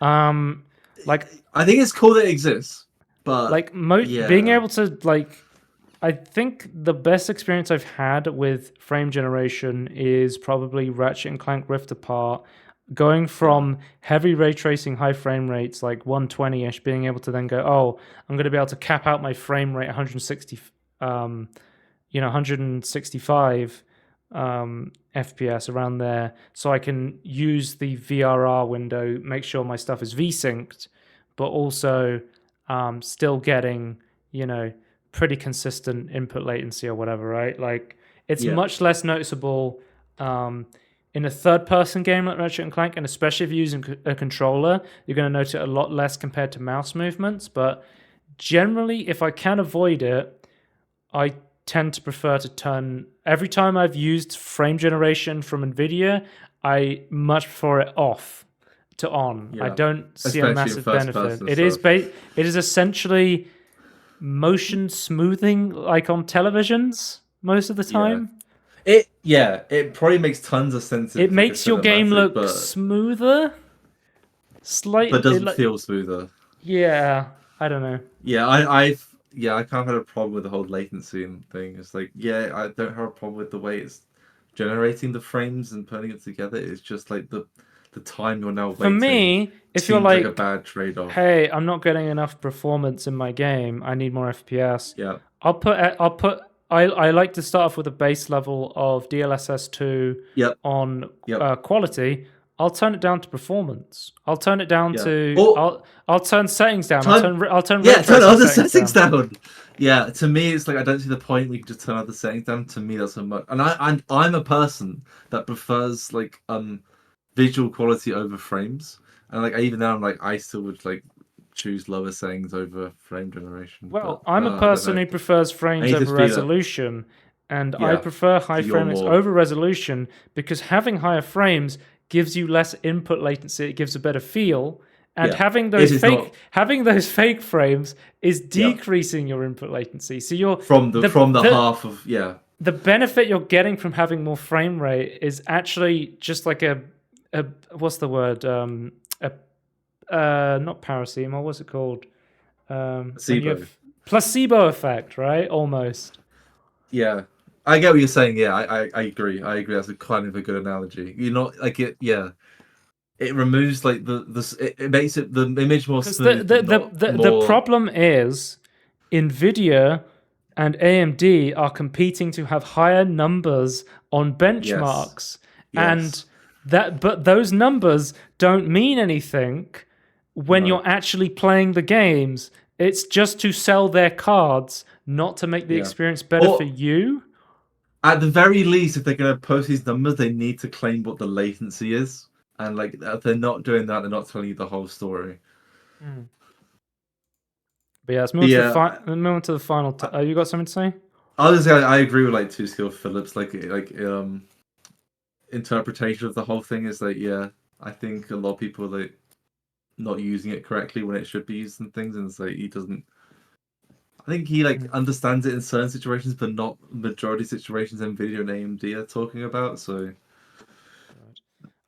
Like I think it's cool that it exists, but like being able to I think the best experience I've had with frame generation is probably Ratchet and Clank Rift Apart. Going from heavy ray tracing, high frame rates like 120-ish, being able to then go, oh, I'm going to be able to cap out my frame rate 160, 165 FPS around there, so I can use the VRR window, make sure my stuff is V-synced, but also still getting, pretty consistent input latency or whatever, right? Like it's much less noticeable in a third-person game like Ratchet and Clank, and especially if you're using a controller, you're going to notice it a lot less compared to mouse movements. But generally, if I can avoid it, I tend to prefer to turn. Every time I've used frame generation from NVIDIA, I much prefer it off to on. I don't see a massive benefit. It is essentially motion smoothing like on televisions most of the time. It probably makes tons of sense. It makes your game look smoother, slightly, but doesn't feel smoother. Yeah, I don't know. Yeah, I kind of had a problem with the whole latency and thing. It's like, I don't have a problem with the way it's generating the frames and putting it together. It's just like the time you're now waiting. For me, if you're like a bad trade-off. Hey, I'm not getting enough performance in my game. I need more FPS. Yeah. I'll put. I like to start off with a base level of DLSS 2 on quality. I'll turn it down to performance. I'll turn it down to. I'll turn settings down. I'll turn turn other settings down. Yeah, to me, it's like I don't see the point. We can just turn other settings down. To me, that's a much. And I'm a person that prefers like visual quality over frames, and like even now, I'm like I still would like choose lower settings over frame generation. Well, I'm a person who prefers frames over resolution, and I prefer high frame rates over resolution because having higher frames gives you less input latency. It gives a better feel, and having those fake frames is decreasing your input latency. So you're from the half of the benefit you're getting from having more frame rate is actually just like a what's the word? Not paracetamol. What's it called? Placebo effect, right? Almost. Yeah, I get what you're saying. Yeah, I agree. I agree. That's a kind of a good analogy. You're not like it. Yeah, it removes like it makes it the image more smooth. The problem is NVIDIA and AMD are competing to have higher numbers on benchmarks, and but those numbers don't mean anything when you're actually playing the games. It's just to sell their cards, not to make the experience better for you. At the very least, if they're going to post these numbers, they need to claim what the latency is. And like, if they're not doing that, they're not telling you the whole story. But yeah, let's move on to the final. You got something to say? I agree with like Two Skill Phillips. Like interpretation of the whole thing is like, I think a lot of people are like not using it correctly when it should be used and things, and it's like he doesn't. I think he like understands it in certain situations, but not majority situations NVIDIA and AMD are talking about. So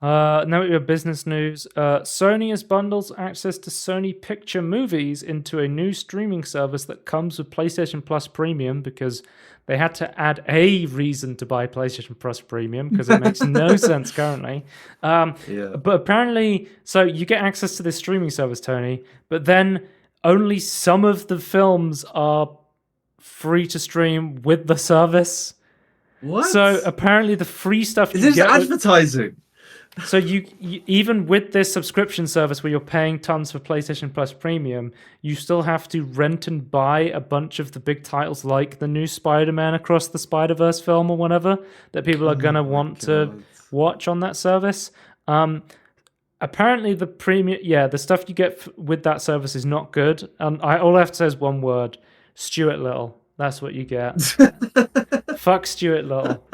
Now we have business news. Sony has bundles access to Sony Picture Movies into a new streaming service that comes with PlayStation Plus Premium because they had to add a reason to buy PlayStation Plus Premium because it makes no sense currently. Yeah. But apparently, so you get access to this streaming service, Tony, but then only some of the films are free to stream with the service. What? So apparently, the free stuff Is you this get advertising? so you even with this subscription service where you're paying tons for PlayStation Plus Premium, you still have to rent and buy a bunch of the big titles like the new Spider-Man Across the Spider-Verse film or whatever that people are gonna want to watch on that service. Apparently the premium, the stuff you get with that service is not good. And all I have to say is one word: Stuart Little. That's what you get. Fuck Stuart Little.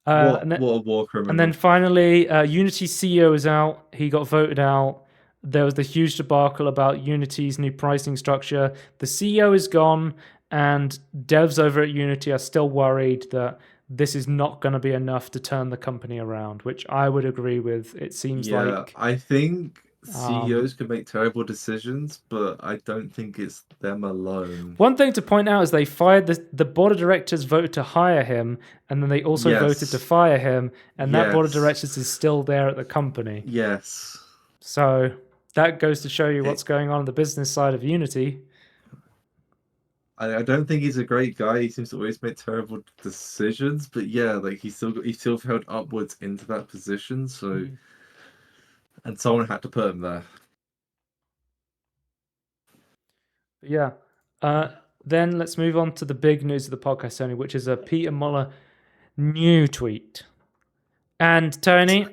What a war criminal. And then finally, Unity's CEO is out. He got voted out. There was the huge debacle about Unity's new pricing structure. The CEO is gone, and devs over at Unity are still worried that this is not going to be enough to turn the company around, which I would agree with. It seems like... I think CEOs can make terrible decisions, but I don't think it's them alone. One thing to point out is they fired the board of directors voted to hire him, and then they also voted to fire him, and that board of directors is still there at the company. Yes. So that goes to show you what's going on the business side of Unity. I don't think he's a great guy. He seems to always make terrible decisions, but yeah, like he still fell upwards into that position, so and someone had to put him there. Yeah. Then let's move on to the big news of the podcast, Tony, which is a Peter Molyneux tweet. And Tony,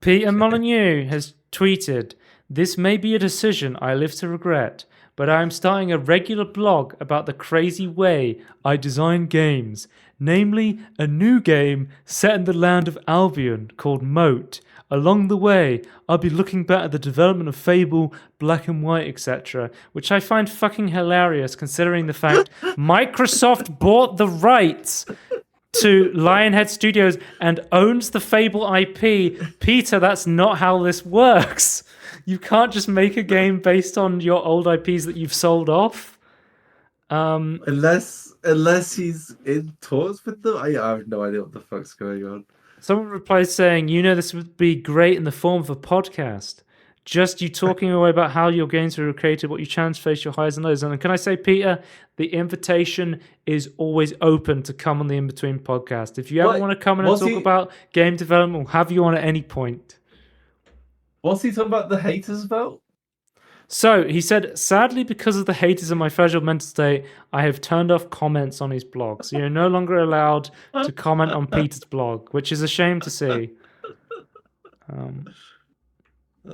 Peter Molyneux has tweeted, "This may be a decision I live to regret, but I am starting a regular blog about the crazy way I design games, namely a new game set in the land of Albion called Moat. Along the way, I'll be looking back at the development of Fable, Black and White, etc., which I find fucking hilarious considering the fact Microsoft bought the rights to Lionhead Studios and owns the Fable IP. Peter, that's not how this works. You can't just make a game based on your old IPs that you've sold off. Unless he's in talks with them. I have no idea what the fuck's going on. Someone replied saying, this would be great in the form of a podcast. Just you talking away about how your games were created, what you challenge, face your highs and lows. And can I say, Peter, the invitation is always open to come on the Inbetween podcast. If you ever want to come in and talk about game development, we'll have you on at any point. What's he talking about the haters about? So he said, sadly, because of the haters in my fragile mental state, I have turned off comments on his blog. So you're no longer allowed to comment on Peter's blog, which is a shame to see.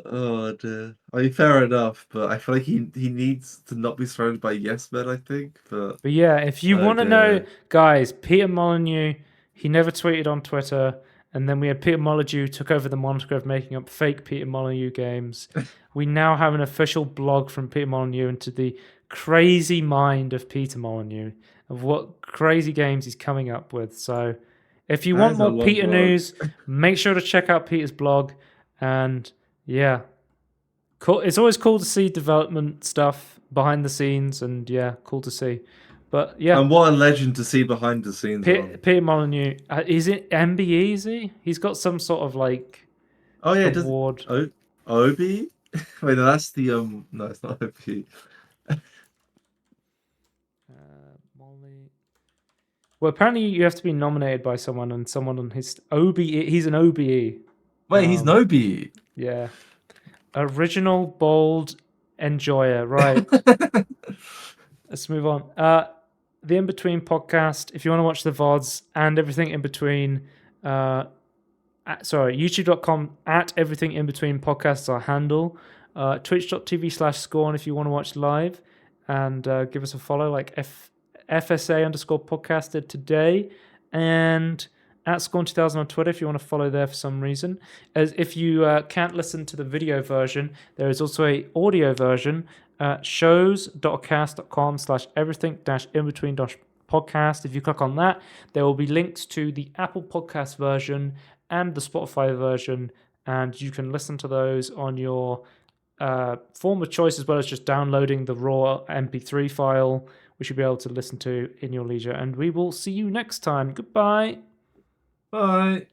Oh dear. I mean, fair enough, but I feel like he needs to not be surrounded by yes men, I think. But yeah, if you want to know, guys, Peter Molyneux, he never tweeted on Twitter. And then we had Peter Molyneux took over the moniker of making up fake Peter Molyneux games. We now have an official blog from Peter Molyneux into the crazy mind of Peter Molyneux, of what crazy games he's coming up with. So if you want more Peter news, make sure to check out Peter's blog. And yeah, cool. It's always cool to see development stuff behind the scenes, and yeah, cool to see. But yeah, and what a legend to see behind the scenes. Peter Molyneux, is it MBE? Is he? He's got some sort of like award. OB? Wait, no, that's the No, it's not OB. Well, apparently you have to be nominated by someone, and someone on his OBE. He's an OBE. Wait, he's an OBE. Yeah, original bold enjoyer. Right. Let's move on. The Inbetween podcast, if you want to watch the VODs and everything in between, youtube.com @everythinginbetween podcasts our handle. Twitch.tv/Scorn if you want to watch live, and give us a follow like FSA_podcast did today, and @Scorn2000 on Twitter if you want to follow there for some reason. As if you can't listen to the video version, there is also a audio version. Shows.cast.com/everything-inbetween podcast. If you click on that, there will be links to the Apple Podcast version and the Spotify version, and you can listen to those on your form of choice, as well as just downloading the raw MP3 file, which you'll be able to listen to in your leisure. And we will see you next time. Goodbye. Bye.